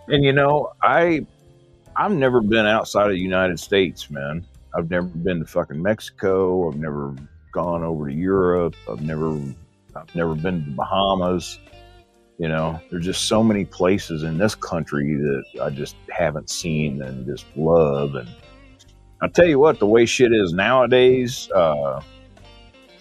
and I've never been outside of the United States, man. I've never been to fucking Mexico. I've never gone over to Europe. I've never been to the Bahamas. There's just so many places in this country that I just haven't seen and just love. And I'll tell you what, the way shit is nowadays, I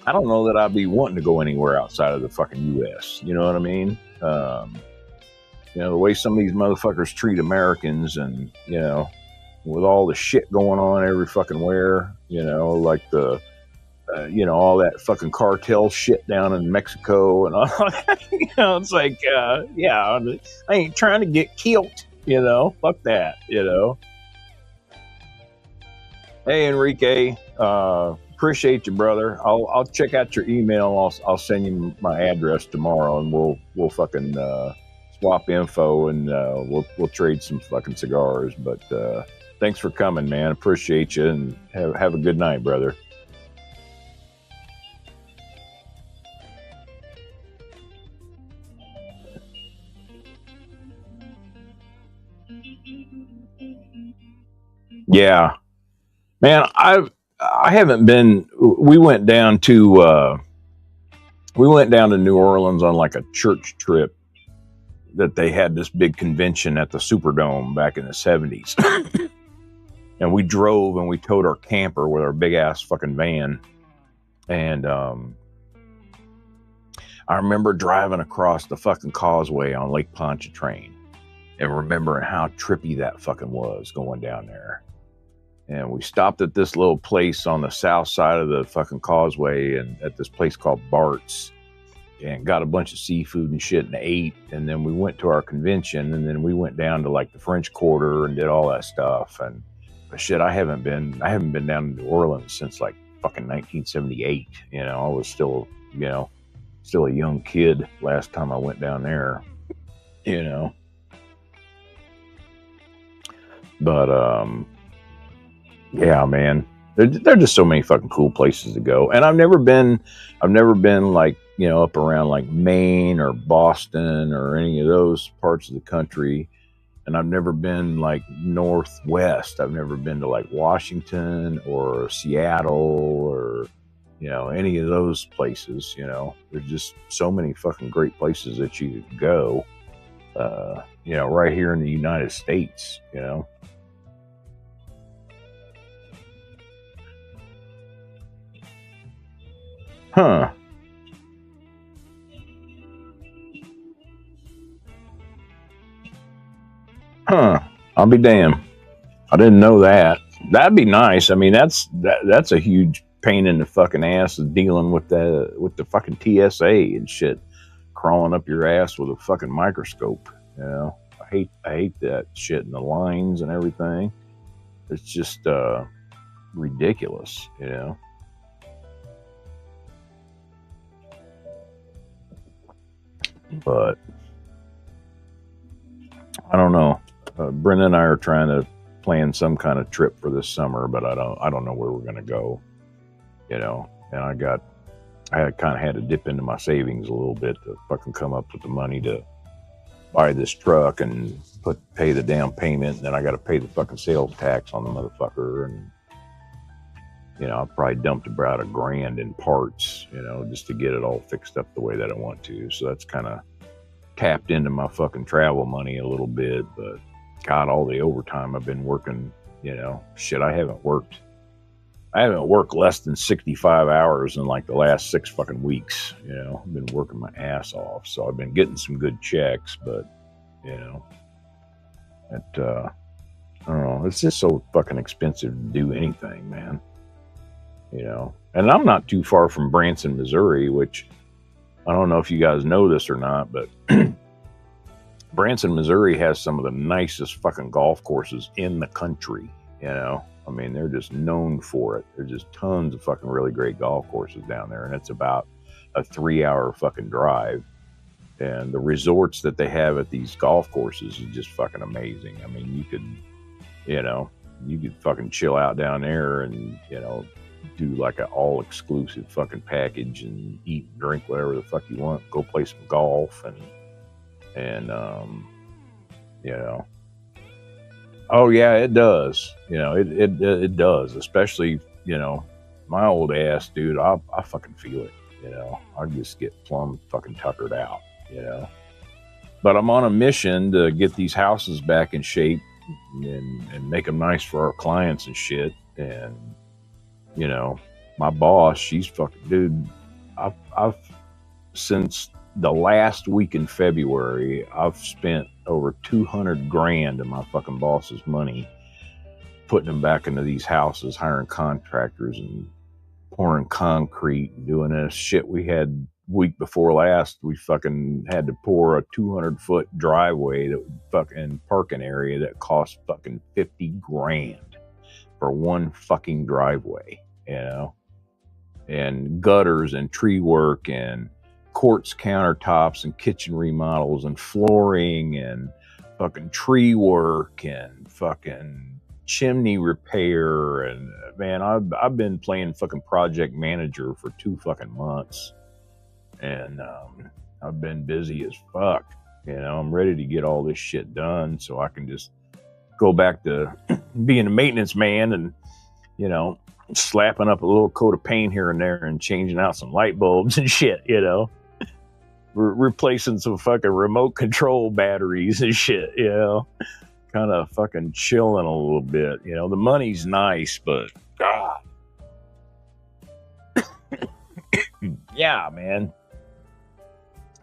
don't know that I'd be wanting to go anywhere outside of the fucking U.S. You know what I mean? The way some of these motherfuckers treat Americans, and, with all the shit going on every fucking where, like the, all that fucking cartel shit down in Mexico and all that. It's like, I ain't trying to get killed, fuck that, Hey, Enrique, appreciate you, brother. I'll check out your email. I'll send you my address tomorrow, and we'll fucking swap info, and we'll trade some fucking cigars. But thanks for coming, man. Appreciate you, and have a good night, brother. Yeah, man, I haven't been. We went down to New Orleans on like a church trip that they had this big convention at the Superdome back in the 70s. And we drove and we towed our camper with our big ass fucking van. And I remember driving across the fucking causeway on Lake Pontchartrain and remembering how trippy that fucking was going down there. And we stopped at this little place on the south side of the fucking causeway, and at this place called Bart's. and got a bunch of seafood and shit and ate. And then we went to our convention, and then we went down to like the French Quarter and did all that stuff. And but shit, I haven't been down to New Orleans since like fucking 1978. You know, I was still a young kid last time I went down there. You know, but yeah, man. There are just so many fucking cool places to go, and I've never been like, you know, up around like Maine or Boston or any of those parts of the country, and I've never been like Northwest. I've never been to like Washington or Seattle or, you know, any of those places. You know, there's just so many fucking great places that you could go, you know, right here in the United States, you know. Huh. Huh. I'll be damned. I didn't know that. That'd be nice. I mean, that's a huge pain in the fucking ass of dealing with the fucking TSA and shit, crawling up your ass with a fucking microscope. You know, I hate that shit and the lines and everything. It's just ridiculous. You know. But I don't know. Brenda and I are trying to plan some kind of trip for this summer, but I don't know where we're gonna go. You know, and I kind of had to dip into my savings a little bit to fucking come up with the money to buy this truck and pay the down payment, and then I got to pay the fucking sales tax on the motherfucker, and you know, I probably dumped about $1,000 in parts, you know, just to get it all fixed up the way that I want to. So that's kind of tapped into my fucking travel money a little bit. But God, all the overtime I've been working, you know, shit, I haven't worked less than 65 hours in like the last 6 fucking weeks. You know, I've been working my ass off. So I've been getting some good checks, but you know, I don't know. It's just so fucking expensive to do anything, man. You know, and I'm not too far from Branson, Missouri, which I don't know if you guys know this or not, but Branson, Missouri has some of the nicest fucking golf courses in the country. You know, I mean, they're just known for it. There's just tons of fucking really great golf courses down there, and it's about a 3-hour fucking drive. And the resorts that they have at these golf courses is just fucking amazing. I mean, you could fucking chill out down there and, you know, do like an all exclusive fucking package and eat and drink whatever the fuck you want, go play some golf and you know, oh yeah, it does, you know, it does, especially, you know, my old ass, dude, I fucking feel it, you know, I just get plumb fucking tuckered out, you know, but I'm on a mission to get these houses back in shape and make them nice for our clients and shit. And you know, my boss, she's fucking, dude, I've since the last week in February, I've spent over $200,000 of my fucking boss's money putting them back into these houses, hiring contractors and pouring concrete and doing this shit. We had week before last, we fucking had to pour a 200-foot driveway that fucking parking area that cost fucking $50,000 for one fucking driveway. You know, and gutters and tree work and quartz countertops and kitchen remodels and flooring and fucking tree work and fucking chimney repair. And man, I've been playing fucking project manager for 2 fucking months, and I've been busy as fuck. You know, I'm ready to get all this shit done so I can just go back to being a maintenance man and, you know, slapping up a little coat of paint here and there and changing out some light bulbs and shit, you know, replacing some fucking remote control batteries and shit, you know, kind of fucking chilling a little bit. You know, the money's nice, but God. Yeah, man.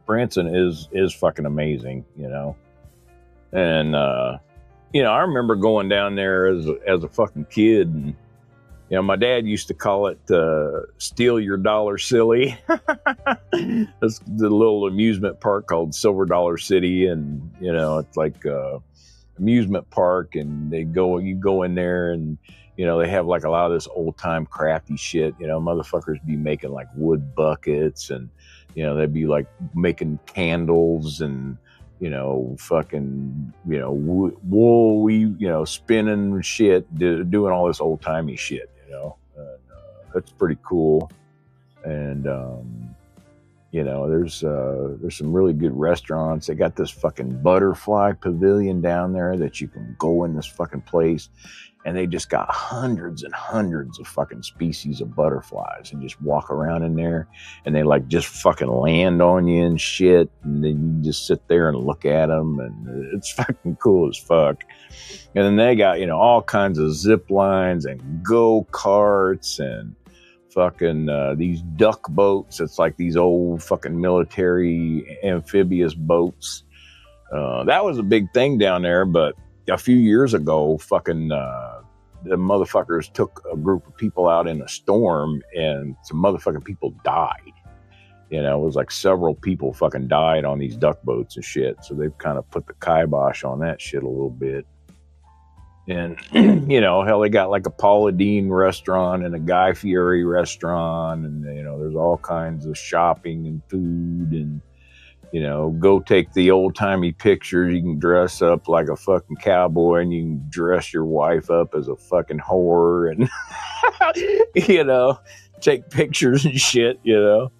Branson is fucking amazing, you know. And you know, I remember going down there as a fucking kid and You know, my dad used to call it "Steal Your Dollar Silly." That's the little amusement park called Silver Dollar City, and you know, it's like amusement park, and you go in there, and you know, they have like a lot of this old time crafty shit. You know, motherfuckers be making like wood buckets, and you know, they'd be like making candles and you know, fucking, you know, wool, you know, spinning shit, doing all this old timey shit, you know. And, that's pretty cool. And you know, there's some really good restaurants. They got this fucking butterfly pavilion down there that you can go in this fucking place, and they just got hundreds and hundreds of fucking species of butterflies, and just walk around in there, and they like just fucking land on you and shit, and then you just sit there and look at them, and it's fucking cool as fuck. And then they got, you know, all kinds of zip lines and go-karts and fucking these duck boats. It's like these old fucking military amphibious boats. That was a big thing down there, but a few years ago, fucking the motherfuckers took a group of people out in a storm, and some motherfucking people died. You know, it was like several people fucking died on these duck boats and shit. So they've kind of put the kibosh on that shit a little bit. And, you know, hell, they got like a Paula Deen restaurant and a Guy Fieri restaurant. And, you know, there's all kinds of shopping and food. And, you know, go take the old timey pictures. You can dress up like a fucking cowboy, and you can dress your wife up as a fucking whore. And, you know, take pictures and shit, you know.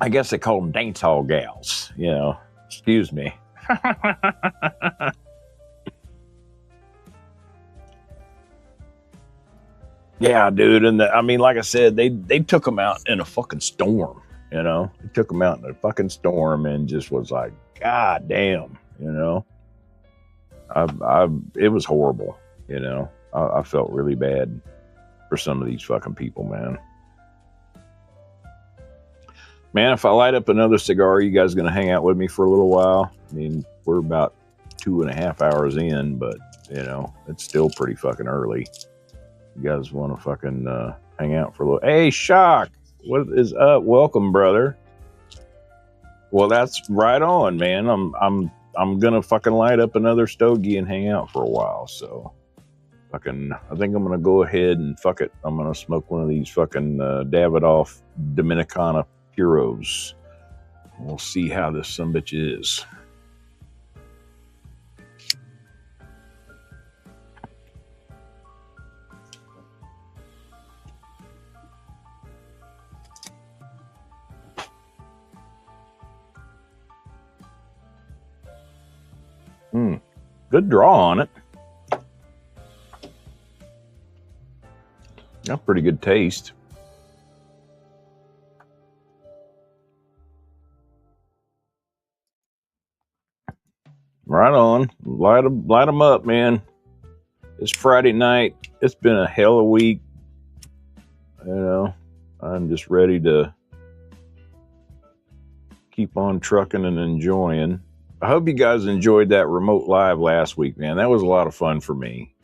I guess they call them dance hall gals, you know. Excuse me. Yeah, dude. And I mean, like I said, they took them out in a fucking storm, you know. They took them out in a fucking storm, and just was like, God damn, you know. It was horrible, you know. I felt really bad for some of these fucking people, man. Man, if I light up another cigar, you guys gonna hang out with me for a little while? I mean, we're about 2.5 hours in, but you know, it's still pretty fucking early. You guys want to fucking hang out for a little? Hey, Shock, what is up? Welcome, brother. Well, that's right on, man. I'm gonna fucking light up another stogie and hang out for a while. So, fucking, I think I'm gonna go ahead and fuck it. I'm gonna smoke one of these fucking Davidoff Dominicana Puros. We'll see how this sumbitch is. Good draw on it. Got pretty good taste. Right on. Light them up, man. It's Friday night. It's been a hell of a week. You know, I'm just ready to keep on trucking and enjoying. I hope you guys enjoyed that remote live last week, man. That was a lot of fun for me.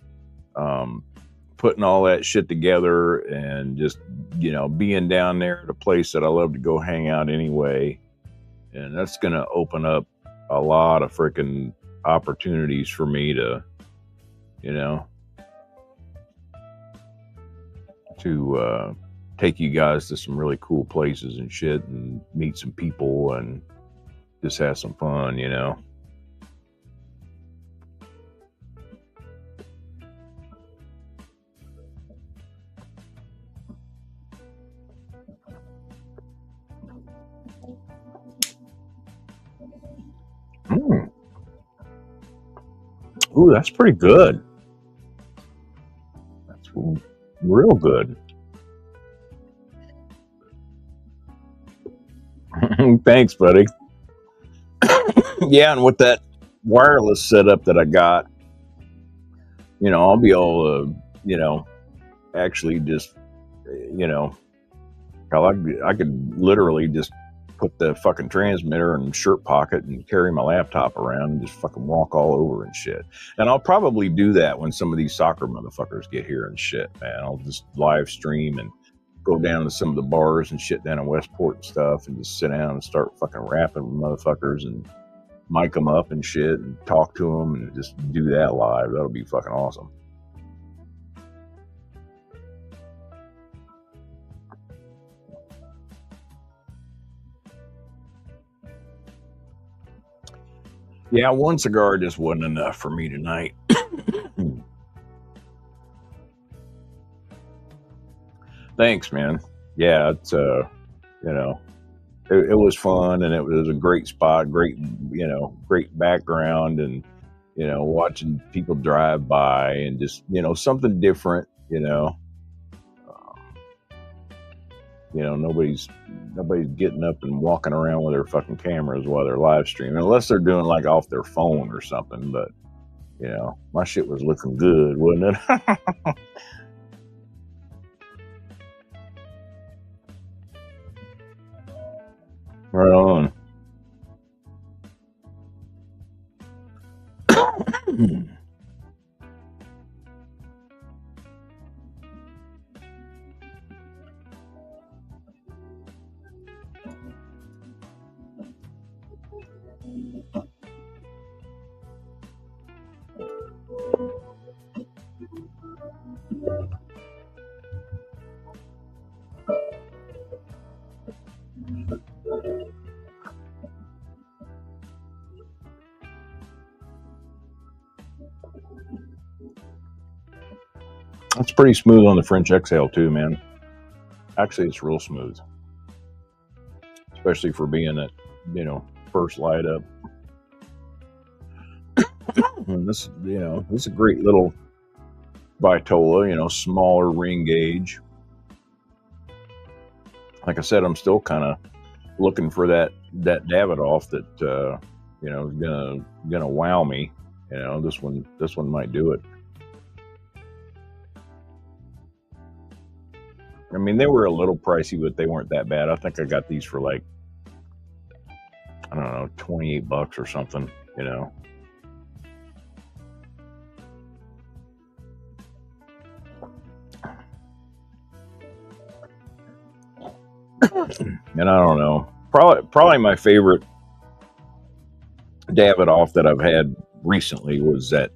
Putting all that shit together and just, you know, being down there at a place that I love to go hang out anyway. And that's going to open up a lot of freaking opportunities for me to, you know, to take you guys to some really cool places and shit, and meet some people and just have some fun, you know. Ooh, that's pretty good. That's real good. Thanks, buddy. Yeah, and with that wireless setup that I got, you know, I'll be able to, you know, actually just, you know, I could literally just put the fucking transmitter in shirt pocket and carry my laptop around and just fucking walk all over and shit. And I'll probably do that when some of these soccer motherfuckers get here and shit, man. I'll just live stream and go down to some of the bars and shit down in Westport and stuff and just sit down and start fucking rapping with motherfuckers and mic them up and shit and talk to them and just do that live. That'll be fucking awesome. Yeah, one cigar just wasn't enough for me tonight. Thanks, man. Yeah, it's you know, it was fun and it was a great spot, great, great background, and watching people drive by and just something different. Nobody's getting up and walking around with their fucking cameras while they're live streaming, unless they're doing like off their phone or something. But my shit was looking good, wasn't it? Right on. It's pretty smooth on the French Exhale too, man. Actually, it's real smooth, especially for being at first light up. And this is a great little Vitola, smaller ring gauge. Like I said, I'm still kind of looking for that Davidoff that is gonna wow me. This one might do it. I mean, they were a little pricey, but they weren't that bad. I think I got these for like, I don't know, $28 or something, And I don't know, probably my favorite Davidoff that I've had recently was that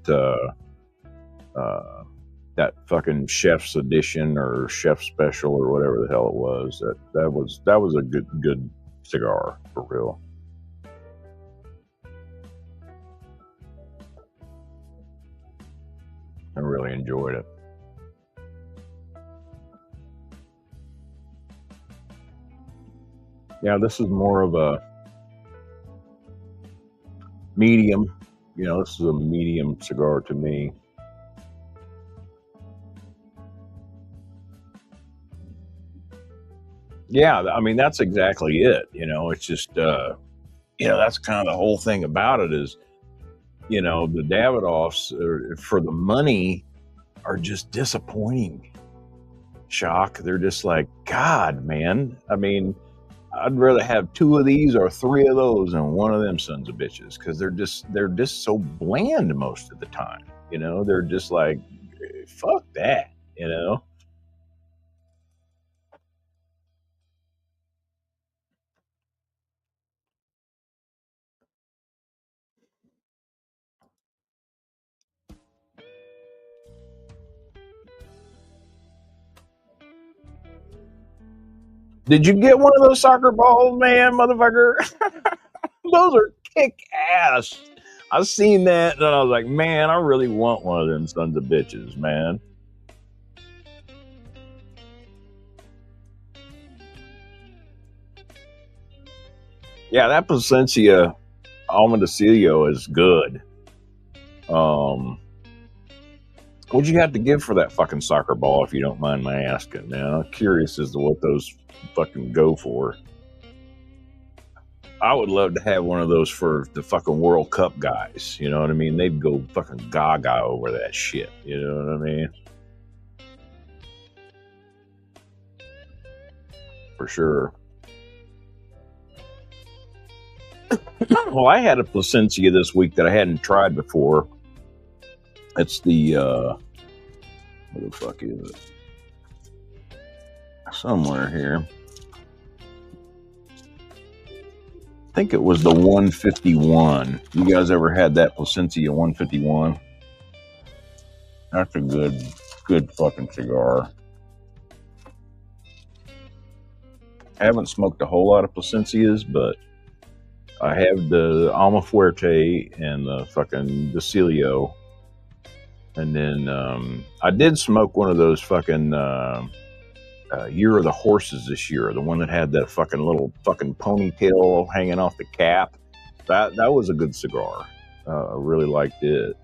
fucking Chef's Edition or Chef Special or whatever the hell it was. That was a good cigar for real. I really enjoyed it. Yeah, this is more of a medium. This is a medium cigar to me. Yeah, I mean, that's exactly it. It's just, that's kind of the whole thing about it is, the Davidoffs for the money are just disappointing. Shock. They're just like, God, man. I mean, I'd rather have 2 of these or 3 of those than 1 of them sons of bitches, because they're just so bland most of the time. They're just like, fuck that. Did you get one of those soccer balls, man, motherfucker? Those are kick ass. I seen that and I was like, man, I really want one of them sons of bitches, man. Yeah, that Plasencia Almendacillo is good. What'd you have to give for that fucking soccer ball, if you don't mind my asking, man? I'm curious as to what those fucking go for. I would love to have one of those for the fucking World Cup guys. You know what I mean? They'd go fucking gaga over that shit. You know what I mean? For sure. Well, I had a Placencia this week that I hadn't tried before. It's the, where the fuck is it? Somewhere here. I think it was the 151. You guys ever had that Placencia 151? That's a good fucking cigar. I haven't smoked a whole lot of Placencias, but I have the Alma Fuerte and the fucking Decilio. And then I did smoke one of those fucking Year of the Horses this year, the one that had that fucking little fucking ponytail hanging off the cap. That was a good cigar. I really liked it.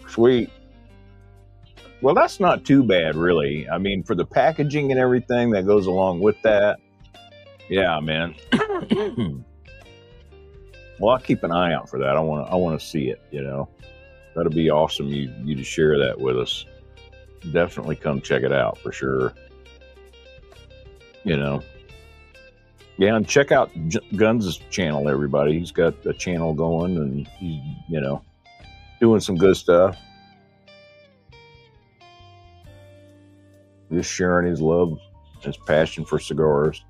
Sweet. Well, that's not too bad, really. I mean, for the packaging and everything that goes along with that, yeah, man. Well, I'll keep an eye out for that. I want to see it. You know, that'll be awesome. You to share that with us. Definitely come check it out for sure. You know, yeah, and check out Guns' channel, everybody. He's got a channel going, and he's doing some good stuff. Just sharing his love, his passion for cigars.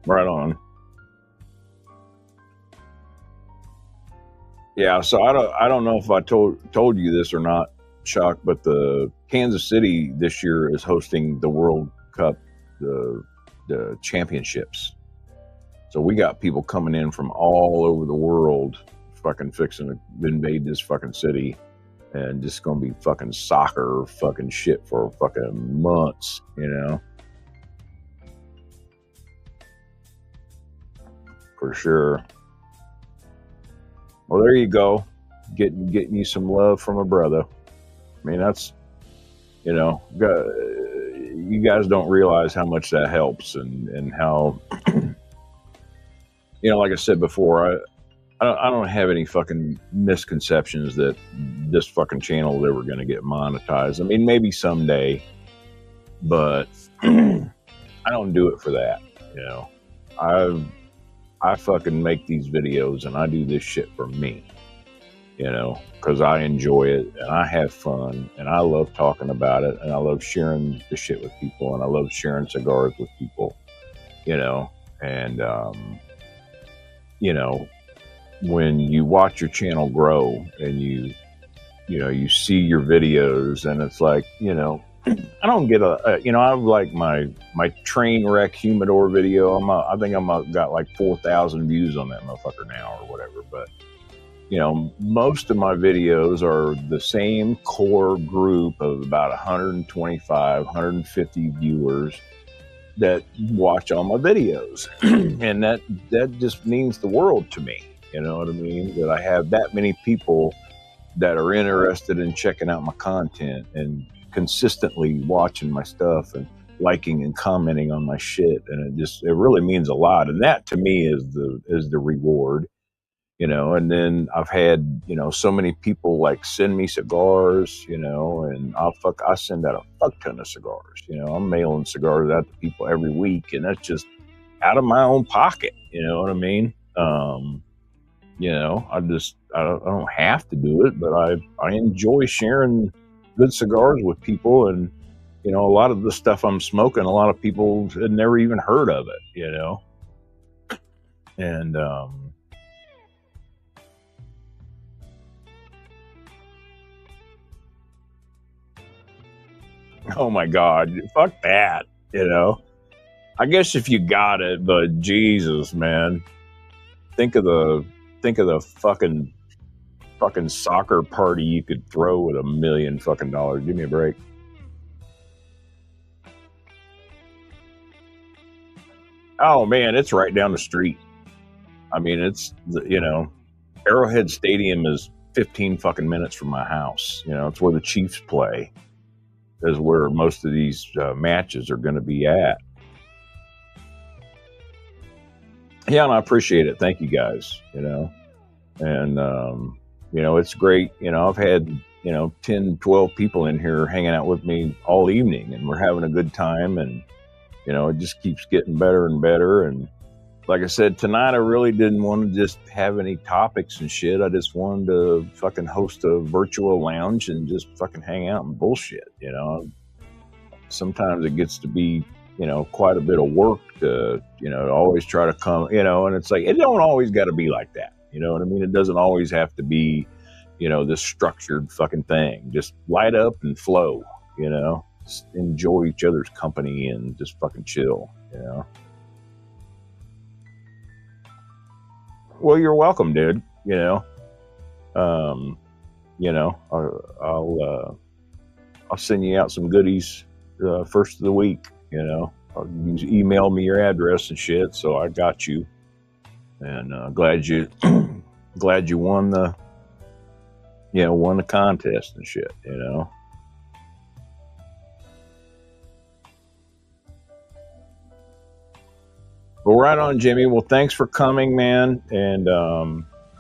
Right on. Yeah, so I don't know if I told you this or not, Chuck, but the Kansas City this year is hosting the World Cup, the championships. So we got people coming in from all over the world, fucking fixing to invade this fucking city, and just gonna be fucking soccer fucking shit for fucking months, you know. For sure. Well, there you go. Getting you some love from a brother. I mean, that's, you guys don't realize how much that helps, and how, like I said before, I don't have any fucking misconceptions that this fucking channel is ever going to get monetized. I mean, maybe someday, but I don't do it for that. I fucking make these videos, and I do this shit for me, because I enjoy it, and I have fun, and I love talking about it, and I love sharing the shit with people, and I love sharing cigars with people, and, when you watch your channel grow, and you see your videos, and it's like, I don't get I have like my train wreck humidor video. I think I'm got like 4,000 views on that motherfucker now or whatever. But, most of my videos are the same core group of about 125, 150 viewers that watch all my videos. And that just means the world to me. You know what I mean? That I have that many people that are interested in checking out my content and consistently watching my stuff and liking and commenting on my shit, and it really means a lot. And that to me is the reward, and then I've had, so many people like send me cigars, and I send out a fuck ton of cigars. I'm mailing cigars out to people every week, and that's just out of my own pocket. You know what I mean? I don't have to do it, but I enjoy sharing good cigars with people. And, a lot of the stuff I'm smoking, a lot of people had never even heard of it, and, oh my God, fuck that, I guess if you got it, but Jesus, man, think of the fucking soccer party you could throw with $1 million fucking dollars. Give me a break. Oh man, it's right down the street. I mean, it's, Arrowhead Stadium is 15 fucking minutes from my house. It's where the Chiefs play, is where most of these matches are going to be at. Yeah, and I appreciate it. Thank you guys. And it's great. I've had 10, 12 people in here hanging out with me all evening, and we're having a good time. And it just keeps getting better and better. And like I said, tonight I really didn't want to just have any topics and shit. I just wanted to fucking host a virtual lounge and just fucking hang out and bullshit. Sometimes it gets to be, quite a bit of work to always try to come, and it's like, it don't always got to be like that. You know what I mean? It doesn't always have to be, this structured fucking thing. Just light up and flow, just enjoy each other's company and just fucking chill, Well, you're welcome, dude. I'll send you out some goodies first of the week. You email me your address and shit, so I got you. And glad you won the contest and shit. Well, right on, Jimmy. Well, thanks for coming, man, and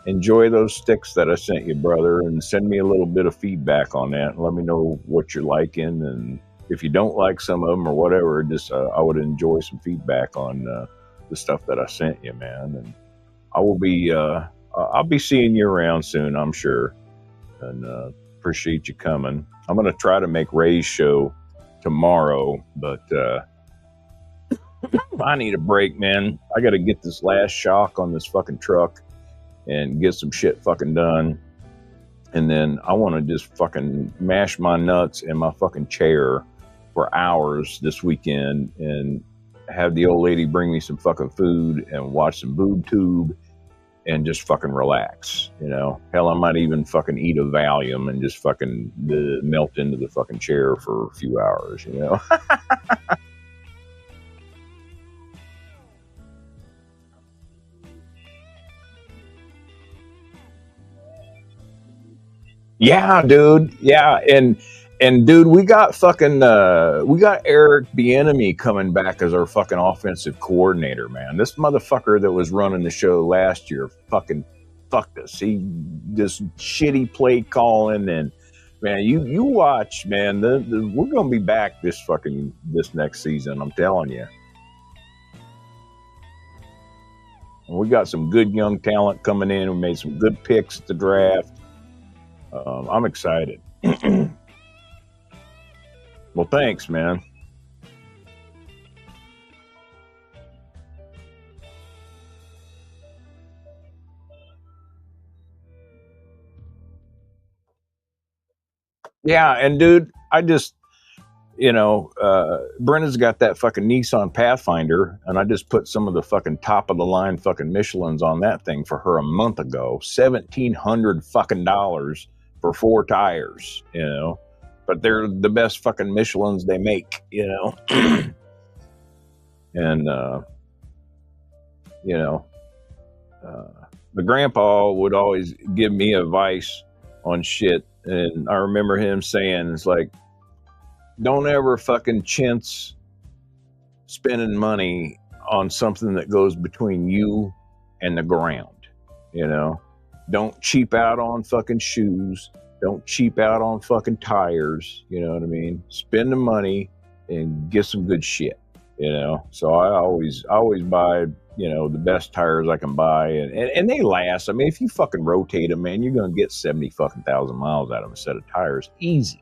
enjoy those sticks that I sent you, brother, and send me a little bit of feedback on that, and let me know what you're liking, and if you don't like some of them or whatever, just I would enjoy some feedback on the stuff that I sent you, man. And I will be I'll be seeing you around soon, I'm sure, and appreciate you coming. I'm gonna try to make Ray's show tomorrow, but I need a break, man. I got to get this last shock on this fucking truck and get some shit fucking done. And then I want to just fucking mash my nuts in my fucking chair for hours this weekend and have the old lady bring me some fucking food and watch some boob tube and just fucking relax. Hell, I might even fucking eat a Valium and just fucking melt into the fucking chair for a few hours, Yeah, dude. Yeah, and dude, we got Eric Bieniemy coming back as our fucking offensive coordinator, man. This motherfucker that was running the show last year fucking fucked us. He just shitty play calling, and man, you watch, man. We're gonna be back this next season. I'm telling you. We got some good young talent coming in. We made some good picks at the draft. I'm excited. Well, thanks, man. Yeah, and dude, I just, Brenda's got that fucking Nissan Pathfinder, and I just put some of the fucking top of the line fucking Michelins on that thing for her a month ago. $1,700 fucking dollars for 4 tires, but they're the best fucking Michelins they make, and the grandpa would always give me advice on shit, and I remember him saying, it's like, don't ever fucking chintz spending money on something that goes between you and the ground. Don't cheap out on fucking shoes. Don't cheap out on fucking tires. You know what I mean? Spend the money and get some good shit. So I always buy the best tires I can buy, and they last. I mean, if you fucking rotate them, man, you're gonna get 70 fucking thousand miles out of a set of tires, easy.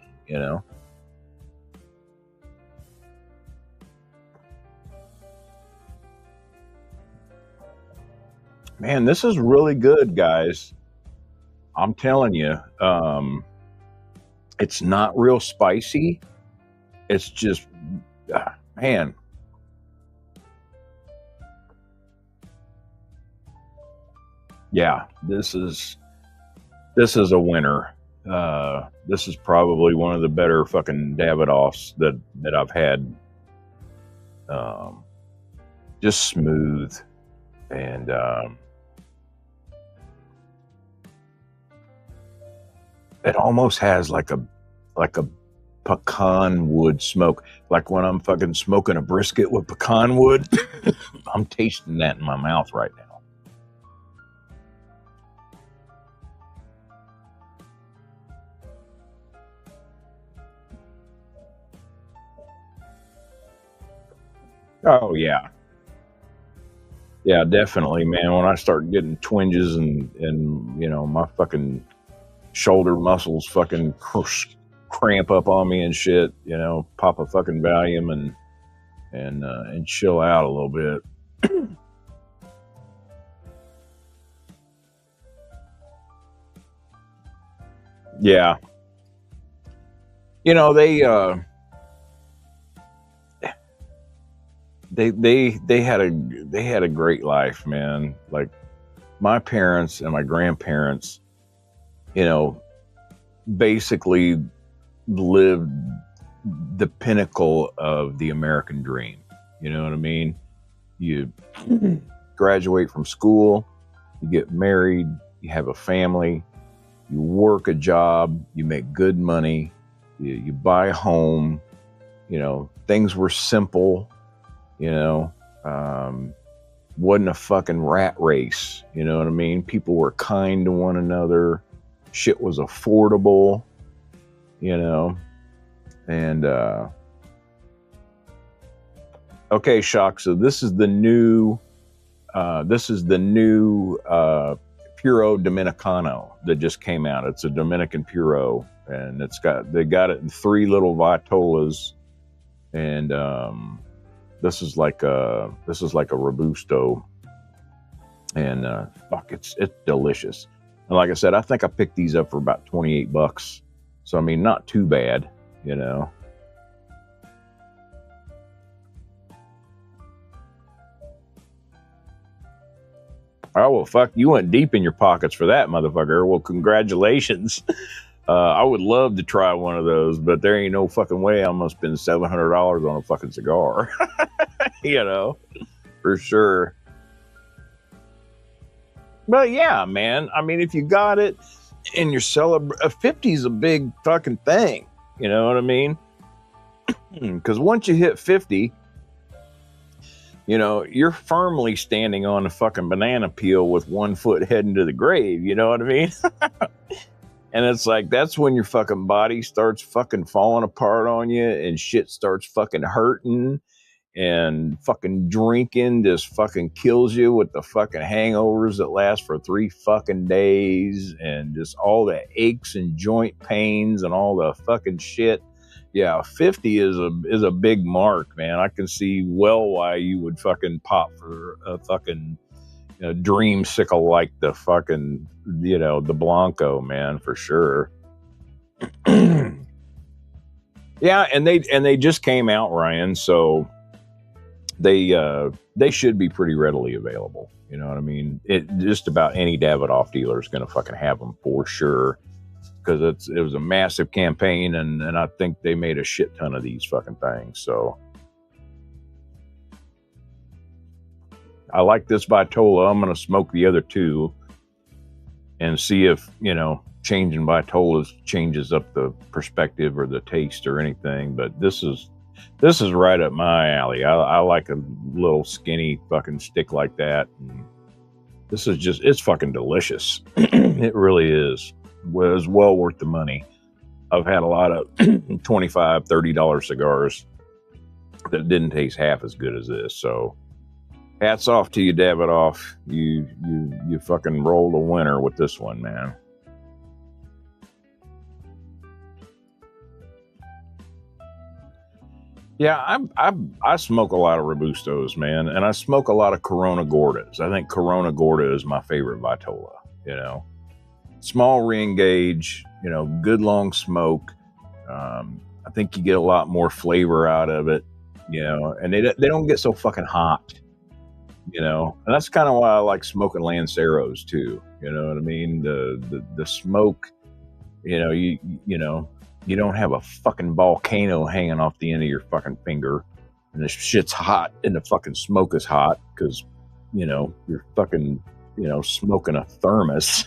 Man, this is really good, guys. I'm telling you, it's not real spicy. It's just, man. Yeah, this is a winner. This is probably one of the better fucking Davidoffs that I've had. Just smooth, and it almost has like a pecan wood smoke. Like when I'm fucking smoking a brisket with pecan wood, I'm tasting that in my mouth right now. Oh yeah. Yeah, definitely, man. When I start getting twinges and my fucking shoulder muscles fucking cramp up on me and shit, pop a fucking Valium and chill out a little bit. Yeah. They had a great life, man. Like my parents and my grandparents, basically lived the pinnacle of the American dream. You know what I mean? You graduate from school, you get married, you have a family, you work a job, you make good money, you buy a home, things were simple, wasn't a fucking rat race, you know what I mean? People were kind to one another, shit was affordable, and okay, Shock, so this is the new Puro Dominicano that just came out. It's a Dominican Puro, and they got it in 3 little Vitolas, and this is like a Robusto, and fuck, it's delicious. And like I said, I think I picked these up for about $28. So I mean, not too bad, Oh, well, fuck, you went deep in your pockets for that, motherfucker. Well, congratulations. I would love to try one of those, but there ain't no fucking way I'm going to spend $700 on a fucking cigar. For sure. But yeah, man, I mean, if you got it and you're a 50 is a big fucking thing. You know what I mean? Because once you hit 50, you're firmly standing on a fucking banana peel with 1 foot heading to the grave. You know what I mean? And it's like, that's when your fucking body starts fucking falling apart on you and shit starts fucking hurting, and fucking drinking just fucking kills you with the fucking hangovers that last for 3 fucking days, and just all the aches and joint pains and all the fucking shit. Yeah, 50 is a big mark, man. I can see well why you would fucking pop for a fucking dreamsicle like the fucking, the Blanco, man, for sure. Yeah, and they just came out, Ryan, so they should be pretty readily available. You know what I mean? Just about any Davidoff dealer is going to fucking have them for sure, because it was a massive campaign, and I think they made a shit ton of these fucking things. So I like this Vitola. I'm going to smoke the other 2 and see if, changing Vitolas changes up the perspective or the taste or anything. But this is right up my alley. I like a little skinny fucking stick like that. And this is it's fucking delicious. It really is. It was well worth the money. I've had a lot of $25, $30 cigars that didn't taste half as good as this. So hats off to you, Davidoff. You fucking rolled a winner with this one, man. Yeah, I smoke a lot of Robustos, man, and I smoke a lot of Corona Gordas. I think Corona Gorda is my favorite Vitola. Small ring gauge, good long smoke. I think you get a lot more flavor out of it, and they don't get so fucking hot. And that's kind of why I like smoking Lanceros too. You know what I mean? The smoke, you don't have a fucking volcano hanging off the end of your fucking finger, and the shit's hot and the fucking smoke is hot because, you're fucking, smoking a thermos,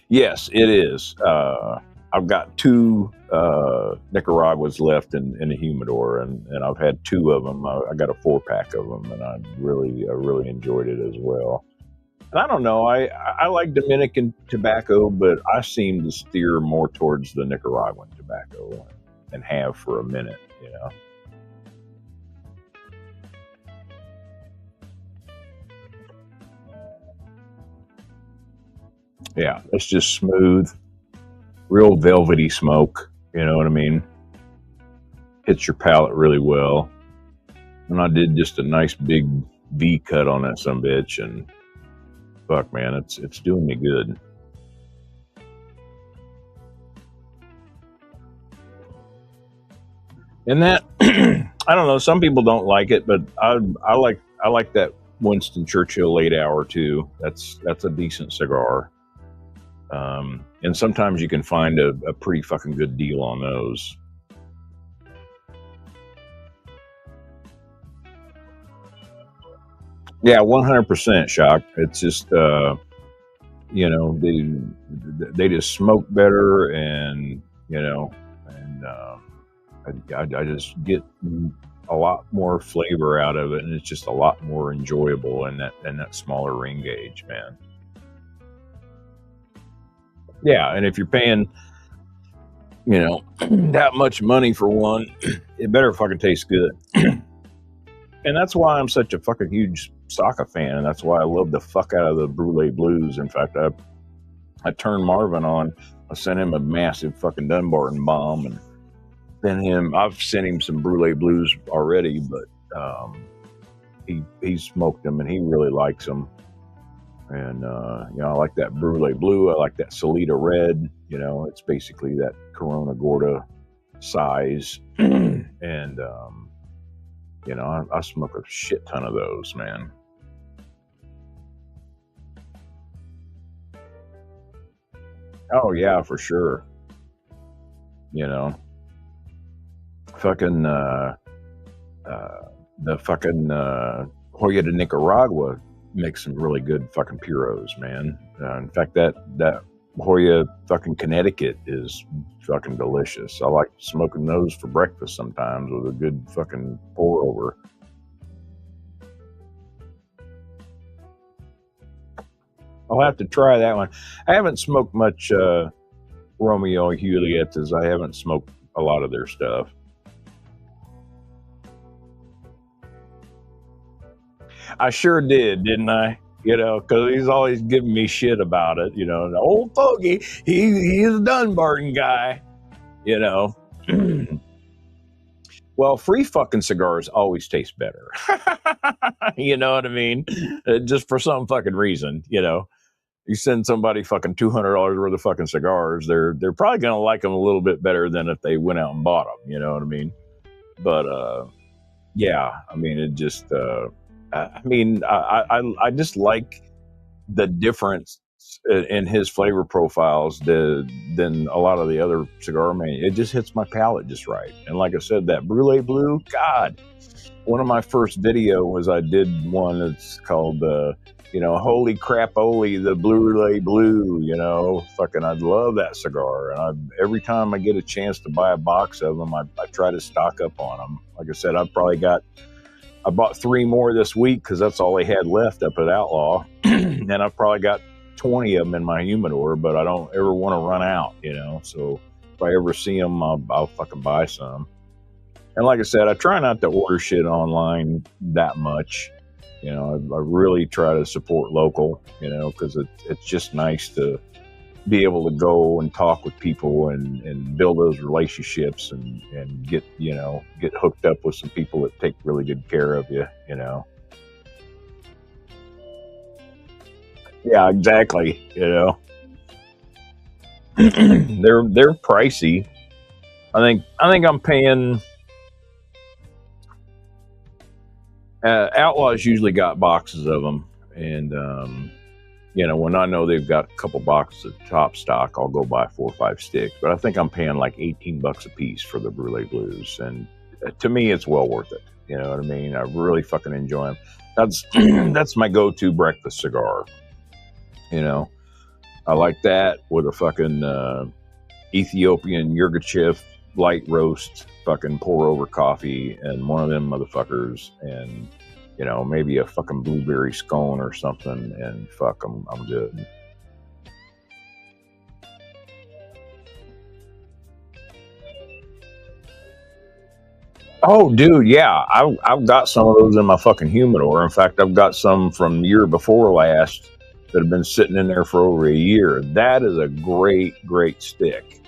Yes, it is. I've got two Nicaraguas left in the humidor, and I've had two of them. I got a 4-pack of them, and I really enjoyed it as well. And I don't know, I like Dominican tobacco, but I seem to steer more towards the Nicaraguan tobacco, and have for a minute, you know. Yeah, it's just smooth, real velvety smoke. You know what I mean? Hits your palate really well. And I did just a nice big V cut on that some bitch, and fuck, man, it's doing me good. And that I don't know. Some people don't like it, but I like that Winston Churchill late hour too. That's a decent cigar. And sometimes you can find a pretty fucking good deal on those. Yeah, 100% shock. It's just you know, they just smoke better, and you know, and I just get a lot more flavor out of it, and it's just a lot more enjoyable in that smaller ring gauge, man. Yeah, and if you're paying, you know, that much money for one, it better fucking taste good. And that's why I'm such a fucking huge Saka fan, and that's why I love the fuck out of the Brulee Blues. In fact, I turned Marvin on. I sent him a massive fucking Dunbarton bomb, and then I've sent him some Brulee Blues already, but he smoked them and he really likes them. And you know, I like that Brulee Blue. I like that Solita Red. You know, it's basically that Corona Gorda size, and you know, I smoke a shit ton of those, man. Oh yeah, for sure. You know, fucking uh, the fucking Hoya de Nicaragua makes some really good fucking puros, man. In fact, that Hoya fucking Connecticut is fucking delicious. I like smoking those for breakfast sometimes with a good fucking pour over. I'll have to try that one. I haven't smoked much Romeo and Julietas. I haven't smoked a lot of their stuff. I sure did, didn't I? You know, because he's always giving me shit about it. You know, the old fogey, he's a Dunbarton guy. You know, well, free fucking cigars always taste better. You know what I mean? Just for some fucking reason. You know, you send somebody fucking $200 worth of fucking cigars, they're probably gonna like them a little bit better than if they went out and bought them. You know what I mean? But yeah, I mean, it just. I mean, I just like the difference in his flavor profiles than a lot of the other cigar man. It just hits my palate just right. And like I said, that Brulee Blue, God, one of my first video was I did one that's called you know, holy crap, holy the Brulee Blue. You know, fucking, I love that cigar, and every time I get a chance to buy a box of them, I try to stock up on them. Like I said, I bought 3 more this week because that's all they had left up at Outlaw. And I've probably got 20 of them in my humidor, but I don't ever want to run out, you know. So if I ever see them, I'll fucking buy some. And like I said, I try not to order shit online that much. You know, I really try to support local, you know, because it's just nice to be able to go and talk with people and build those relationships and get, you know, get hooked up with some people that take really good care of you, you know. Yeah, exactly. You know, they're pricey. I think I'm paying. Outlaws usually got boxes of them, and you know, when I know they've got a couple boxes of top stock, I'll go buy 4 or 5 sticks. But I think I'm paying like $18 a piece for the Brulee Blues, and to me, it's well worth it. You know what I mean? I really fucking enjoy them. That's that's my go-to breakfast cigar. You know, I like that with a fucking Ethiopian Yirgacheffe light roast, fucking pour over coffee, and one of them motherfuckers, and you know, maybe a fucking blueberry scone or something, and fuck, I'm good. Oh, dude, yeah, I've got some of those in my fucking humidor. In fact, I've got some from the year before last that have been sitting in there for over a year. That is a great stick,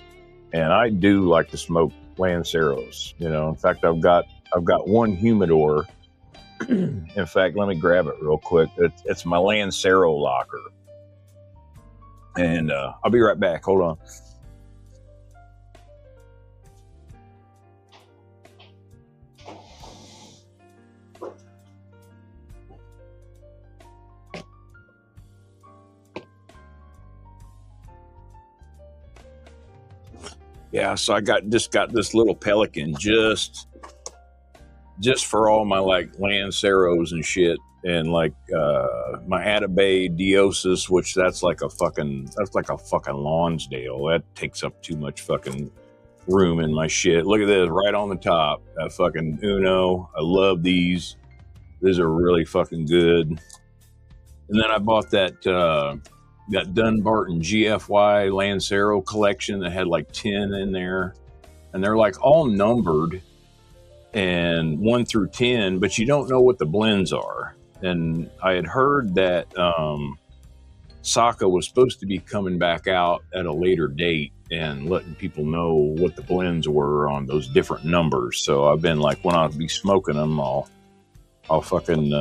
and I do like to smoke Lanceros. You know, in fact, I've got one humidor. In fact, let me grab it real quick. It's my Lancero locker, and I'll be right back. Hold on. Yeah, so I got this little Pelican just for all my like Lanceros and shit, and like my Atabay Diosis, which that's like a fucking Lonsdale. That takes up too much fucking room in my shit. Look at this right on the top. That fucking Uno. I love these. These are really fucking good. And then I bought that Dunbarton GFY Lancero collection that had like 10 in there, and they're like all numbered and 1 through 10, but you don't know what the blends are. And I had heard that Saka was supposed to be coming back out at a later date and letting people know what the blends were on those different numbers. So I've been like, when I'll be smoking them, I'll fucking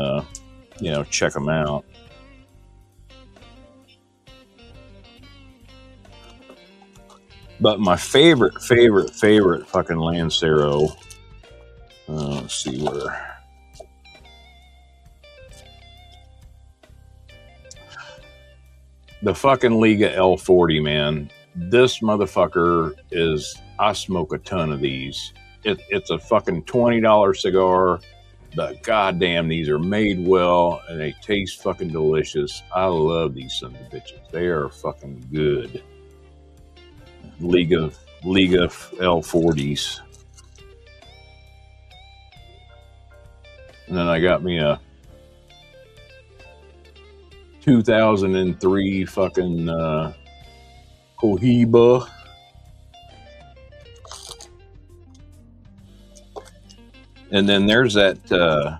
check them out. But my favorite fucking Lancero. Let's see where. The fucking Liga L40, man. This motherfucker is. I smoke a ton of these. It's a fucking $20 cigar, but goddamn, these are made well and they taste fucking delicious. I love these sons of bitches. They are fucking good. Liga L40s. And then I got me a 2003 fucking Cohiba. And then there's that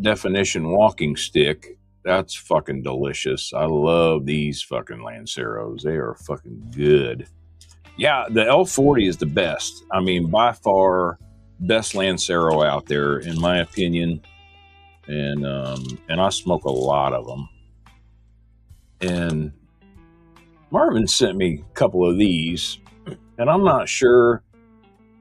definition walking stick. That's fucking delicious. I love these fucking Lanceros. They are fucking good. Yeah, the L40 is the best. I mean, by far, best Lancero out there, in my opinion. And I smoke a lot of them. And Marvin sent me a couple of these, and I'm not sure.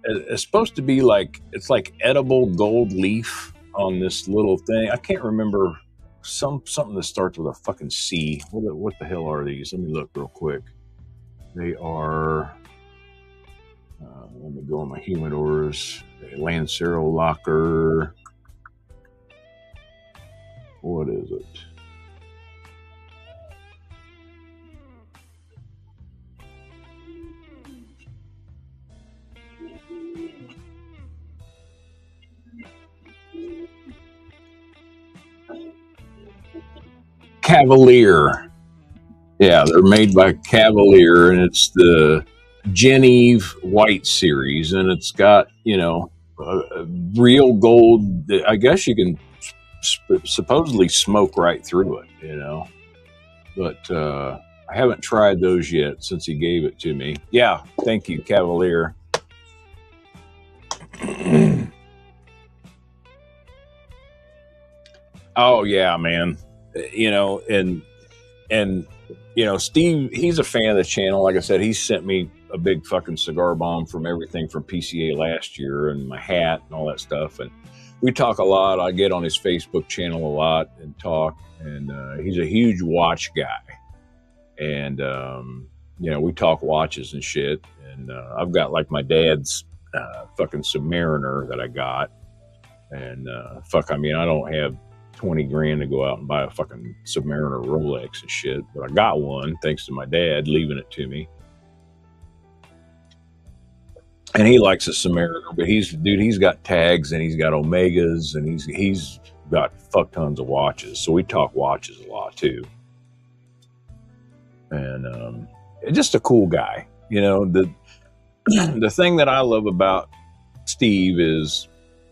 It's supposed to be like, it's like edible gold leaf on this little thing. I can't remember something that starts with a fucking C. What the hell are these? Let me look real quick. They are. Let me go on my humidors. Lancero locker. What is it? Cavalier. Yeah, they're made by Cavalier, and it's the Genevieve White series, and it's got, real gold. I guess you can supposedly smoke right through it, but I haven't tried those yet since he gave it to me. Yeah, thank you, Cavalier. Oh yeah, man. And Steve, he's a fan of the channel. Like I said, he sent me a big fucking cigar bomb from everything from PCA last year, and my hat and all that stuff. And we talk a lot. I get on his Facebook channel a lot and talk. And he's a huge watch guy. And we talk watches and shit. And I've got like my dad's fucking Submariner that I got. And I mean, I don't have 20 grand to go out and buy a fucking Submariner Rolex and shit, but I got one thanks to my dad leaving it to me. And he likes a Submariner, but he's got tags and he's got Omegas and he's got fuck tons of watches. So we talk watches a lot too. And just a cool guy. You know, the thing that I love about Steve is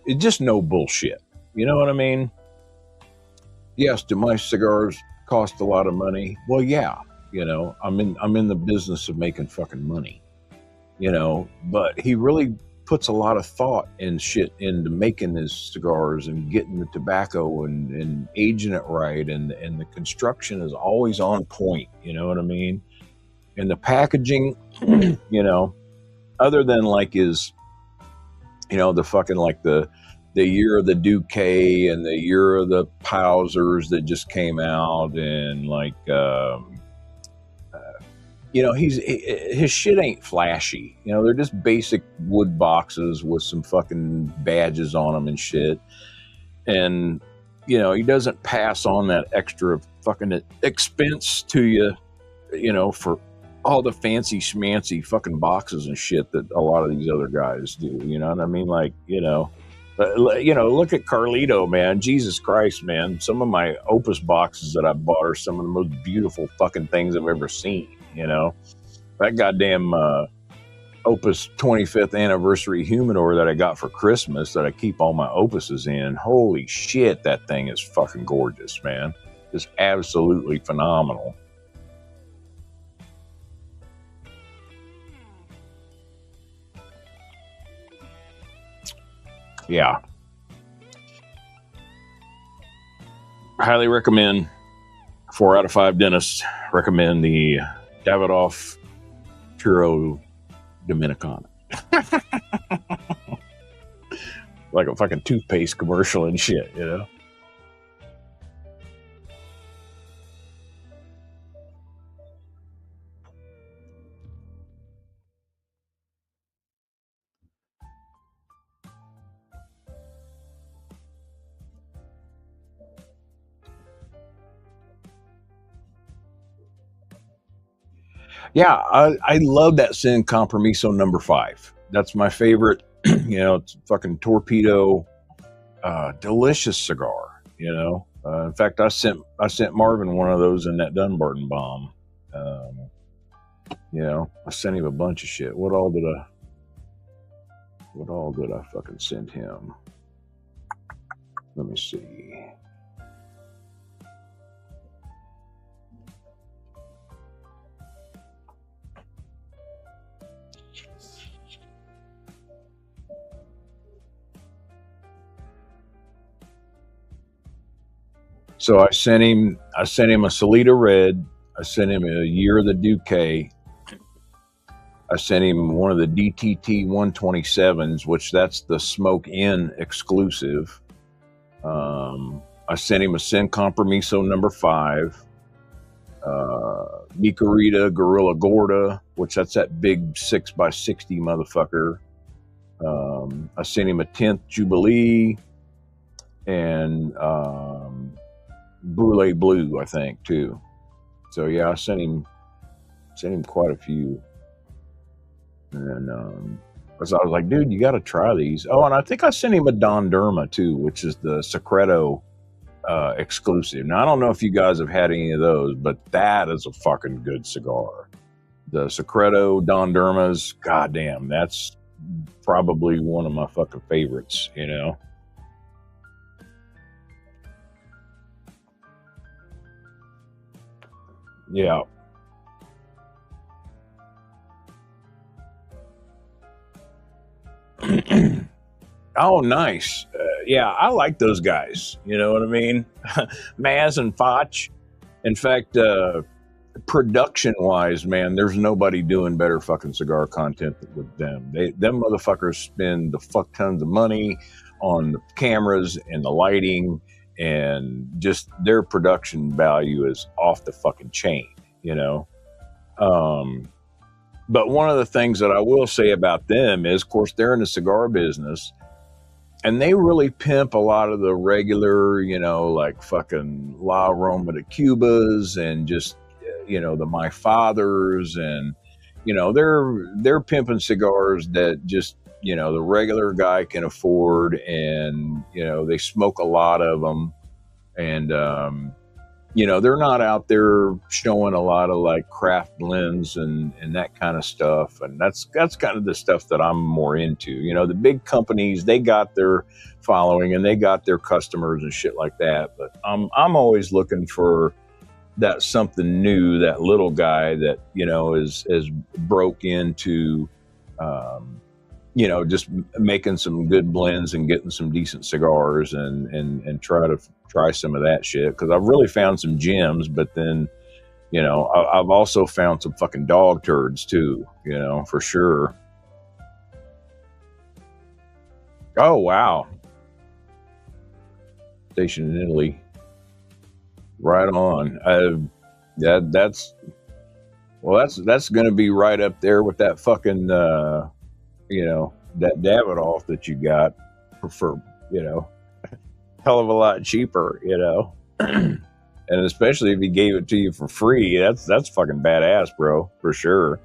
it's just no bullshit. You know what I mean? Yes, do my cigars cost a lot of money? Well, yeah. You know, I'm in the business of making fucking money. You know, but he really puts a lot of thought and shit into making his cigars and getting the tobacco and aging it right, and the construction is always on point. You know what I mean? And the packaging, you know, other than like his, you know, the fucking like the year of the Duque and the year of the Pausers that just came out, and like you know, his shit ain't flashy. You know, they're just basic wood boxes with some fucking badges on them and shit. And, you know, he doesn't pass on that extra fucking expense to you, you know, for all the fancy schmancy fucking boxes and shit that a lot of these other guys do. You know what I mean? Like, you know, look at Carlito, man. Jesus Christ, man. Some of my Opus boxes that I bought are some of the most beautiful fucking things I've ever seen. You know, that goddamn Opus 25th anniversary humidor that I got for Christmas that I keep all my Opuses in. Holy shit, that thing is fucking gorgeous, man. Just absolutely phenomenal. Yeah. Highly recommend. 4 out of 5 dentists recommend the Davidoff Puro Dominicana. Like a fucking toothpaste commercial and shit, you know? Yeah, I love that Sin Compromiso number 5. That's my favorite. You know, it's fucking torpedo, delicious cigar. You know, in fact, I sent Marvin one of those in that Dunbarton bomb. You know, I sent him a bunch of shit. What all did I fucking send him? Let me see. So I sent him a Salida Red. I sent him a Year of the Duque. I sent him one of the DTT 127s, which that's the Smoke Inn exclusive. I sent him a Sin Compromiso number 5. Micarita Gorilla Gorda, which that's that big 6x60 motherfucker. I sent him a 10th Jubilee and Brulee Blue, I think, too. So yeah, I sent him quite a few. And so I was like, dude, you got to try these. Oh, and I think I sent him a Don Derma too, which is the Secreto exclusive. Now I don't know if you guys have had any of those, but that is a fucking good cigar. The Secreto Don Dermas, goddamn, that's probably one of my fucking favorites. You know. Yeah. Oh, nice. Yeah, I like those guys. You know what I mean? Maz and Foch. In fact, production-wise, man, there's nobody doing better fucking cigar content with them. Them motherfuckers spend the fuck tons of money on the cameras and the lighting, and just their production value is off the fucking chain, you know? But one of the things that I will say about them is, of course, they're in the cigar business, and they really pimp a lot of the regular, like fucking La Roma de Cubas and just, the My Fathers, and they're pimping cigars that just the regular guy can afford, and they smoke a lot of them, and they're not out there showing a lot of like craft blends and that kind of stuff. And that's kind of the stuff that I'm more into. The big companies, they got their following and they got their customers and shit like that. But I'm always looking for that something new, that little guy that, is broke into, just making some good blends and getting some decent cigars, and try some of that shit. Cause I've really found some gems, but then, I've also found some fucking dog turds too, for sure. Oh, wow. Stationed in Italy. Right on. That's going to be right up there with that fucking, that Davidoff that you got for, hell of a lot cheaper, and especially if he gave it to you for free, that's fucking badass, bro, for sure.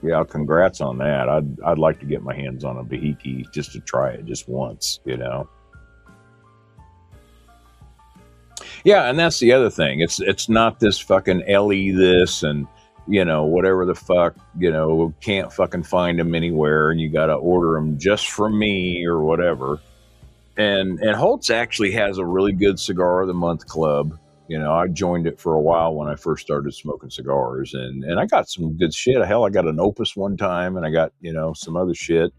Yeah, congrats on that. I'd like to get my hands on a Bahiki just to try it just once, Yeah, and that's the other thing. It's not this fucking LE this and whatever the fuck, can't fucking find them anywhere, and you got to order them just from me or whatever. And Holtz actually has a really good cigar of the month club. I joined it for a while when I first started smoking cigars, and I got some good shit. Hell, I got an Opus one time, and I got, some other shit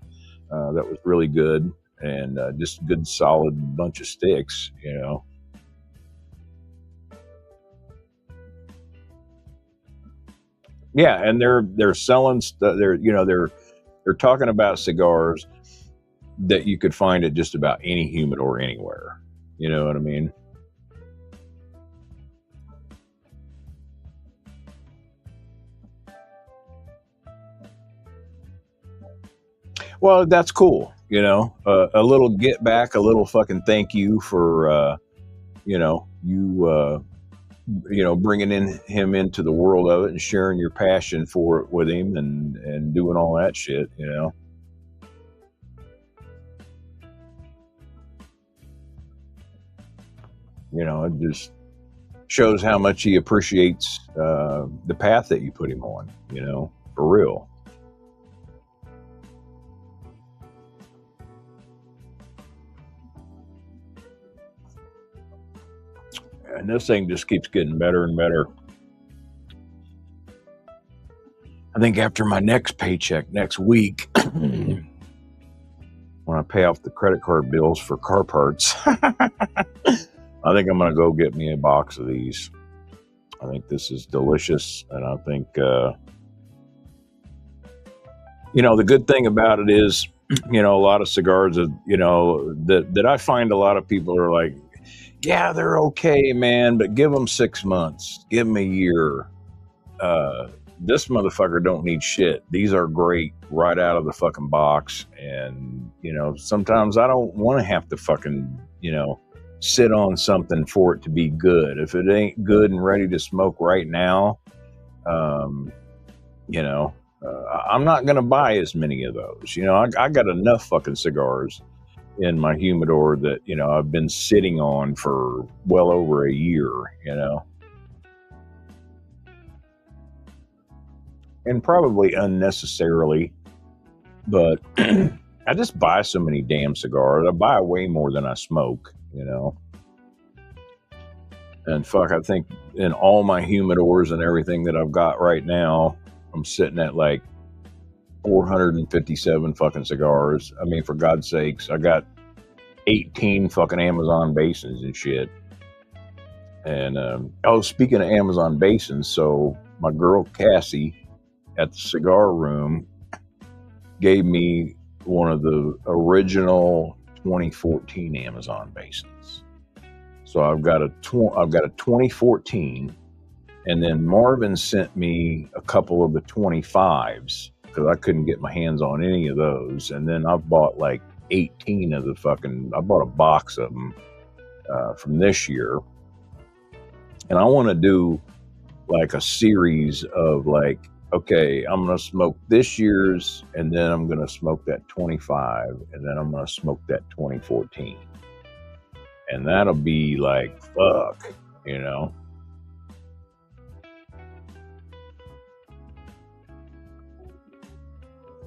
that was really good, and just good solid bunch of sticks, Yeah, and they're selling they're talking about cigars that you could find at just about any humidor anywhere. You know what I mean? Well, that's cool. A little get back, a little fucking thank you for bringing him into the world of it and sharing your passion for it with him, and doing all that shit. It just shows how much he appreciates the path that you put him on. For real. And this thing just keeps getting better and better. I think after my next paycheck next week, when I pay off the credit card bills for car parts, I think I'm going to go get me a box of these. I think this is delicious. And I think, the good thing about it is, a lot of cigars that I find a lot of people are like, yeah, they're okay, man, but give them 6 months, give them a year. This motherfucker don't need shit. These are great right out of the fucking box. And, sometimes I don't want to have to fucking, sit on something for it to be good. If it ain't good and ready to smoke right now, I'm not going to buy as many of those. I got enough fucking cigars in my humidor that, I've been sitting on for well over a year, and probably unnecessarily, but I just buy so many damn cigars. I buy way more than I smoke, and fuck, I think in all my humidors and everything that I've got right now, I'm sitting at like 457 fucking cigars. I mean, for God's sakes, I got 18 fucking Amazon basins and shit. And speaking of Amazon basins, so my girl Cassie at the cigar room gave me one of the original 2014 Amazon basins. So I've got a 2014, and then Marvin sent me a couple of the 25s because I couldn't get my hands on any of those. And then I've bought like 18 of the I bought a box of them from this year. And I want to do like a series of like, okay, I'm going to smoke this year's, and then I'm going to smoke that 25, and then I'm going to smoke that 2014. And that'll be like, fuck, you know?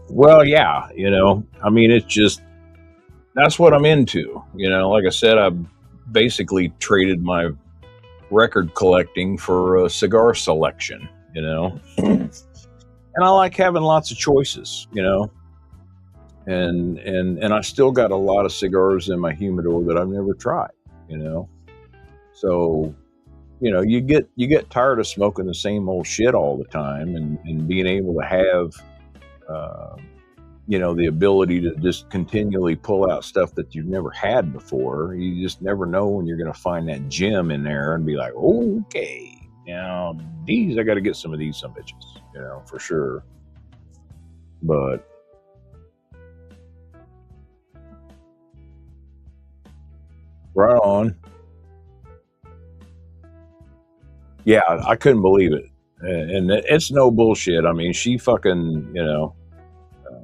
Well, yeah, you know, I mean, it's just, that's what I'm into. You know, like I said, I basically traded my record collecting for a cigar selection, you know? And I like having lots of choices, you know? And I still got a lot of cigars in my humidor that I've never tried, you know? So, you know, you get tired of smoking the same old shit all the time, and being able to have, you know, the ability to just continually pull out stuff that you've never had before. You just never know when you're going to find that gem in there and be like, okay, now I got to get some of these some bitches, you know, for sure. But right on. Yeah, I couldn't believe it. And it's no bullshit. I mean, she fucking, you know,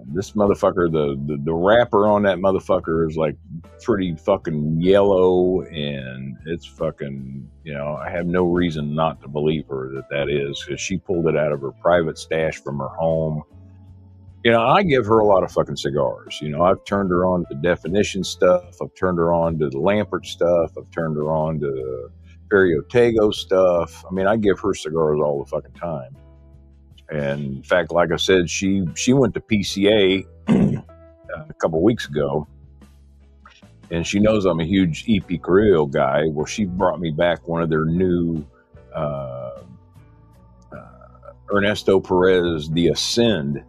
this motherfucker, the wrapper on that motherfucker is like pretty fucking yellow, and it's fucking, you know, I have no reason not to believe her that is, because she pulled it out of her private stash from her home. You know, I give her a lot of fucking cigars. You know, I've turned her on to Definition stuff. I've turned her on to the Lampert stuff. I've turned her on to Periotego stuff. I mean, I give her cigars all the fucking time. And in fact, like I said, she went to PCA a couple weeks ago, and she knows I'm a huge EP Carrillo guy. Well, she brought me back one of their new Ernesto Perez, the Ascend,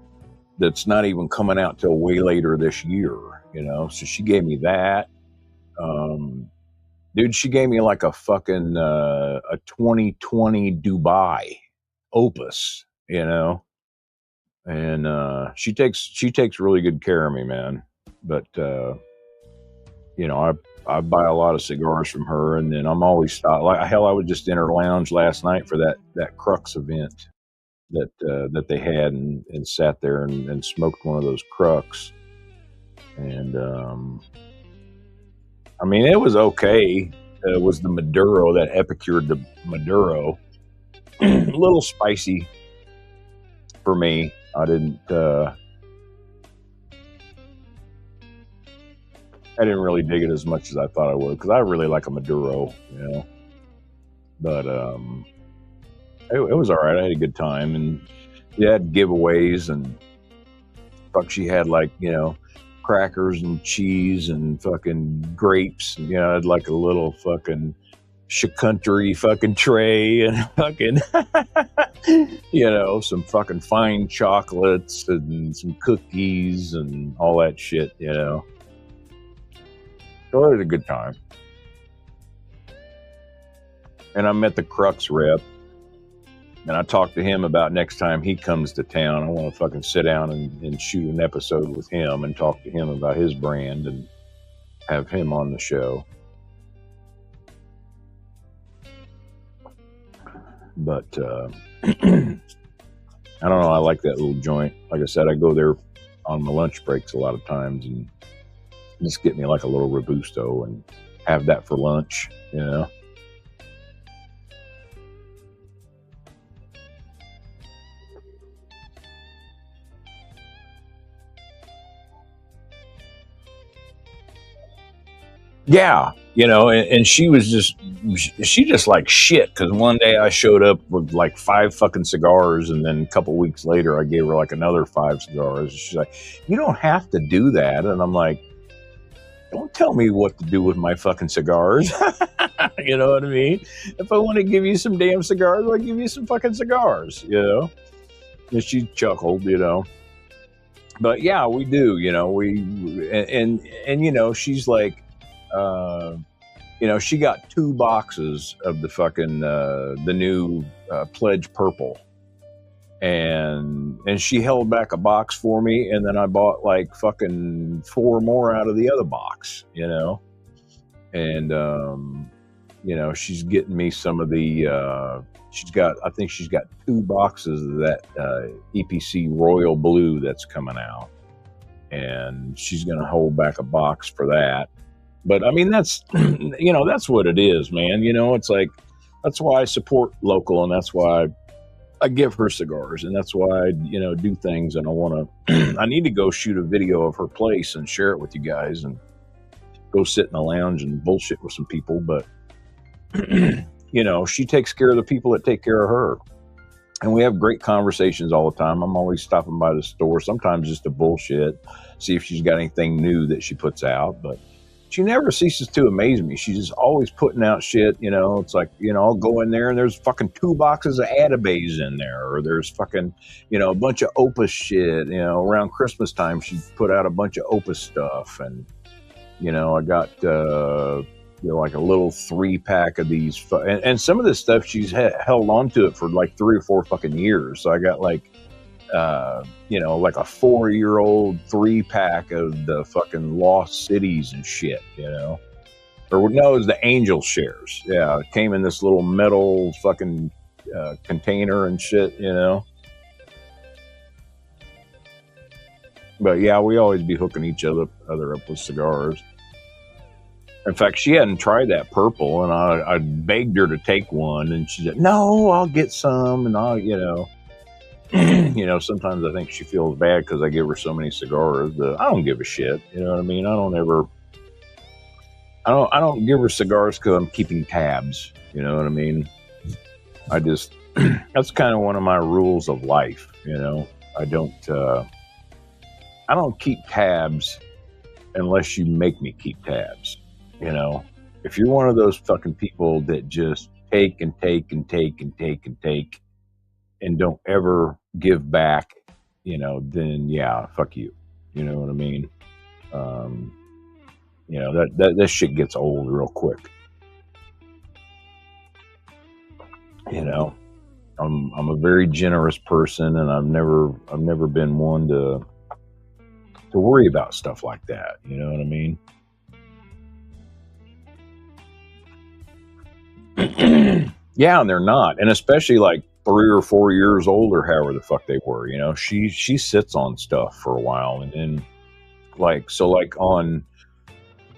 that's not even coming out till way later this year, you know? So she gave me that. Dude, she gave me like a fucking a 2020 Dubai Opus, you know? And she takes really good care of me, man. But you know, I buy a lot of cigars from her, and then I'm always stopped. Like hell, I was just in her lounge last night for that Crux event that they had, and sat there and smoked one of those Crux. And I mean, it was okay. It was the Maduro, that Epicure de Maduro, a little spicy for me. I didn't really dig it as much as I thought I would, because I really like a Maduro, you know. But it was all right. I had a good time, and they had giveaways, and fuck, she had like, you know, crackers and cheese and fucking grapes, and, you know, I had like a little fucking charcuterie fucking tray, and fucking you know, some fucking fine chocolates and some cookies and all that shit, you know. So it was a good time. And I met the Crux rep, and I talked to him about next time he comes to town, I want to fucking sit down and shoot an episode with him and talk to him about his brand and have him on the show. But I don't know, I like that little joint. Like I said, I go there on my lunch breaks a lot of times and just get me like a little Robusto and have that for lunch, you know. Yeah, you know, and she just like shit, because one day I showed up with like 5 fucking cigars, and then a couple weeks later I gave her like another 5 cigars. She's like, you don't have to do that. And I'm like, don't tell me what to do with my fucking cigars. You know what I mean? If I want to give you some damn cigars, I'll give you some fucking cigars, you know? And she chuckled, you know. But yeah, we do, you know, and you know, she's like, she got 2 boxes of the fucking the new Pledge Purple, and she held back a box for me, and then I bought like fucking 4 more out of the other box, and she's getting me some of the I think she's got 2 boxes of that EPC Royal Blue that's coming out, and she's going to hold back a box for that. But I mean, that's that's what it is, man. It's like, that's why I support local, and that's why I give her cigars, and that's why I do things. And I want to I need to go shoot a video of her place and share it with you guys, and go sit in the lounge and bullshit with some people. But she takes care of the people that take care of her, and we have great conversations all the time. I'm always stopping by the store, sometimes just to bullshit, see if she's got anything new that she puts out. But she never ceases to amaze me. She's just always putting out shit. It's like, I'll go in there and there's fucking 2 boxes of Atabays in there, or there's fucking, a bunch of Opus shit. Around Christmas time, she put out a bunch of Opus stuff, and I got like a little 3-pack of these, and some of this stuff she's held on to it for like 3 or 4 fucking years. So I got like like a 4-year-old 3-pack of the fucking Lost Cities and shit, or no, it was the Angel Shares. Yeah, it came in this little metal fucking container and shit, But yeah, we always be hooking each other up with cigars. In fact, she hadn't tried that purple, and I begged her to take one, and she said, "No, I'll get some," and I'll. Sometimes I think she feels bad because I give her so many cigars, but I don't give a shit. You know what I mean? I don't give her cigars because I'm keeping tabs. You know what I mean? I just, that's kind of one of my rules of life. I don't keep tabs unless you make me keep tabs. If you're one of those fucking people that just take and take and take and take and take, and don't ever give back, then yeah, fuck you. You know what I mean? That shit gets old real quick. I'm a very generous person, and I've never been one to worry about stuff like that. You know what I mean? Yeah, and they're not, and especially like 3 or 4 years old, or however the fuck they were. She sits on stuff for a while, and like on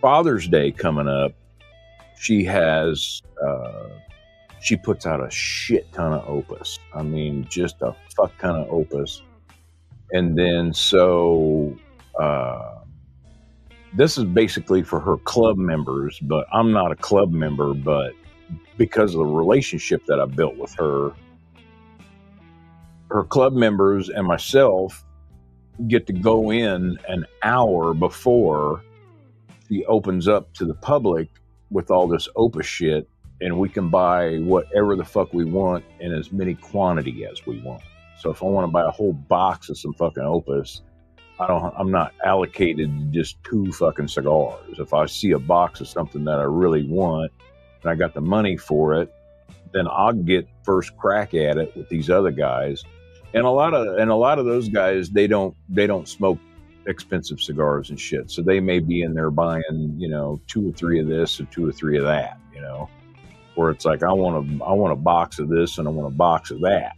Father's Day coming up, she puts out a shit ton of Opus. I mean, just a fuck ton of Opus. And then this is basically for her club members, but I'm not a club member, but because of the relationship that I built with her club members and myself get to go in an hour before she opens up to the public with all this Opus shit, and we can buy whatever the fuck we want in as many quantity as we want. So if I want to buy a whole box of some fucking Opus, I'm not allocated to just 2 fucking cigars. If I see a box of something that I really want and I got the money for it, then I'll get first crack at it with these other guys. And a lot of those guys, they don't smoke expensive cigars and shit. So they may be in there buying, 2 or 3 of this and 2 or 3 of that, where it's like, I want a box of this and I want a box of that,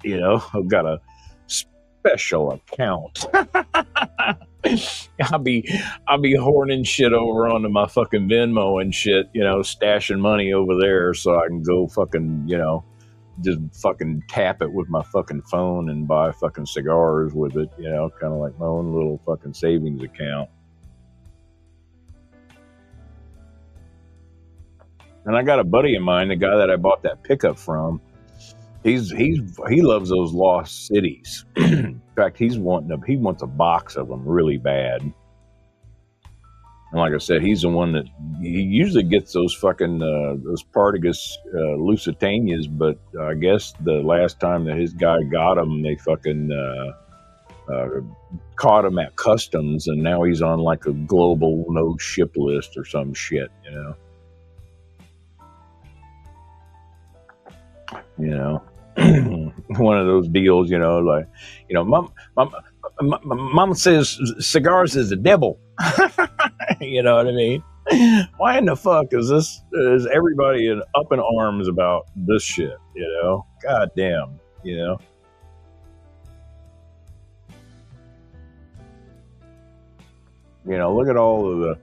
I've got a special account. I'll be horning shit over onto my fucking Venmo and shit, stashing money over there so I can go fucking, just fucking tap it with my fucking phone and buy fucking cigars with it, kind of like my own little fucking savings account. And I got a buddy of mine, the guy that I bought that pickup from, he loves those Lost Cities. In fact, he wants a box of them really bad. And like I said, he's the one that he usually gets those fucking those Partagas Lusitanias, but I guess the last time that his guy got them, they fucking caught him at customs, and now he's on like a global no ship list or some shit, You know, one of those deals. Like, mom says cigars is the devil. You know what I mean? Why in the fuck is everybody up in arms about this shit? God damn. Look at all of the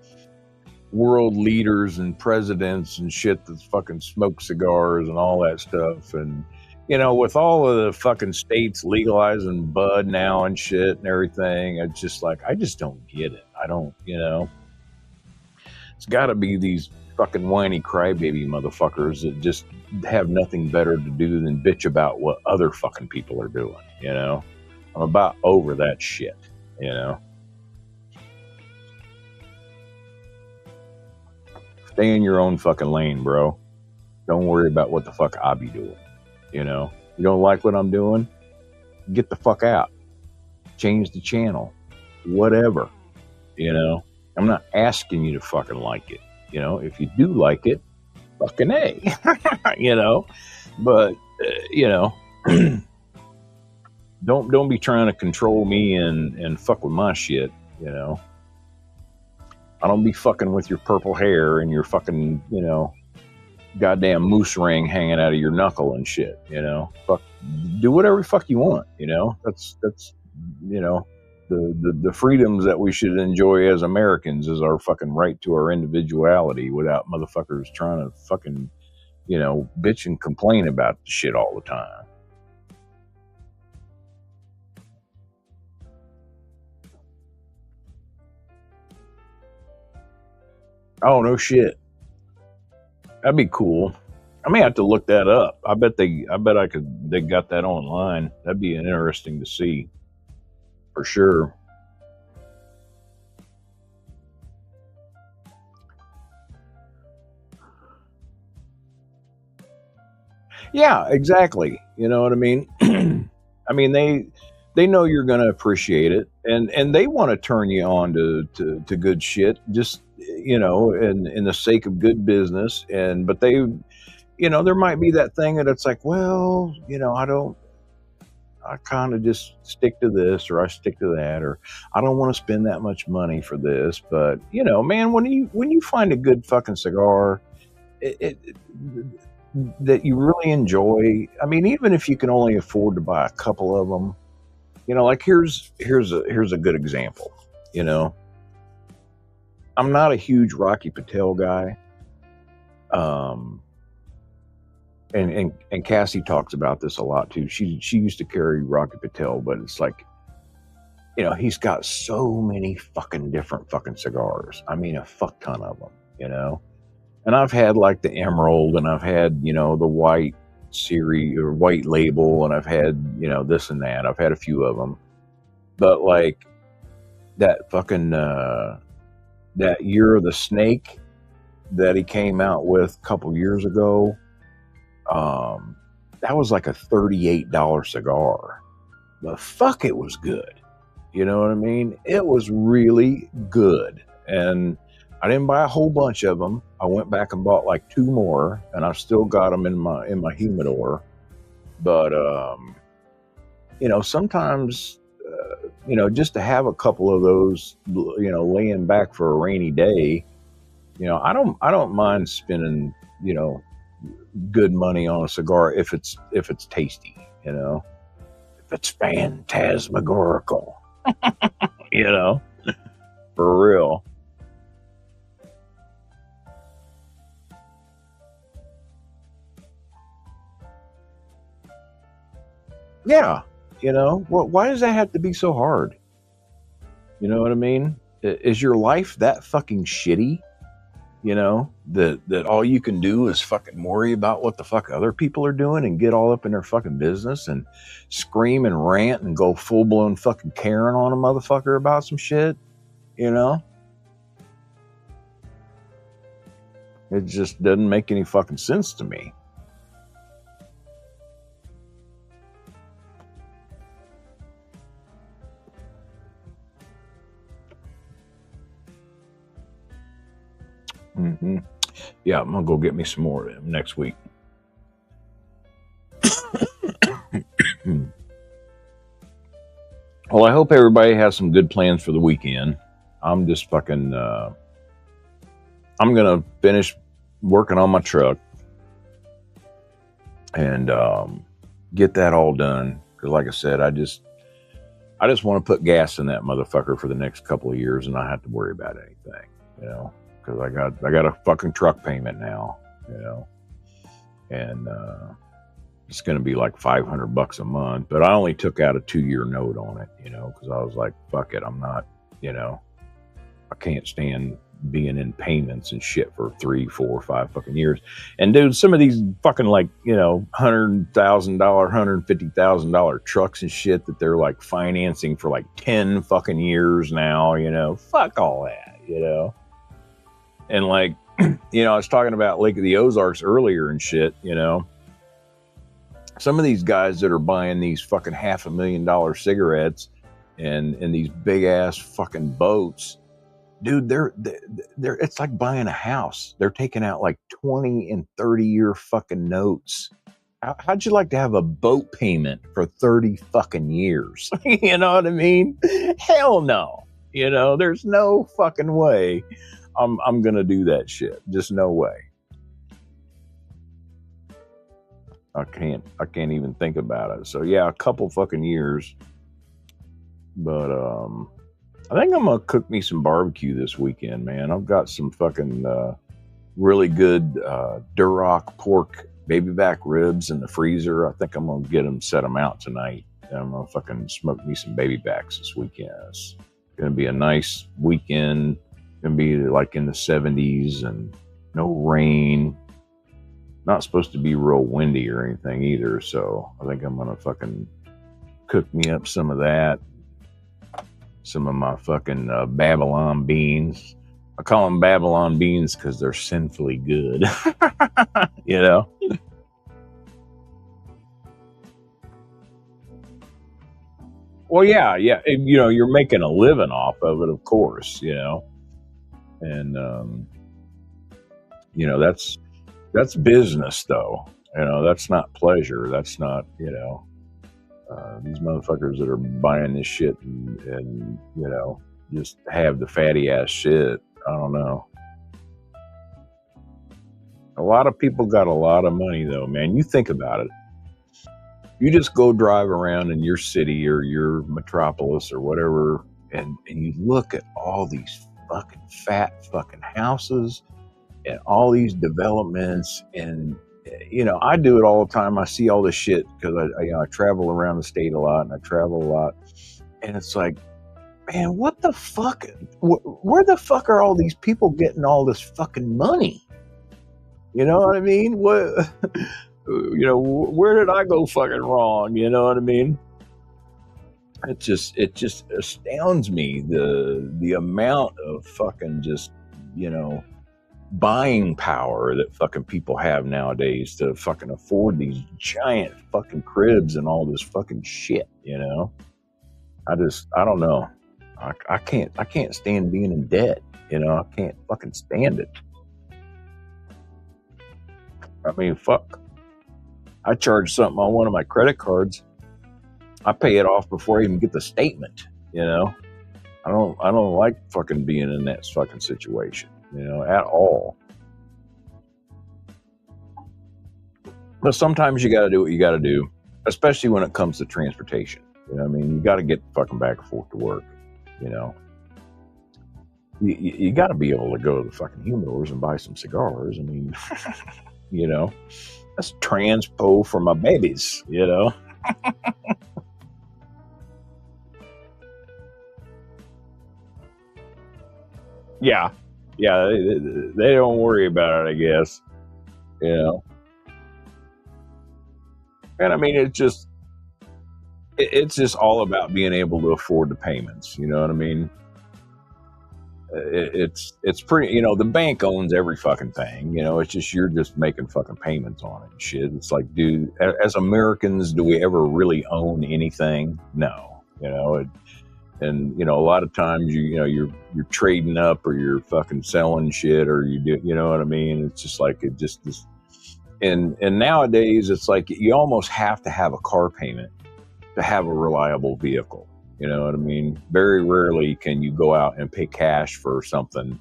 world leaders and presidents and shit that fucking smoke cigars and all that stuff. And, with all of the fucking states legalizing bud now and shit and everything, it's just like, I just don't get it. I don't, it's got to be these fucking whiny crybaby motherfuckers that just have nothing better to do than bitch about what other fucking people are doing. I'm about over that shit. Stay in your own fucking lane, bro. Don't worry about what the fuck I be doing. You don't like what I'm doing? Get the fuck out. Change the channel. Whatever. I'm not asking you to fucking like it. If you do like it, fucking A. But don't be trying to control me and fuck with my shit. I don't be fucking with your purple hair and your fucking goddamn moose ring hanging out of your knuckle and shit. Fuck, do whatever the fuck you want. That's the freedoms that we should enjoy as Americans is our fucking right to our individuality without motherfuckers trying to fucking bitch and complain about the shit all the time. Oh, no shit. That'd be cool. I may have to look that up. I bet they got that online. That'd be interesting to see. For sure. Yeah, exactly. You know what I mean? I mean, they know you're going to appreciate it, and they want to turn you on to good shit, just in the sake of good business. But they, there might be that thing that it's like, well, I kind of just stick to this, or I stick to that, or I don't want to spend that much money for this. But man, when you find a good fucking cigar, it that you really enjoy. I mean, even if you can only afford to buy a couple of them, like here's a good example. I'm not a huge Rocky Patel guy. And Cassie talks about this a lot too. She used to carry Rocky Patel, but it's like, he's got so many fucking different fucking cigars. I mean, a fuck ton of them, And I've had like the Emerald, and I've had, the white series or white label, and I've had, this and that. I've had a few of them. But like that fucking, that Year of the Snake that he came out with a couple years ago, that was like a $38 cigar. But fuck, it was good. You know what I mean? It was really good. And I didn't buy a whole bunch of them. I went back and bought like 2 more, and I've still got them in my humidor. But sometimes just to have a couple of those, laying back for a rainy day, I don't mind spending good money on a cigar if it's tasty, if it's phantasmagorical, for real. Yeah, why does that have to be so hard? You know what I mean? Is your life that fucking shitty? That all you can do is fucking worry about what the fuck other people are doing and get all up in their fucking business and scream and rant and go full blown fucking Karen on a motherfucker about some shit. It just doesn't make any fucking sense to me. Mm-hmm. Yeah, I'm gonna go get me some more of them next week. Well, I hope everybody has some good plans for the weekend. I'm just fucking. I'm gonna finish working on my truck and get that all done. Because, like I said, I just want to put gas in that motherfucker for the next couple of years and not have to worry about anything, you know. Because I got a fucking truck payment now, you know, and it's going to be like $500 a month. But I only took out a 2-year note on it, you know, because I was like, fuck it, I'm not, you know, I can't stand being in payments and shit for 3, 4, 5 fucking years. And dude, some of these fucking like, you know, $100,000, $150,000 trucks and shit that they're like financing for like 10 fucking years now, you know, fuck all that, you know. And like, you know, I was talking about Lake of the Ozarks earlier and shit, you know. Some of these guys that are buying these fucking $500,000 cigarettes and these big ass fucking boats, dude, they're it's like buying a house. They're taking out like 20 and 30-year fucking notes. How'd you like to have a boat payment for 30 fucking years? You know what I mean? Hell no. You know, there's no fucking way I'm gonna do that shit. Just no way. I can't even think about it. So yeah, a couple fucking years. But I think I'm gonna cook me some barbecue this weekend, man. I've got some fucking really good Duroc pork baby back ribs in the freezer. I think I'm gonna set them out tonight. And I'm gonna fucking smoke me some baby backs this weekend. It's gonna be a nice weekend. Gonna be like in the 70s and no rain. Not supposed to be real windy or anything either. So I think I'm gonna fucking cook me up some of that. Some of my fucking Babylon beans. I call them Babylon beans because they're sinfully good. You know? Well, yeah. You know, you're making a living off of it, of course, you know. And, you know, that's business, though. You know, that's not pleasure. That's not, you know. These motherfuckers that are buying this shit and you know, just have the fatty ass shit. I don't know. A lot of people got a lot of money though, man. You think about it. You just go drive around in your city or your metropolis or whatever, and you look at all these fucking fat fucking houses and all these developments, and you know, I do it all the time. I see all this shit because I travel around the state a lot and I travel a lot, and it's like, man, what the fuck? Where the fuck are all these people getting all this fucking money? You know what I mean? What? You know, where did I go fucking wrong? You know what I mean? It just astounds me the amount of fucking just, you know, buying power that fucking people have nowadays to fucking afford these giant fucking cribs and all this fucking shit, you know. I don't know. I can't stand being in debt, you know. I can't fucking stand it. I mean, fuck. I charge something on one of my credit cards. I pay it off before I even get the statement, you know. I don't like fucking being in that fucking situation, you know, at all. But sometimes you got to do what you got to do, especially when it comes to transportation. You know what I mean? You got to get fucking back and forth to work, you know. You got to be able to go to the fucking humidors and buy some cigars. I mean, you know, that's transpo for my babies, you know. Yeah, they don't worry about it, I guess, you know. And I mean, it's just all about being able to afford the payments. You know what I mean? It's pretty. You know, the bank owns every fucking thing. You know, it's just you're just making fucking payments on it and shit. It's like, dude, as Americans, do we ever really own anything? No. You know, and you know, a lot of times you know you're trading up or you're fucking selling shit or you do. You know what I mean? It's just like it just. And nowadays it's like you almost have to have a car payment to have a reliable vehicle. You know what I mean? Very rarely can you go out and pay cash for something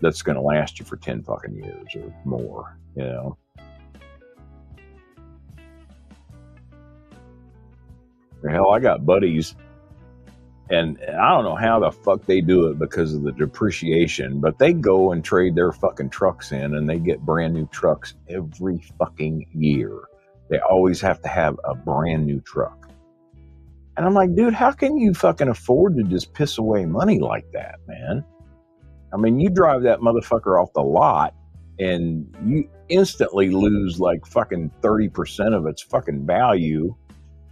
that's going to last you for 10 fucking years or more, you know? Hell, I got buddies, and I don't know how the fuck they do it because of the depreciation, but they go and trade their fucking trucks in, and they get brand new trucks every fucking year. They always have to have a brand new truck. And I'm like, dude, how can you fucking afford to just piss away money like that, man? I mean, you drive that motherfucker off the lot and you instantly lose like fucking 30% of its fucking value,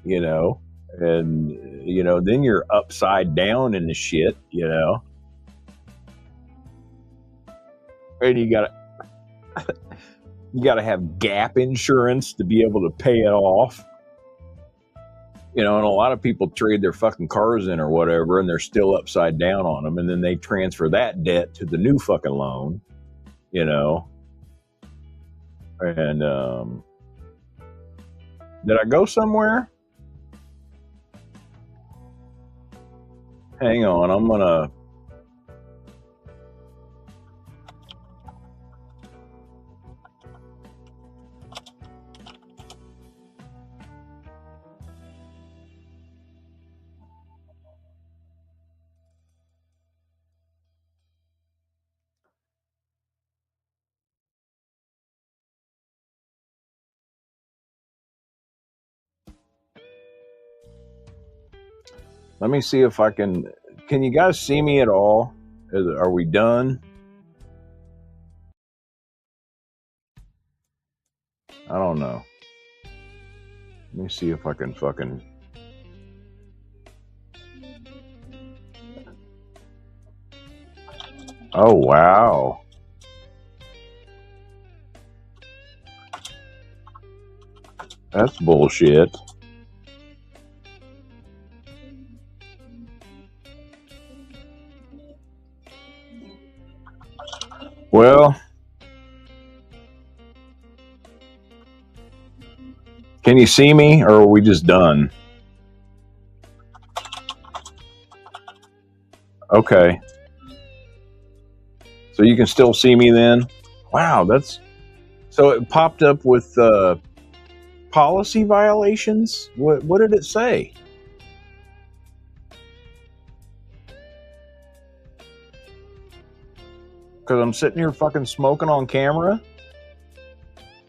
you know? And, you know, then you're upside down in the shit, you know? And you gotta have gap insurance to be able to pay it off. You know, and a lot of people trade their fucking cars in or whatever, and they're still upside down on them, and then they transfer that debt to the new fucking loan, you know. And did I go somewhere? Hang on, I'm gonna. Let me see if I can. Can you guys see me at all? Are we done? I don't know. Let me see if I can fucking. Oh, wow. That's bullshit. Well, can you see me, or are we just done? Okay. So you can still see me then? Wow, that's... So it popped up with policy violations? What did it say? Because I'm sitting here fucking smoking on camera?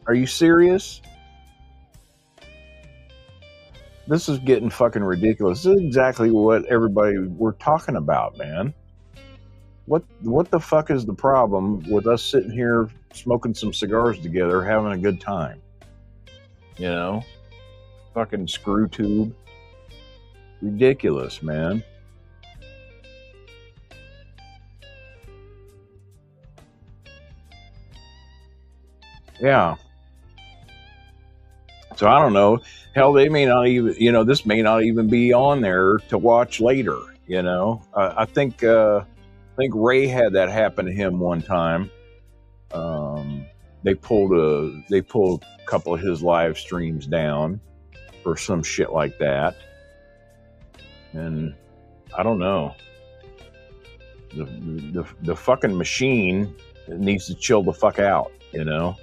Are you serious? This is getting fucking ridiculous. This is exactly what everybody we're talking about, man. What the fuck is the problem with us sitting here smoking some cigars together, having a good time? You know? Fucking screw tube. Ridiculous, man. Yeah. So I don't know. Hell, they may not even, you know, this may not even be on there to watch later, you know? I think Ray had that happen to him one time. They pulled a couple of his live streams down for some shit like that. And I don't know. The fucking machine needs to chill the fuck out, you know?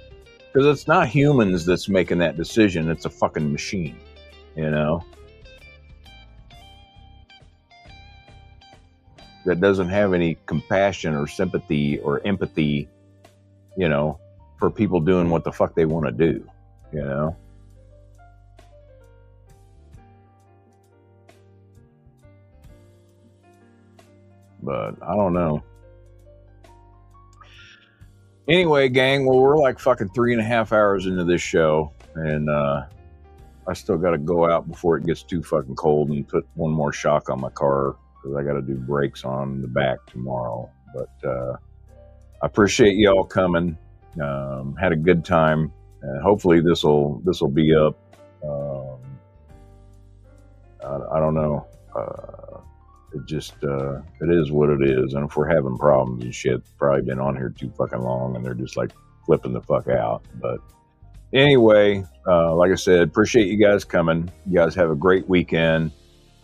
Because it's not humans that's making that decision. It's a fucking machine, you know? That doesn't have any compassion or sympathy or empathy, you know, for people doing what the fuck they want to do, you know? But I don't know. Anyway, gang, well, we're like fucking 3.5 hours into this show, and I still got to go out before it gets too fucking cold and put one more shock on my car because I got to do brakes on the back tomorrow. But I appreciate y'all coming. Had a good time. Hopefully this will be up. I don't know. It just it is what it is, and if we're having problems and shit, probably been on here too fucking long, and they're just like flipping the fuck out. But anyway, like I said, appreciate you guys coming. You guys have a great weekend,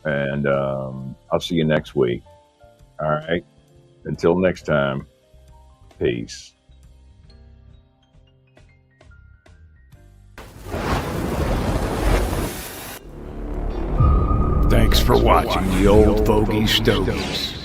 And I'll see you next week. All right. Until next time, peace. Thanks for watching the Old Fogies Stogies.